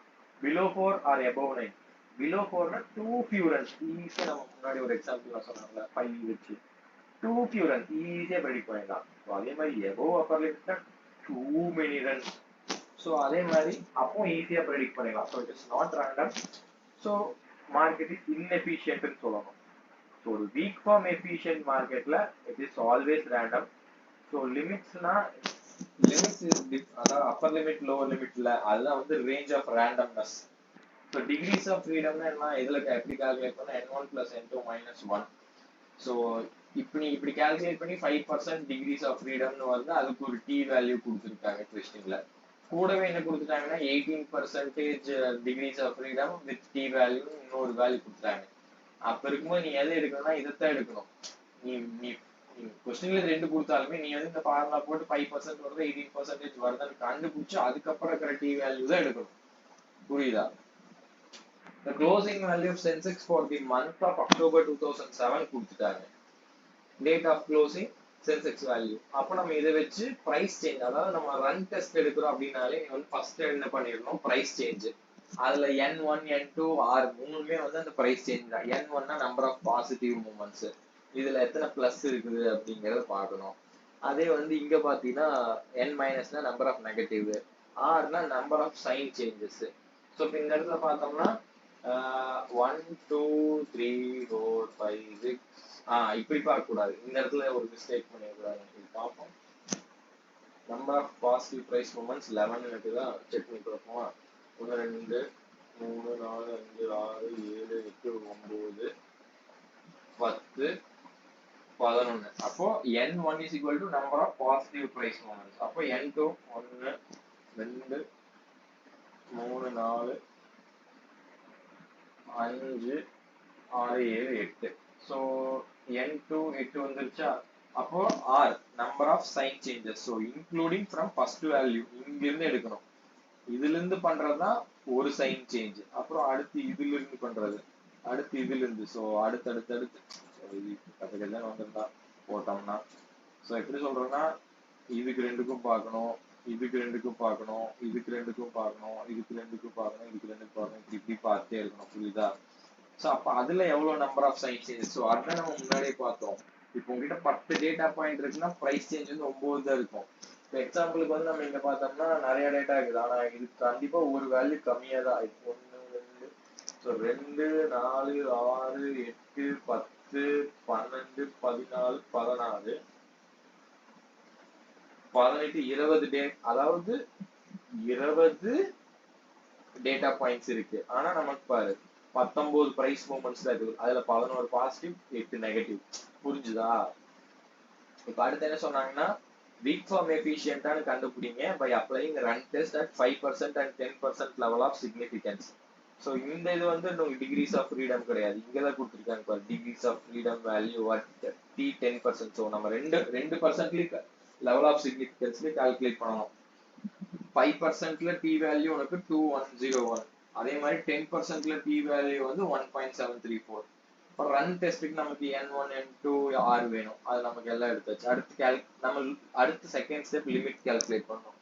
Below 4 or above 9. Below 4 னா too few runs. ஈஸியா நம்ம முன்னாடி ஒரு example நான் சொன்னாங்கல 5 வச்சு too few runs ஈஸியா predict பண்ணிடலாம். ஸோ அதே மாதிரி above upper limit னா too many runs. ஸோ அதே மாதிரி அப்போ ஈஸியா predict பண்ணிடலாம். So it is not random. So market is inefficient ன்னு சொல்லணும். ஸோ ஒரு weak form efficient marketல it is always random. So லிமிட்ஸ்னா limits is அதாவது upper limit lower limitல அதுதான் வந்து range of randomness. So degrees of freedom னா இதுல எப்படி கால்குலேட் பண்ணா n1 plus n2 minus 1. So இப்படி கால்குலேட் பண்ணி 5% degrees of freedom னு வந்து அதுக்கு ஒரு t வேல்யூ கொடுத்திருக்காங்க ட்விஸ்டிங்ல. கூடவே என்ன கொடுத்துட்டாங்கன்னா 18% degrees of freedom with t value இன்னொரு வேல்யூ கொடுத்தாங்க. அப்ப இருக்கும்போது நீ எதை எடுக்கணும்னா இதைத்தான் எடுக்கணும். நீ நீ கொஸ்டின்ல ரெண்டு கொடுத்தாலுமே நீ வந்து இந்த ஃபார்முலா போட்டு 5% வருது 18% வருதுன்னு கண்டுபிடிச்சு அதுக்கப்புறம் இருக்கிற டி வேல்யூ தான் எடுக்கணும். புரியுதா? The closing value of Sensex for the month of October 2007 கொடுத்துட்டாங்க. Date of closing Sensex value. அப்ப நம்ம இதை வச்சு price change, அதாவது நம்ம ரன் டெஸ்ட் எடுக்கிறோம் அப்படின்னாலே நீ வந்து ஃபர்ஸ்ட் என்ன பண்ணிடணும், price change. அதுல N1, N2, R மூணுமே வந்து அந்த price change தான். N1 னா number of positive movements. இதுல எத்தனை பிளஸ் இருக்குது அப்படிங்கறத பார்க்கணும். அதே வந்து இங்க பாத்தீங்கன்னா n மைனஸ்னா நம்பர் ஆஃப் நெகட்டிவ், ஆர்னா number of sign changes. So இப்போ இந்த இடத்துல பார்த்தோம்னா 1 2 3 4 5 6 இப்படி பார்க்க கூடாது. இந்த இடத்துல ஒரு மிஸ்டேக் பண்ணிடக்கூடாது. இது பார்ப்போம். Number of positive price movements 11 இருக்குதா, செக் பண்ணி பார்ப்போம். 1 2 3 4 5 6 7 8 9 10 11. அப்போ n1 is equal to number of positive price moments. அப்போ n2 1 2 3 4 5 6 7 8. ஸோ n2 8 வந்துருச்சா? அப்போ r number of sign changes. So including from first value இங்கிருந்து எடுக்கணும். இதுல இருந்து பண்றதுதான் ஒரு சைன் சேஞ்ச். அப்புறம் அடுத்து இதுல இருந்து பண்றது, அடுத்து இதுல இருந்து. ஸோ அடுத்து கதை வந்திருந்தா போட்டோம்னா ஸோ எப்படி சொல்றோம்னா இதுக்கு ரெண்டுக்கும் பார்க்கணும், இதுக்கு ரெண்டுக்கும் பார்க்கணும், இதுக்கு ரெண்டுக்கும் பார்க்கணும், இதுக்கு ரெண்டுக்கும் பார்க்கணும், இதுக்கு ரெண்டுக்கும் பார்க்கணும், இப்படி பார்த்தே இருக்கணும். புரியுதா? ஸோ அப்போ அதுல எவ்வளவு number of sign changes. So அதான் நம்ம முன்னாடியே பார்த்தோம். இப்போ உங்ககிட்ட 10 டேட்டா பாயிண்ட் இருக்குன்னா பிரைஸ் சேஞ்ச் வந்து 9 தான் இருக்கும். இப்போ எக்ஸாம்பிளுக்கு வந்து நம்ம இங்க பார்த்தோம்னா நிறைய டேட்டா இருக்குது, ஆனா இது கண்டிப்பா ஒரு வேல்யூ கம்மியா தான். 1 2 ஸோ 2 4 6 8 10 12 14 16 18 20 டே, அதாவது 20 டேட்டா பாயிண்ட்ஸ் இருக்கு. ஆனா நமக்கு பாரு 19 பிரைஸ் மூமெண்ட்ஸ் தான் இருக்கு. அதுல 11 பாசிட்டிவ் 8 நெகட்டிவ். புரிஞ்சுதா? இப்ப அடுத்து என்ன சொன்னாங்கன்னா weak form efficient ஆனு கண்டுபிடிங்க by applying run test at 5% and 10% level of significance. So இந்த இது வந்து உங்களுக்கு டிகிரிஸ் ஆஃப் ஃப்ரீடம் கிடையாது, இங்கதான் கொடுத்துருக்காங்க பாரு, degrees of freedom value at t 10%. So நம்ம 2% லெவல் ஆஃப் சிக்னிஃபிகன்ஸ்ல கால்குலேட் பண்ணணும். 5%ல t வேல்யூ உனக்கு 2101, அதே மாதிரி 10%ல p வேல்யூ வந்து 1.734. இப்போ ரன் டெஸ்ட்டுக்கு நமக்கு n1 n2 r வேணும், அது நமக்கு எல்லாம் எடுத்தாச்சு. நம்ம அடுத்த செகண்ட் ஸ்டெப் லிமிட் கால்குலேட் பண்ணணும்.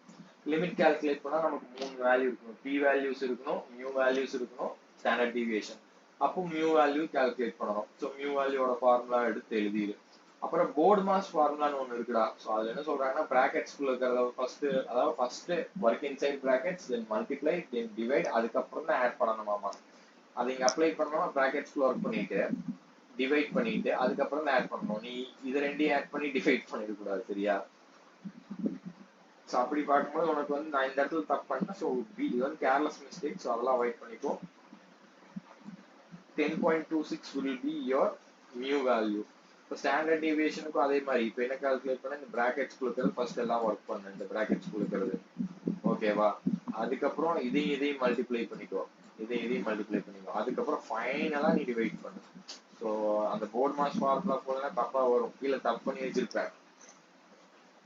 லிமிட் கால்குலேட் பண்ணா நமக்கு 3 வேல்யூ இருக்கணும், p வேல்யூஸ் இருக்கணும், mu வேல்யூஸ் இருக்கணும், ஸ்டாண்டர்ட் டீவியேஷன். அப்போ mu வேல்யூ கால்குலேட் பண்ணணும். ஸோ mu வேல்யூவோட ஃபார்முலா எடுத்து எழுதிடு. அப்புறம் போர்டு மாஸ் ஃபார்முலான்னு ஒன்று இருக்குடா. ஸோ அதுல என்ன சொல்றாங்கன்னா பிராக்கெட்ஸ்குள்ள இருக்கிறத ஃபர்ஸ்ட் ஒர்க் இன்சைட் பிராக்கெட்ஸ், தென் மல்டிப்ளை, தென் டிவைட், அதுக்கப்புறம் தான் ஆட் பண்ணணுமாமா. அதை இங்க அப்ளை பண்ணோம்னா பிராக்கெட்ஸ்குள்ள ஒர்க் பண்ணிட்டு டிவைட் பண்ணிட்டு அதுக்கப்புறம் தான் ஆட் பண்ணணும். நீ இது ரெண்டையும் ஆட் பண்ணி டிவைட் பண்ணிடக்கூடாது, சரியா? ஸோ அப்படி பார்க்கும்போது உனக்கு வந்து நான் இந்த இடத்துல தப்பு பண்ணேன். ஸோ இது வந்து கேர்லெஸ் மிஸ்டேக். ஸோ அதெல்லாம் அவாய்ட் பண்ணிக்கோ. 10.26 will be your mu value. இப்போ ஸ்டாண்டர்ட் டீவியேஷனுக்கும் அதே மாதிரி இப்போ என்ன கால்குலேட் பண்ண, இந்த பிராக்கெட்ஸ் கொடுக்கறது ஃபர்ஸ்ட் எல்லாம் ஒர்க் பண்ணு, இந்த பிராக்கெட்ஸ் கொடுக்கறது ஓகேவா. அதுக்கப்புறம் இதையும் மல்டிப்ளை பண்ணிக்கோ, இதையும் மல்டிப்ளை பண்ணிக்கோ. அதுக்கப்புறம் ஃபைனலா நீ டிவைட் பண்ணு. ஸோ அந்த போர்ட் மாஸ் ஃபார்முலா போல தப்பா வரும், கீழே தப்பு பண்ணி வச்சிருப்பேன்.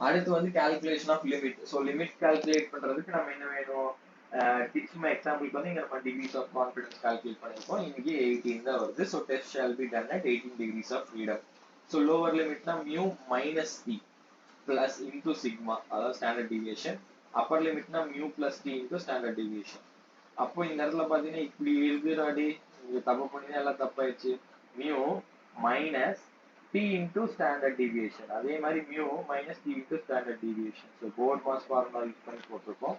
அடுத்து வந்து calculation of limit. So limit calculate பண்றதுக்கு நம்ம என்ன வேணும், சும்மா எக்ஸாம்பிளுக்கு வந்து இங்க நம்ம டிகிரிஸ் ஆஃப் கான்ஃபிடன்ஸ் கால்குலேட் பண்ணிருக்கோம். இன்னைக்கு 18 தான் வருது. So test shall be done at 18 degrees of freedom. So lower லிமிட்னா mu minus t plus into sigma, அதாவது ஸ்டாண்டர்ட் டீவியேஷன். அப்பர் லிமிட்னா mu plus t into standard deviation. அப்போ இந்த இடத்துல பாத்தீங்கன்னா இப்படி இருக்குடாடி, இங்க தப்பு பண்ணி எல்லாம் தப்பாயிடுச்சு. Mu minus t into standard deviation. அதே மாதிரி mu minus t into standard deviation. So board mass formula use பண்ணி போட்டுருக்கோம்.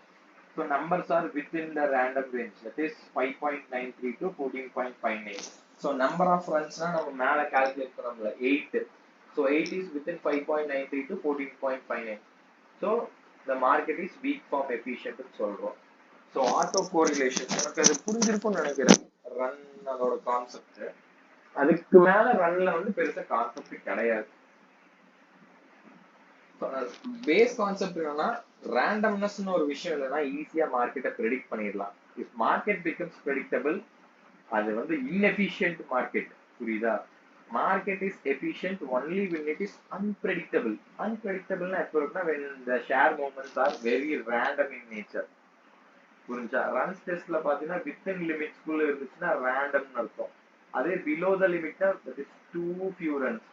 So numbers are within the random range. That is 5.93 to 14.59. So number of runs na நம்ம மேல calculate பண்ணோம்ல 8. So 8 is within 5.93 to 14.59. So the market is weak form efficient னு சொல்றோம். So auto correlation எனக்கு அது புரிஞ்சிருக்கும்னு நினைக்கிறேன். ரன் அதோட கான்செப்ட். அதுக்கு மேல ரன்ல வந்து பெருசா கான்செப்ட் கிடையாது. பேஸ் கான்செப்ட் என்னன்னா ரேண்டம்னஸ்னு ஒரு விஷயம் இல்லைன்னா ஈஸியா மார்க்கெட்டை ப்ரெடிக்ட் பண்ணிடலாம். இஃப் மார்க்கெட் பிகம்ஸ் ப்ரெடிக்டபிள், அது வந்து இன்எஃபிஷியன்ட் மார்க்கெட், புரியுதா? Market is efficient only when it is unpredictable. Unpredictableனா எப்போ இருக்குன்னா when the share movements are very random in nature. புரிஞ்சா? ரன்ஸ் டெஸ்ட்ல பாத்தீங்கன்னா வித்தின் லிமிட்ஸ்குள்ள இருந்துச்சுன்னா ரேண்டம்னு அர்த்தம். அதே பிலோ த லிமிட்னா that is too few runs.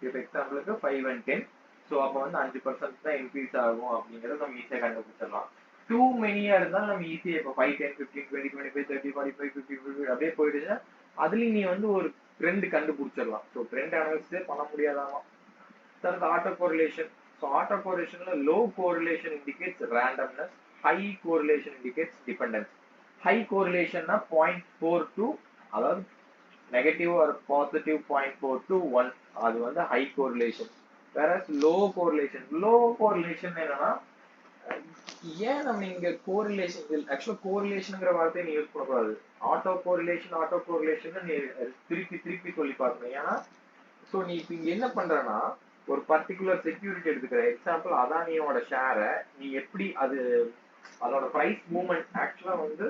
இப்போ எக்ஸாம்பிளுக்கு 5 and 10. ஸோ அப்போ வந்து 5% தான் இன்க்ரீஸ் ஆகும் அப்படிங்கறத நம்ம ஈஸியா கண்டுபிடிச்சிடலாம். டூ மெனியா இருந்தாலும் நம்ம ஈஸியா இப்போ 5, 10, 15, 20, 25, 30, 45, 50, 50 அப்படியே போயிடுச்சுன்னா அதுலயும் நீ வந்து ஒரு ட்ரெண்ட் கண்டுபிடிச்சிடலாம். ஸோ ட்ரெண்ட் அனாலிசிஸே பண்ண முடியாதாமா. Sir auto correlation. So auto கோரிலேஷன்ல low correlation indicates randomness, high correlation indicates dependence. High கோரிலேஷன்னா 0.42, அதாவது நெகட்டிவ் ஆர் பாசிட்டிவ் 0.421, அது வந்து ஹை கோரிலேஷன். வேற லோ கோரிலேஷன் என்னன்னா, ஏன் நம்ம இங்க கோரிலேஷன் ஆக்சுவலா கோரிலேஷன்ங்கிற வார்த்தையை நீ யூஸ் பண்ணக்கூடாது. ஆட்டோ கோரிலேஷன் நீ திருப்பி சொல்லி பார்க்கணும். ஏன்னா ஸோ நீ இப்போ இங்க என்ன பண்றனா, ஒரு பர்டிகுலர் செக்யூரிட்டி எடுத்துக்கிற. எக்ஸாம்பிள் அதானியோட ஷேரை நீ எப்படி அதோட பிரைஸ் மூவ்மெண்ட் ஆக்சுவலா வந்து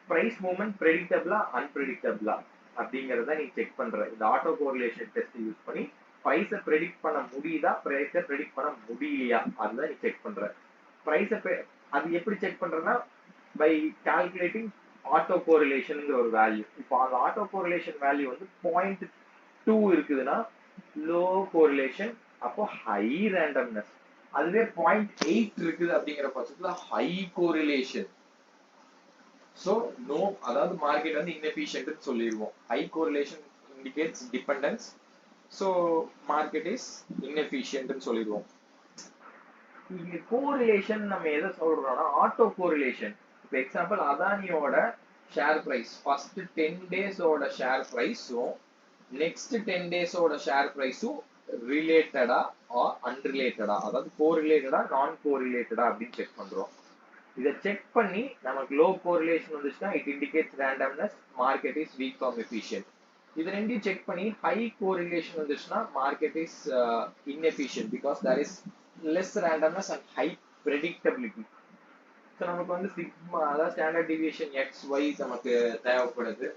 பிரைஸ் மூவ்மெண்ட் ப்ரெடிக்டபிளா அன்பிரெடிக்டபிளா அப்படிங்கறத நீ செக் பண்ற. இந்த ஆட்டோ கோரிலேஷன் டெஸ்ட் யூஸ் பண்ணி பிரைஸை ப்ரெடிக்ட் பண்ண முடியுதா, பிரைஸை ப்ரெடிக்ட் பண்ண முடியலையா, அதுதான் நீ செக் பண்ற. பிரைஸை அது எப்படி செக் பண்றனா, பை கால்குலேட்டிங் ஆட்டோ கோரிலேஷன்ங்கிற ஒரு வேல்யூ. இப்போ அந்த ஆட்டோ கோரிலேஷன் வேல்யூ வந்து 0.2 இருக்குதுன்னா லோ கோரிலேஷன், அப்போ ஹை ரேண்டம்னஸ். அதுவே 0.8 இருக்குது அப்படிங்கிற பட்சத்துல ஹை கோரிலேஷன். சோ நோ, அதாவது மார்க்கெட் வந்து இன்எஃபிஷியன்ட் சொல்லிடுவோம். High correlation indicates dependence. So market is inefficient சொல்லிடுவோம். இங்க கோரிலேஷன் நம்ம எதை சொல்றோம்னா ஆட்டோ கோரிலேஷன். இப்போ எக்ஸாம்பிள் அதானியோட ஷேர் பிரைஸ் ஃபர்ஸ்ட் 10 டேஸோட ஷேர் பிரைஸும் நெக்ஸ்ட் 10 டேஸோட ஷேர் பிரைஸும் ரிலேட்டடா ஆர் அன்ரிலேட்டடா, அதாவது கோரிலேட்டடா நான் கோரிலேட்டடா அப்படின்னு செக் பண்றோம். இதை செக் பண்ணி நமக்கு லோ கோரிலேஷன் வந்துச்சுன்னா it indicates randomness, market is weak form efficient. இது ரெண்டையும் செக் பண்ணி ஹை கோரிலேஷன் வந்துச்சுன்னா market is inefficient because there is less randomness and high predictability. So நமக்கு வந்து சிக்மா, அதாவது ஸ்டாண்டர்ட் டிவியேஷன் XY நமக்கு தேவைப்படுது.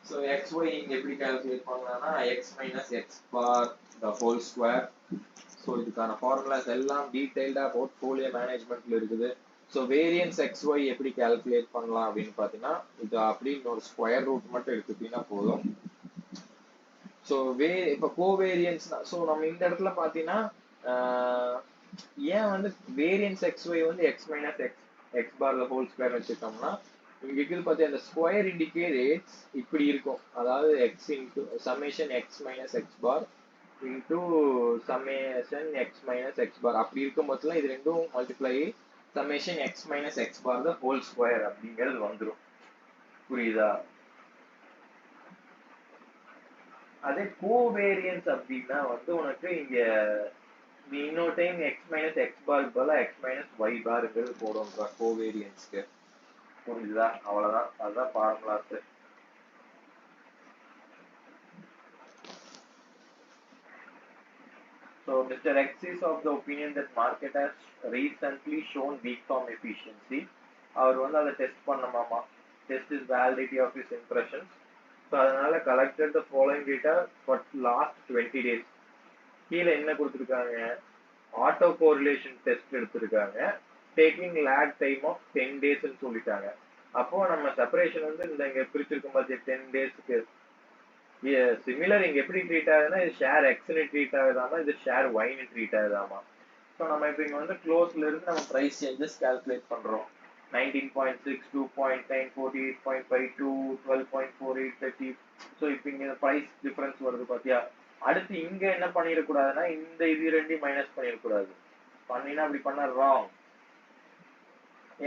ஸோ XY இங்க எப்படி கால்குலேட் பண்ணலாம்னா x minus x bar the whole square. So இதுக்கான ஃபார்முலாஸ் எல்லாம் டீடைல்டா போர்ட்ஃபோலியோ மேனேஜ்மெண்ட்ல இருக்குது. ஸோ வேரியன்ஸ் XY எப்படி கால்குலேட் பண்ணலாம் அப்படின்னு பார்த்தீங்கன்னா இது அப்படின்னு ஒரு ஸ்கொயர் ரூட் மட்டும் எடுத்துட்டீங்கன்னா போதும். ஸோ இப்போ கோவேரியன்ஸ் ஸோ நம்ம இந்த இடத்துல பார்த்தீங்கன்னா ஏன் வந்து வேரியன்ஸ் XY வந்து x minus X bar whole square வச்சுட்டோம்னா இங்க இருக்குது பார்த்து அந்த ஸ்கொயர் இண்டிகேட்ஸ் இப்படி இருக்கும். அதாவது x into summation x minus X bar into summation x minus X bar அப்படி இருக்கும் போதுல இது ரெண்டும் multiply summation x minus X bar the whole square அப்படிங்கிறது வந்துடும். புரியுதா? அதே கோவேரியன்ஸ் அப்படின்னா வந்து உனக்கு இங்க இன்னொரு டைம் எக்ஸ் மைனஸ் எக்ஸ் பார் பதிலா எக்ஸ் மைனஸ் ஒய் பார்ங்கிறது போடும்ப்பா கோவேரியன்ஸ்க்கு. புரியுதா? அவ்வளவுதான், அதுதான் formulas. So Mr. X is of the opinion that market has recently shown weak form efficiency. அவர் வந்து அதை test பண்ணமாமா. Test is validity of his impressions. So அதனால collected the following data for last 20 days. கீழே என்ன கொடுத்துருக்காங்க? Auto correlation test எடுத்திருக்காங்க. Taking lag time of 10 days சொல்லிட்டாங்க. அப்போ நம்ம செப்பரேஷன் வந்து இந்த இங்க பிரிச்சிருக்கும் போது 10 daysக்கு சிமிலர் இங்க எப்படி ட்ரீட் ஆகுதுன்னா இது ஷேர் எக்ஸ்னு ட்ரீட் ஆகுதாமா, இது ஷேர் ஒய்னு ட்ரீட் ஆகுதாமா. ஸோ நம்ம இப்போ இங்க வந்து க்ளோஸ்ல இருந்து நம்ம ப்ரைஸ் சேஞ்சஸ் கால்குலேட் பண்றோம். 19.6, 2.9, 48.52, 12.48, 30. ஸோ இப்போ இங்க ப்ரைஸ் டிஃபரன்ஸ் வருது பாத்தியா. அடுத்து இங்க என்ன பண்ணிடக்கூடாதுன்னா இந்த இது ரெண்டையும் மைனஸ் பண்ணிடக்கூடாது. பண்ணினா அப்படி பண்ண ராங்.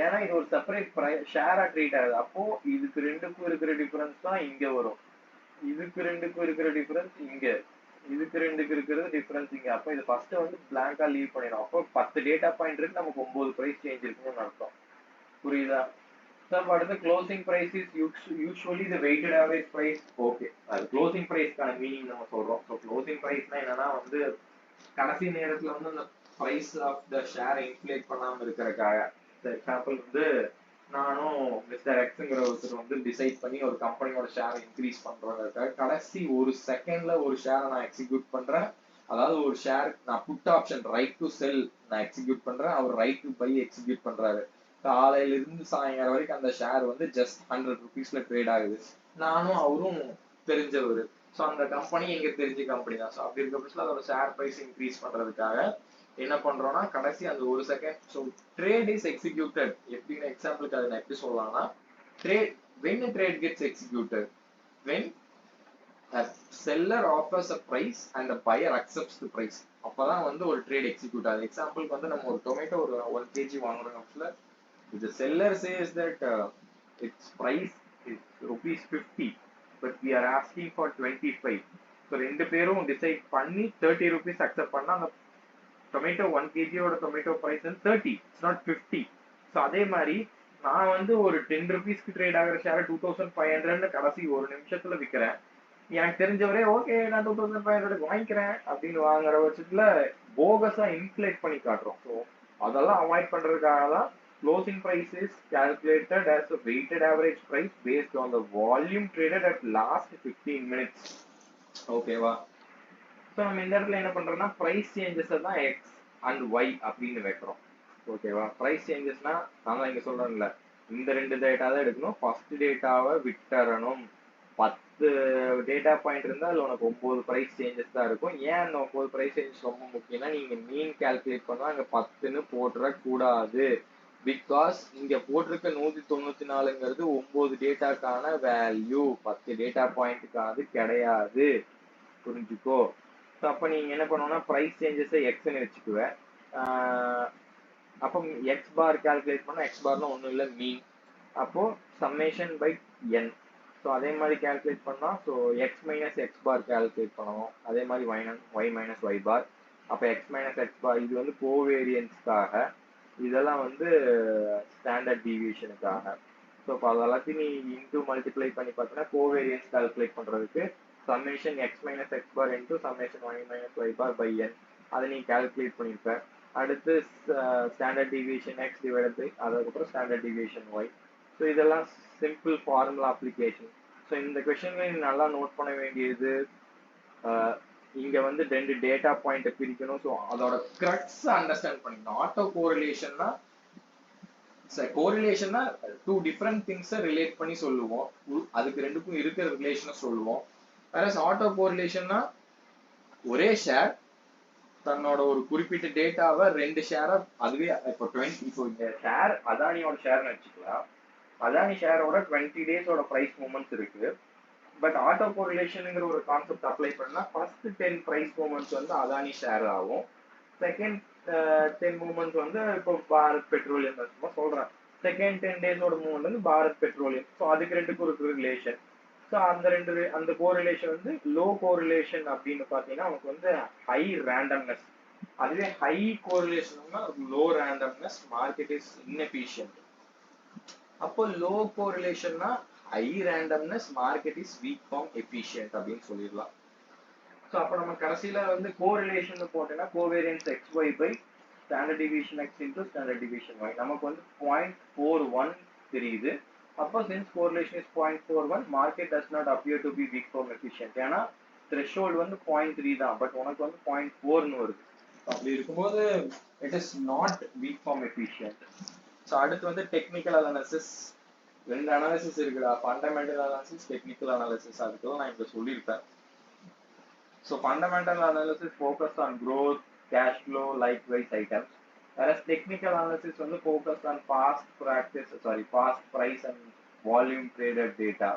ஏன்னா இது ஒரு செப்பரேட் ஷேரா ட்ரீட் ஆகுது. அப்போ இதுக்கு ரெண்டுக்கும் இருக்கிற டிஃபரன்ஸ் தான் இங்க வரும். இதுக்கு ரெண்டுக்கும் இருக்கிற டிஃபரன்ஸ் இங்க, இதுக்கு ரெண்டுக்கு இருக்கிறது டிஃபரன்ஸ் இங்க. அப்போ இது ஃபர்ஸ்ட் வந்து பிளாங்கா லீவ் பண்ணிடும். அப்போ 10 டேட்டா பாயிண்ட் இருக்கு, நமக்கு 9 பிரைஸ் சேஞ்ச் இருக்குன்னு அர்த்தம். புரியுதா? சார் அடுத்து closing price is usually the weighted average price. Okay, அது க்ளோசிங் பிரைஸ்க்கான மீனிங் நம்ம சொல்றோம். ஸோ க்ளோசிங் பிரைஸ்னா என்னன்னா வந்து கடைசி நேரத்துல வந்து அந்த price of the share inflate பண்ணாம இருக்கிறக்காக. எக்ஸாம்பிள் வந்து நானும் மிஸ்டர் எக்ஸ்ங்கிற ஒருத்தர் வந்து டிசைட் பண்ணி ஒரு கம்பெனியோட ஷேர் இன்க்ரீஸ் பண்றதுக்காக கடைசி ஒரு செகண்ட்ல ஒரு ஷேரை நான் எக்ஸிக்யூட் பண்றேன். அதாவது ஒரு ஷேர் நான் put option right to sell நான் எக்ஸிக்யூட் பண்றேன், அவர் ரைட் டு பை எக்ஸிக்யூட் பண்றாரு. காலையில இருந்து சாயங்காலம் வரைக்கும் அந்த ஷேர் வந்து ஜஸ்ட் 100 rupeesல ட்ரேட் ஆகுது. நானும் அவரும் தெரிஞ்சவர். ஸோ அந்த கம்பெனி எங்க தெரிஞ்ச கம்பெனி தான். ஸோ அப்படி இருக்க பட்சத்தில் அதோட ஷேர் பிரைஸ் இன்க்ரீஸ் பண்றதுக்காக என்ன பண்றோம்னா கடைசி அந்த ஒரு second. So trade is executed. எப்படின்னு எக்ஸாம்பிளுக்கு அதை நான் எப்படி சொல்லலாம்னா trade when a trade gets executed when a seller offers a price and the buyer accepts the price. அப்பதான் வந்து ஒரு ட்ரேட் எக்ஸிக்யூட் ஆகுது. எக்ஸாம்பிளுக்கு வந்து நம்ம ஒரு டொமேட்டோ ஒரு 1 kg வாங்குறோம். அப்பல the seller says that its price is ₹50 but we are asking for 25. So ரெண்டு பேரும் டிசைட் பண்ணி 30 rupees அக்செப்ட் பண்ணா அந்த டொமேட்டோ 1 kg ஓட டொமேட்டோ பிரைஸ் வந்து 30, இட்ஸ் நாட் 50. ஸோ அதே மாதிரி நான் வந்து ஒரு 10 rupeesக்கு ட்ரேட் ஆகிற ஷேர் 2500 கடைசி ஒரு நிமிஷத்துல விற்கிறேன். எனக்கு தெரிஞ்சவரே ஓகே நான் 2500 வாங்கிக்கிறேன் அப்படின்னு வாங்குற பட்சத்துல போகஸா இன்ஃப்ளேட் பண்ணி காட்டுறோம். ஸோ அதெல்லாம் அவாய்ட் பண்றதுக்காக தான் closing price is calculated as a weighted average price based on the volume traded at last 15 minutes. ஓகேவா? ஸோ நம்ம இந்த இடத்துல என்ன பண்றோம்னா பிரைஸ் சேஞ்சஸ் தான் எக்ஸ் அண்ட் ஒய் அப்படின்னு வைக்கிறோம். ஓகேவா? பிரைஸ் சேஞ்சஸ்னா நான் தான் இங்க சொல்றேன்ல இந்த ரெண்டு டேட்டா தான் எடுக்கணும். ஃபர்ஸ்ட் டேட்டாவை விட்டுறணும். 10 டேட்டா பாயிண்ட் இருந்தா அதுல உனக்கு 9 பிரைஸ் சேஞ்சஸ் தான் இருக்கும். ஏன் அந்த 9 பிரைஸ் சேஞ்சஸ் ரொம்ப முக்கியம்னா நீங்க மீன் கால்குலேட் பண்ணா அங்க 10ன்னு போட்டுற கூடாது. பிகாஸ் இங்க போட்டிருக்க 194ங்கிறது 9 டேட்டாக்கான வேல்யூ, 10 டேட்டா பாயிண்ட்டுக்கானது கிடையாது. புரிஞ்சுக்கோ. அப்ப நீங்க என்ன பண்ணணும்னா பிரைஸ் சேஞ்சஸை எக்ஸ்ன்னு வச்சுக்குவேன். அப்போ எக்ஸ் பார் கால்குலேட் பண்ணா எக்ஸ் பார்னா ஒன்றும் இல்லை மீன். அப்போ சம்மேஷன் பை என். ஸோ அதே மாதிரி கால்குலேட் பண்ணா ஸோ எக்ஸ் மைனஸ் எக்ஸ் பார் கால்குலேட் பண்ணணும். அதே மாதிரி ஒய் மைனஸ் ஒய் பார். அப்போ எக்ஸ் மைனஸ் எக்ஸ் பார் இது வந்து கோவேரியன்ஸ்க்காக, இதெல்லாம் வந்து ஸ்டாண்டர்ட் டீவியேஷனுக்காக. ஸோ இப்போ அதெல்லாத்தையும் நீ இன்டூ மல்டிப்ளை பண்ணி பார்த்தீங்கன்னா கோவேரியன்ஸ் கால்குலேட் பண்றதுக்கு summation x minus X bar into summation y minus y bar by n அதை நீ கால்குலேட் பண்ணியிருப்ப. அடுத்து standard deviation x divided by அதுக்கப்புறம் ஸ்டாண்டர்ட் டீவியேஷன் ஒய். ஸோ இதெல்லாம் சிம்பிள் ஃபார்முலா அப்ளிகேஷன். ஸோ இந்த கொஸ்டின்ல நீ நல்லா நோட் பண்ண வேண்டியது இங்க வந்து 2 டேட்டா பாயிண்ட் பிரிக்கணும். ஸோ அதோட கிரக்ஸ் அண்டர்ஸ்டாண்ட் பண்ணிக்கணும். ஆட்டோ கோரிலேஷன்னா கோரிலேஷன்னா டூ டிஃப்ரெண்ட் திங்ஸை ரிலேட் பண்ணி சொல்லுவோம், அதுக்கு ரெண்டுக்கும் இருக்கிற ரிலேஷனை சொல்லுவோம். வேற ஆட்டோ கோரிலேஷன்னா ஒரே ஷேர் தன்னோட ஒரு குறிப்பிட்ட டேட்டாவை ரெண்டு ஷேரா, அதுவே இப்போ 20, இப்போ இந்த ஷேர் அதானியோட ஷேர்னு வச்சுக்கலாம், அதானி ஷேரோட 20 டேஸோட பிரைஸ் மூமெண்ட்ஸ் இருக்கு. பட் ஆட்டோ கோரிலேஷனுங்கிற ஒரு கான்செப்ட் அப்ளை பண்ணா ஃபர்ஸ்ட் 10 பிரைஸ் மூமெண்ட்ஸ் வந்து அதானி ஷேர் ஆகும், செகண்ட் 10 மூமெண்ட்ஸ் வந்து இப்போ பாரத் பெட்ரோலியம் சொல்றேன், செகண்ட் 10 டேஸோட மூமெண்ட் வந்து பாரத் பெட்ரோலியம். ஸோ அதுக்கு ரெண்டுக்கும் ஒரு ரிலேஷன். ஸோ அந்த கோரிலேஷன் வந்து லோ கோரிலேஷன் அப்படின்னு பார்த்தீங்கன்னா நமக்கு வந்து ஹை ரேண்டம்னஸ். அதுவே ஹை கோரிலேஷன்னா low randomness, market is inefficient. அப்போ லோ கோரிலேஷன்னா high randomness, market is weak form efficient அப்படின்னு சொல்லிடலாம். ஸோ அப்போ நம்ம கடைசியில வந்து கோரிலேஷன் போட்டோம்னா covariance XY by standard deviation X into standard deviation Y நமக்கு வந்து 0.41 தெரியுது. அப்போ since correlation is 0.41, market does not appear to be weak form efficient. ஏன்னா threshold வந்து 0.3 தான், பட் உனக்கு வந்து 0.4ன்னு வருது. அப்படி இருக்கும்போது it is not weak form efficient. So அடுத்து வந்து டெக்னிக்கல் அனாலிசிஸ். ரெண்டு அனாலிசிஸ் இருக்குடா, ஃபண்டமெண்டல் அனாலிசிஸ், டெக்னிக்கல் அனாலிசிஸ். அதுக்கெல்லாம் நான் இப்போ சொல்லியிருப்பேன். So fundamental analysis focus on growth, cash flow, likewise items. Whereas technical analysis வந்து focus on past price and volume traded data.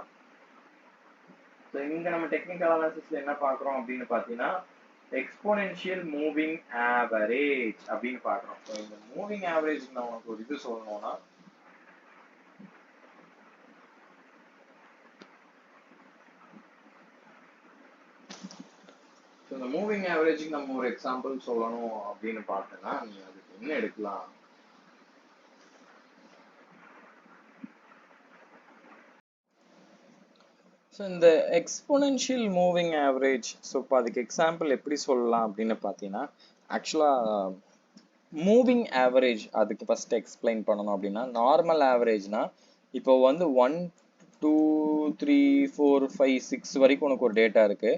So இங்க நம்ம டெக்னிக்கல் அனாலிசிஸ்ல என்ன பார்க்குறோம் அப்படின்னு பார்த்தீங்கன்னா எக்ஸ்போனென்ஷியல் மூவிங் ஆவரேஜ் அப்படின்னு பார்க்குறோம். ஸோ இந்த மூவிங் ஆவரேஜ் நான் உனக்கு ஒரு இது சொல்லணும்னா, இந்த மூவிங் ஆவரேஜுக்கு நம்ம ஒரு எக்ஸாம்பிள் சொல்லணும் அப்படின்னு பார்த்தோன்னா நீ அதுக்கு என்ன எடுக்கலாம்? ஸோ இந்த எக்ஸ்போனென்ஷியல் மூவிங் ஆவரேஜ், ஸோ இப்போ அதுக்கு எக்ஸாம்பிள் எப்படி சொல்லலாம் அப்படின்னு பார்த்தீங்கன்னா, ஆக்சுவலாக மூவிங் ஆவரேஜ் அதுக்கு ஃபர்ஸ்ட் எக்ஸ்பிளைன் பண்ணணும் அப்படின்னா, நார்மல் ஆவரேஜ்னா இப்போ வந்து 1 2 3 4 5 6 வரைக்கும் உனக்கு ஒரு டேட்டா இருக்கு,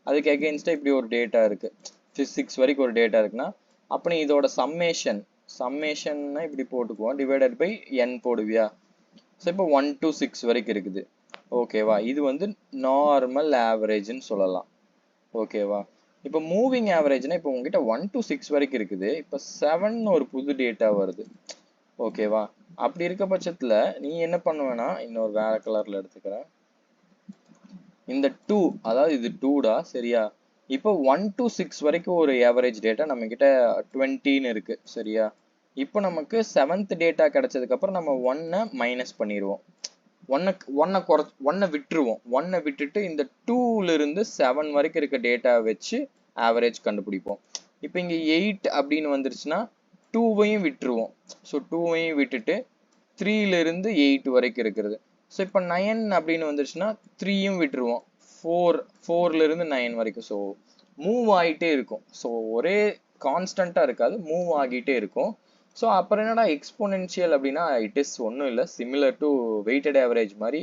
அதுக்கு அகெயின்ஸ்டாக இப்படி ஒரு டேட்டா இருக்கு, 6 வரைக்கும் ஒரு டேட்டா இருக்குன்னா அப்போ நீ இதோட சம்மேஷன்னா இப்படி போட்டுக்குவோம், டிவைடட் பை n போடுவியா. ஸோ இப்போ 1 to 6 வரைக்கும் இருக்குது, ஓகேவா? இது வந்து நார்மல் ஆவரேஜ்னு சொல்லலாம், ஓகேவா? இப்போ மூவிங் ஆவரேஜ்னா இப்போ உங்ககிட்ட 1 to 6 வரைக்கும் இருக்குது, இப்போ 7 ஒரு புது டேட்டா வருது, ஓகேவா? அப்படி இருக்க பட்சத்துல நீ என்ன பண்ணுவேன்னா, இன்னொரு வேற கலர்ல எடுத்துக்கிறேன், இந்த 2, அதாவது இது 2டா, சரியா? இப்போ 1 to 6 வரைக்கும் ஒரு ஆவரேஜ் டேட்டா நம்ம கிட்ட 20ன்னு இருக்கு, சரியா? இப்போ நமக்கு 7th டேட்டா கிடைச்சதுக்கு அப்புறம் நம்ம 1 மைனஸ் பண்ணிடுவோம், 1 விட்டுருவோம், 1 விட்டுட்டு இந்த 2ல இருந்து 7 வரைக்கும் இருக்க டேட்டா வச்சு ஆவரேஜ் கண்டுபிடிப்போம். இப்போ இங்க 8 அப்படின்னு வந்துருச்சுன்னா 2வையும் விட்டுருவோம், ஸோ 2வையும் விட்டுட்டு 3ல இருந்து 8 வரைக்கும் இருக்கிறது. ஸோ இப்போ 9 அப்படின்னு வந்துருச்சுன்னா 3யும் விட்டுருவோம், 4ல இருந்து 9 வரைக்கும். ஸோ மூவ் ஆகிட்டே இருக்கும், ஸோ ஒரே கான்ஸ்டண்டா இருக்காது, மூவ் ஆகிட்டே இருக்கும். ஸோ அப்புறம் என்னடா எக்ஸ்போனென்ஷியல் அப்படின்னா, இட் இஸ் ஒன்றும் இல்லை, சிமிலர் டு வெயிட்டட் ஆவரேஜ் மாதிரி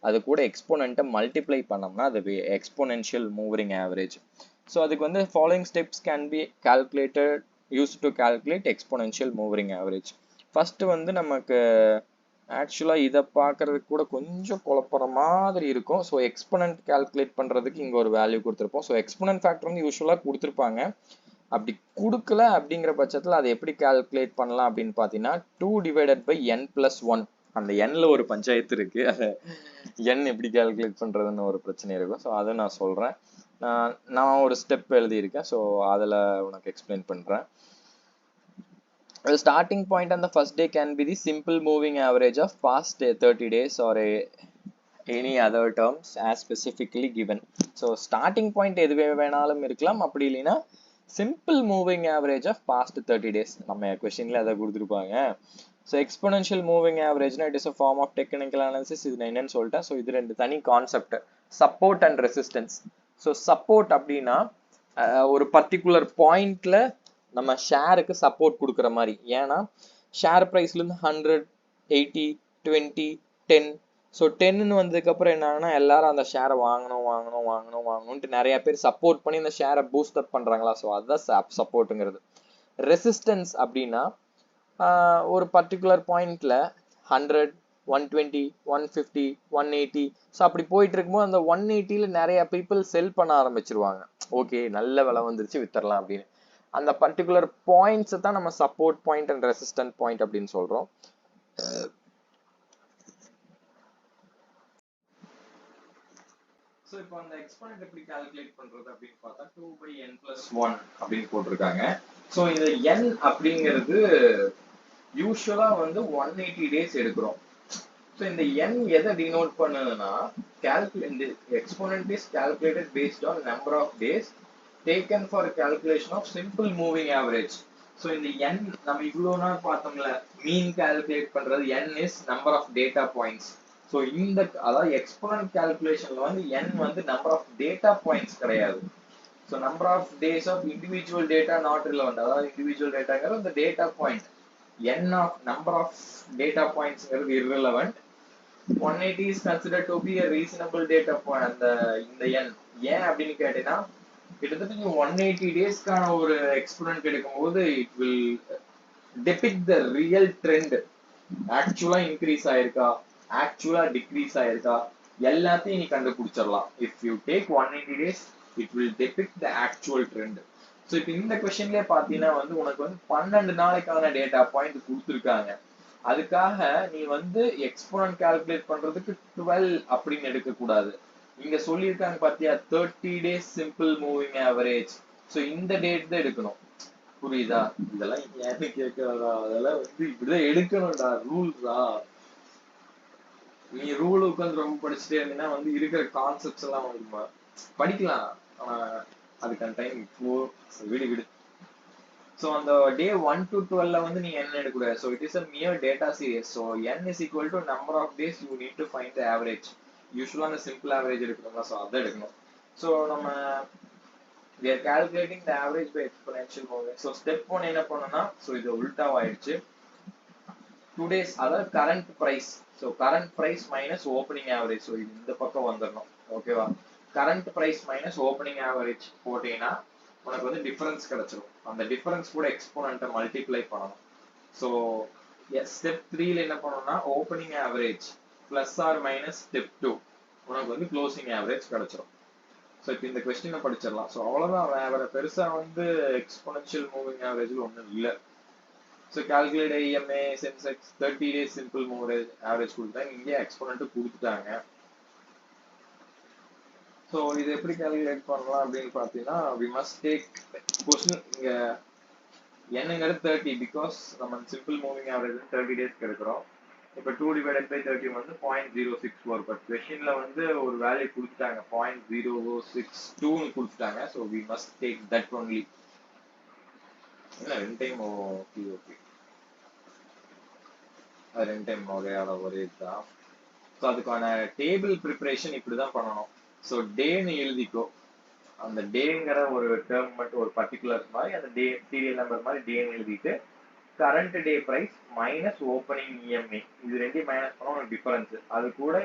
அது கூட எக்ஸ்போனண்ட்டை மல்டிப்ளை பண்ணோம்னா அது எக்ஸ்போனென்ஷியல் மூவிங் ஆவரேஜ். ஸோ அதுக்கு வந்து following steps can be calculated use to calculate exponential moving average. First வந்து நமக்கு ஆக்சுவலாக இதை பார்க்கறதுக்கு கூட கொஞ்சம் குழப்பற மாதிரி இருக்கும். ஸோ எக்ஸ்போனன்ட் கால்குலேட் பண்ணுறதுக்கு இங்கே ஒரு வேல்யூ கொடுத்துருப்போம். ஸோ எக்ஸ்போனன்ட் ஃபேக்டர் வந்து யூஸ்வலாக கொடுத்துருப்பாங்க, அப்படி கொடுக்கல அப்படிங்கிற பட்சத்தில் அதை எப்படி கால்குலேட் பண்ணலாம் அப்படின்னு பார்த்தீங்கன்னா 2 டிவைடட் பை n+1. அந்த எண்ணில் ஒரு பஞ்சாயத்து இருக்கு, அதை n எப்படி கால்குலேட் பண்ணுறதுன்னு ஒரு பிரச்சனை இருக்கும். ஸோ அதை நான் சொல்கிறேன், நான் ஒரு ஸ்டெப் எழுதியிருக்கேன், ஸோ அதில் உனக்கு எக்ஸ்பிளைன் பண்ணுறேன். The starting point on the first day can be the simple moving average of past 30 days or any other terms as specifically given. So starting point எதுவே வேணாலும் இருக்கலாம், அப்படி இல்லைன்னா simple moving average of past 30 days. நம்ம கொஸ்டின்ல அதை கொடுத்துருப்பாங்க. So exponential moving ஆவரேஜ்னா it is a form of technical analysis. இது நான் என்னன்னு சொல்லிட்டேன். ஸோ இது ரெண்டு தனி concept, support and resistance. So support அப்படின்னா ஒரு பர்டிகுலர் பாயிண்ட்ல நம்ம ஷேருக்கு சப்போர்ட் கொடுக்குற மாதிரி. ஏன்னா ஷேர் ப்ரைஸ்லேருந்து 100, 80, 20, 10. ஸோ 10ன்னு வந்ததுக்கப்புறம் என்னன்னா எல்லாரும் அந்த ஷேரை வாங்கணும்ட்டு நிறைய பேர் சப்போர்ட் பண்ணி இந்த ஷேரை பூஸ்ட் அப் பண்ணுறாங்களா, ஸோ அதுதான் சப்போர்ட்டுங்கிறது. ரெசிஸ்டன்ஸ் அப்படின்னா ஒரு பர்டிகுலர் பாயிண்ட்ல 100, 120, 150, 180, ஸோ அப்படி போயிட்டு இருக்கும்போது அந்த 180ல நிறைய பீப்புள் செல் பண்ண ஆரம்பிச்சிருவாங்க. ஓகே, நல்ல விலை வந்துருச்சு, வித்தரலாம் அப்படின்னு. அந்த பர்டிகுலர் பாயிண்ட்ஸ் தான் நம்ம support point and resistant point அப்படின்னு சொல்றோம். ஸோ இப்போ அந்த எக்ஸ்போனன்ட் எப்படி கால்குலேட் பண்றது அப்படின்னு பார்த்தா 2/n+1 அப்படின்னு போட்டிருக்காங்க. ஸோ இந்த n அப்படிங்கிறது யூஸ்வலா வந்து 180 டேஸ் எடுக்கிறோம். ஸோ இந்த n எதை டினோட் பண்ணுதுன்னா, இந்த exponent is calculated based on number of days taken for calculation of simple moving average. So இந்த n நம்ம இவ்வளோ நாள் பார்த்தோம்ல, மீன் கால்குலேட் பண்றது n is number of data points. So இந்த அதாவது எக்ஸ்போனன்ட் கால்குலேஷன்ல வந்து n வந்து நம்பர் ஆஃப் டேட்டா பாயிண்ட்ஸ் கிடையாது. So number of days of individual data not relevant. அதாவது இண்டிவிஜுவல் டேட்டாங்கிறது இந்த data point. n of number of data பாயிண்ட்ஸ்ங்கிறது irrelevant. 180 is considered to be a reasonable data point. அந்த இந்த n ஏன் அப்படின்னு கேட்டீங்கன்னா, கிட்டத்தட்ட நீங்க 180 டேஸ்க்கான ஒரு எக்ஸ்பெரிமெண்ட் எடுக்கும்போது it will depict the real trend. ஆக்சுவலா இன்க்ரீஸ் ஆயிருக்கா, ஆக்சுவலா டிக்ரீஸ் ஆயிருக்கா, எல்லாத்தையும் நீ கண்டுபிடிச்சிடலாம். If you take 180 days it will depict the actual trend. So இப்போ இந்த கொஸ்டின்லயே பாத்தீங்கன்னா வந்து உனக்கு வந்து 12 நாளைக்கான டேட்டா பாயிண்ட் கொடுத்துருக்காங்க. அதுக்காக நீ வந்து எக்ஸ்போனன்ட் கால்குலேட் பண்றதுக்கு 12 அப்படின்னு எடுக்க கூடாது. இங்க சொல்லியிருக்காங்க பாத்தியா, 30 days simple moving average. So இந்த டேட் தான் எடுக்கணும். புரியுதா? இதெல்லாம் ஏன்னு கேட்கறதா, அதெல்லாம் வந்து இப்படிதான் எடுக்கணும்டா, ரூல்ஸா. நீ ரூல் உட்காந்து ரொம்ப படிச்சுட்டே இருந்தீங்கன்னா வந்து இருக்கிற கான்செப்ட்ஸ் எல்லாம் வந்து படிக்கலாம், ஆனா அதுக்கான டைம் இப்போ விடு விடு. ஸோ அந்த டே 1 to 12 வந்து நீங்க என்ன எடுக்கக்கூடாது. So it is a mere data series. So n is equal to number of days you need to find the average. Usually அந்த சிம்பிள் ஆவரேஜ் எடுக்கணும்ல, ஸோ அதை எடுக்கணும். ஸோ நம்ம we are calculating the average by exponential moving. So step 1 என்ன பண்ணனும்னா, so இது உல்டாவாயிடுச்சு. 2 days அதாவது current price. So current price minus opening average. So இது இந்த பக்கம் வந்துடணும். ஓகேவா? Current price minus opening average போட்டீங்கன்னா உனக்கு வந்து டிஃபரன்ஸ் கிடைச்சிடும். அந்த டிஃபரன்ஸ் கூட எக்ஸ்போனன்ட்டை மல்டிப்ளை பண்ணணும். ஸோ ஸ்டெப் 3ல என்ன பண்ணணும்னா, opening average plus or minus step 2 உனக்கு வந்து க்ளோசிங் ஆவரேஜ் கிடைச்சிடும். ஸோ இப்போ இந்த கொஸ்டினை படிச்சிடலாம். ஸோ அவ்வளோதான், வேற பெருசா வந்து எக்ஸ்போனன்ஷியல் மூவிங் ஆவரேஜ்ல ஒன்றும் இல்லை. So calculate EMA Sensex 30 days simple move average கொடுத்தாங்க, இங்கே எக்ஸ்போனன்ட் கொடுத்துட்டாங்க. ஸோ இது எப்படி கால்குலேட் பண்ணலாம் அப்படின்னு பார்த்தீங்கன்னா, வி மஸ்ட் டேக் கொஸ்டின் இங்க என்னங்கிறது 30 பிகாஸ் நம்ம சிம்பிள் மூவிங் ஆவரேஜ் 30 டேஸ் எடுக்கிறோம். இப்போ 2 divided by 30 வந்து 0.064. பட் கொஸ்டின்ல வந்து ஒரு வேல்யூ கொடுத்துட்டாங்க, 0.062 கொடுத்துட்டாங்க. So we must take that only. இல்லை 2 டைம் ஓகே ஓகே, அது 2 டைம் ஒரே தான். ஸோ அதுக்கான டேபிள் ப்ரிப்பரேஷன் இப்படிதான் பண்ணணும். ஸோ டேன்னு எழுதிக்கோ, அந்த டேங்கிற ஒரு டேர்ம் மட்டும் ஒரு பர்டிகுலர் மாதிரி அந்த டே சீரியல் நம்பர் மாதிரி டேன்னு எழுதிட்டு கரண்ட் டே பிரைஸ் மைனஸ் ஓப்பனிங் இஎம்ஐ இது ரெண்டையும் மைனஸ் பண்ண ஒரு டிஃபரன்ஸ், அது கூட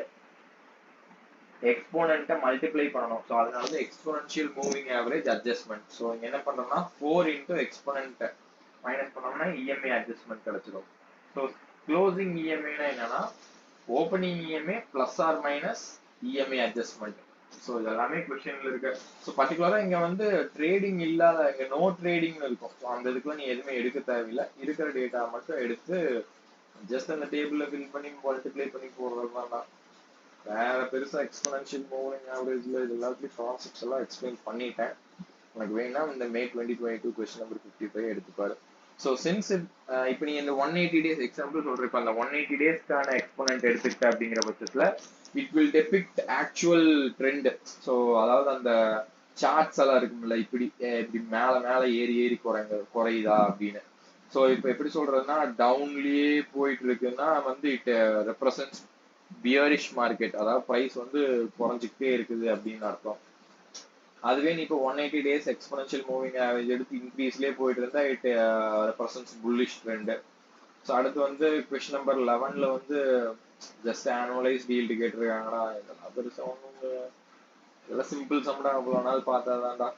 எக்ஸ்போனன்ட்டை மல்டிப்ளை பண்ணணும். ஸோ அதனால வந்து exponential moving average adjustment. So இங்க என்ன பண்றோம்னா 4 இன்டூ எக்ஸ்போனன்ட்டை மைனஸ் பண்ணோம்னா இஎம்ஐ அட்ஜஸ்ட்மெண்ட் கிடைச்சிடும். ஸோ க்ளோசிங் இஎம்ஐனா என்னன்னா opening EMI plus or minus EMI adjustment. So இதெல்லாமே கொஸ்டின்ல இருக்கு. ஸோ பர்டிகுலரா இங்க வந்து ட்ரேடிங் இல்லாத, இங்க நோ ட்ரேடிங்னு இருக்கும். ஸோ அந்த இதுக்குள்ள நீ எதுவுமே எடுக்க தேவையில்லை, இருக்கிற டேட்டா மட்டும் எடுத்து ஜஸ்ட் அந்த டேபிள்ல ஃபில் பண்ணி மல்டிப்ளை பண்ணி போடுறது தான். வேற பெருசா எக்ஸ்போனன்ஷியல் மூவிங் ஆவரேஜ்ல இது எல்லாத்தையும் கான்செப்ட்ஸ் எல்லாம் எக்ஸ்பிளைன் பண்ணிட்டேன். உனக்கு வேணா இந்த மே 2022 கொஸ்டின் நம்பர் 55 எடுத்துப்பாரு. ஸோ சின்ஸ் இப்போ நீ இந்த 180 டேஸ் எக்ஸாம்பிள் சொல்ற, இப்போ அந்த 180 டேஸ்க்கான எக்ஸ்போனன்ட் எடுத்துக்கிட்ட அப்படிங்கிற பட்சத்துல it will depict actual trend. So அதாவது அந்த சார்ட்ஸ் எல்லாம் இருக்கும்ல, இப்படி இப்படி மேல மேல ஏறி ஏறி குறையுதா அப்படின்னு. ஸோ இப்போ எப்படி சொல்றதுன்னா, டவுன்லயே போயிட்டு இருக்குன்னா வந்து இட் ரெப்ரசன்ட்ஸ் பியரிஷ் மார்க்கெட், அதாவது பிரைஸ் வந்து குறைஞ்சிக்கிட்டே இருக்குது அப்படின்னு அர்த்தம். அதுவே நீ இப்போ 180 டேஸ் எக்ஸ்போனன்ஷியல் மூவிங் ஆவரேஜ் எடுத்து இன்க்ரீஸ்லேயே போயிட்டு இருந்தா it represents bullish trend. So அடுத்து வந்து கொஸ்டின் நம்பர் 11ல வந்து ஜஸ்ட் ஆனுவலைஸ் டீல்டு கேட்டிருக்காங்கடா. இதெல்லாம் பெருசா ஒன்றும், இதெல்லாம் சிம்பிள் சம்டா, அவ்வளோ நாள் பார்த்தாதான்டா.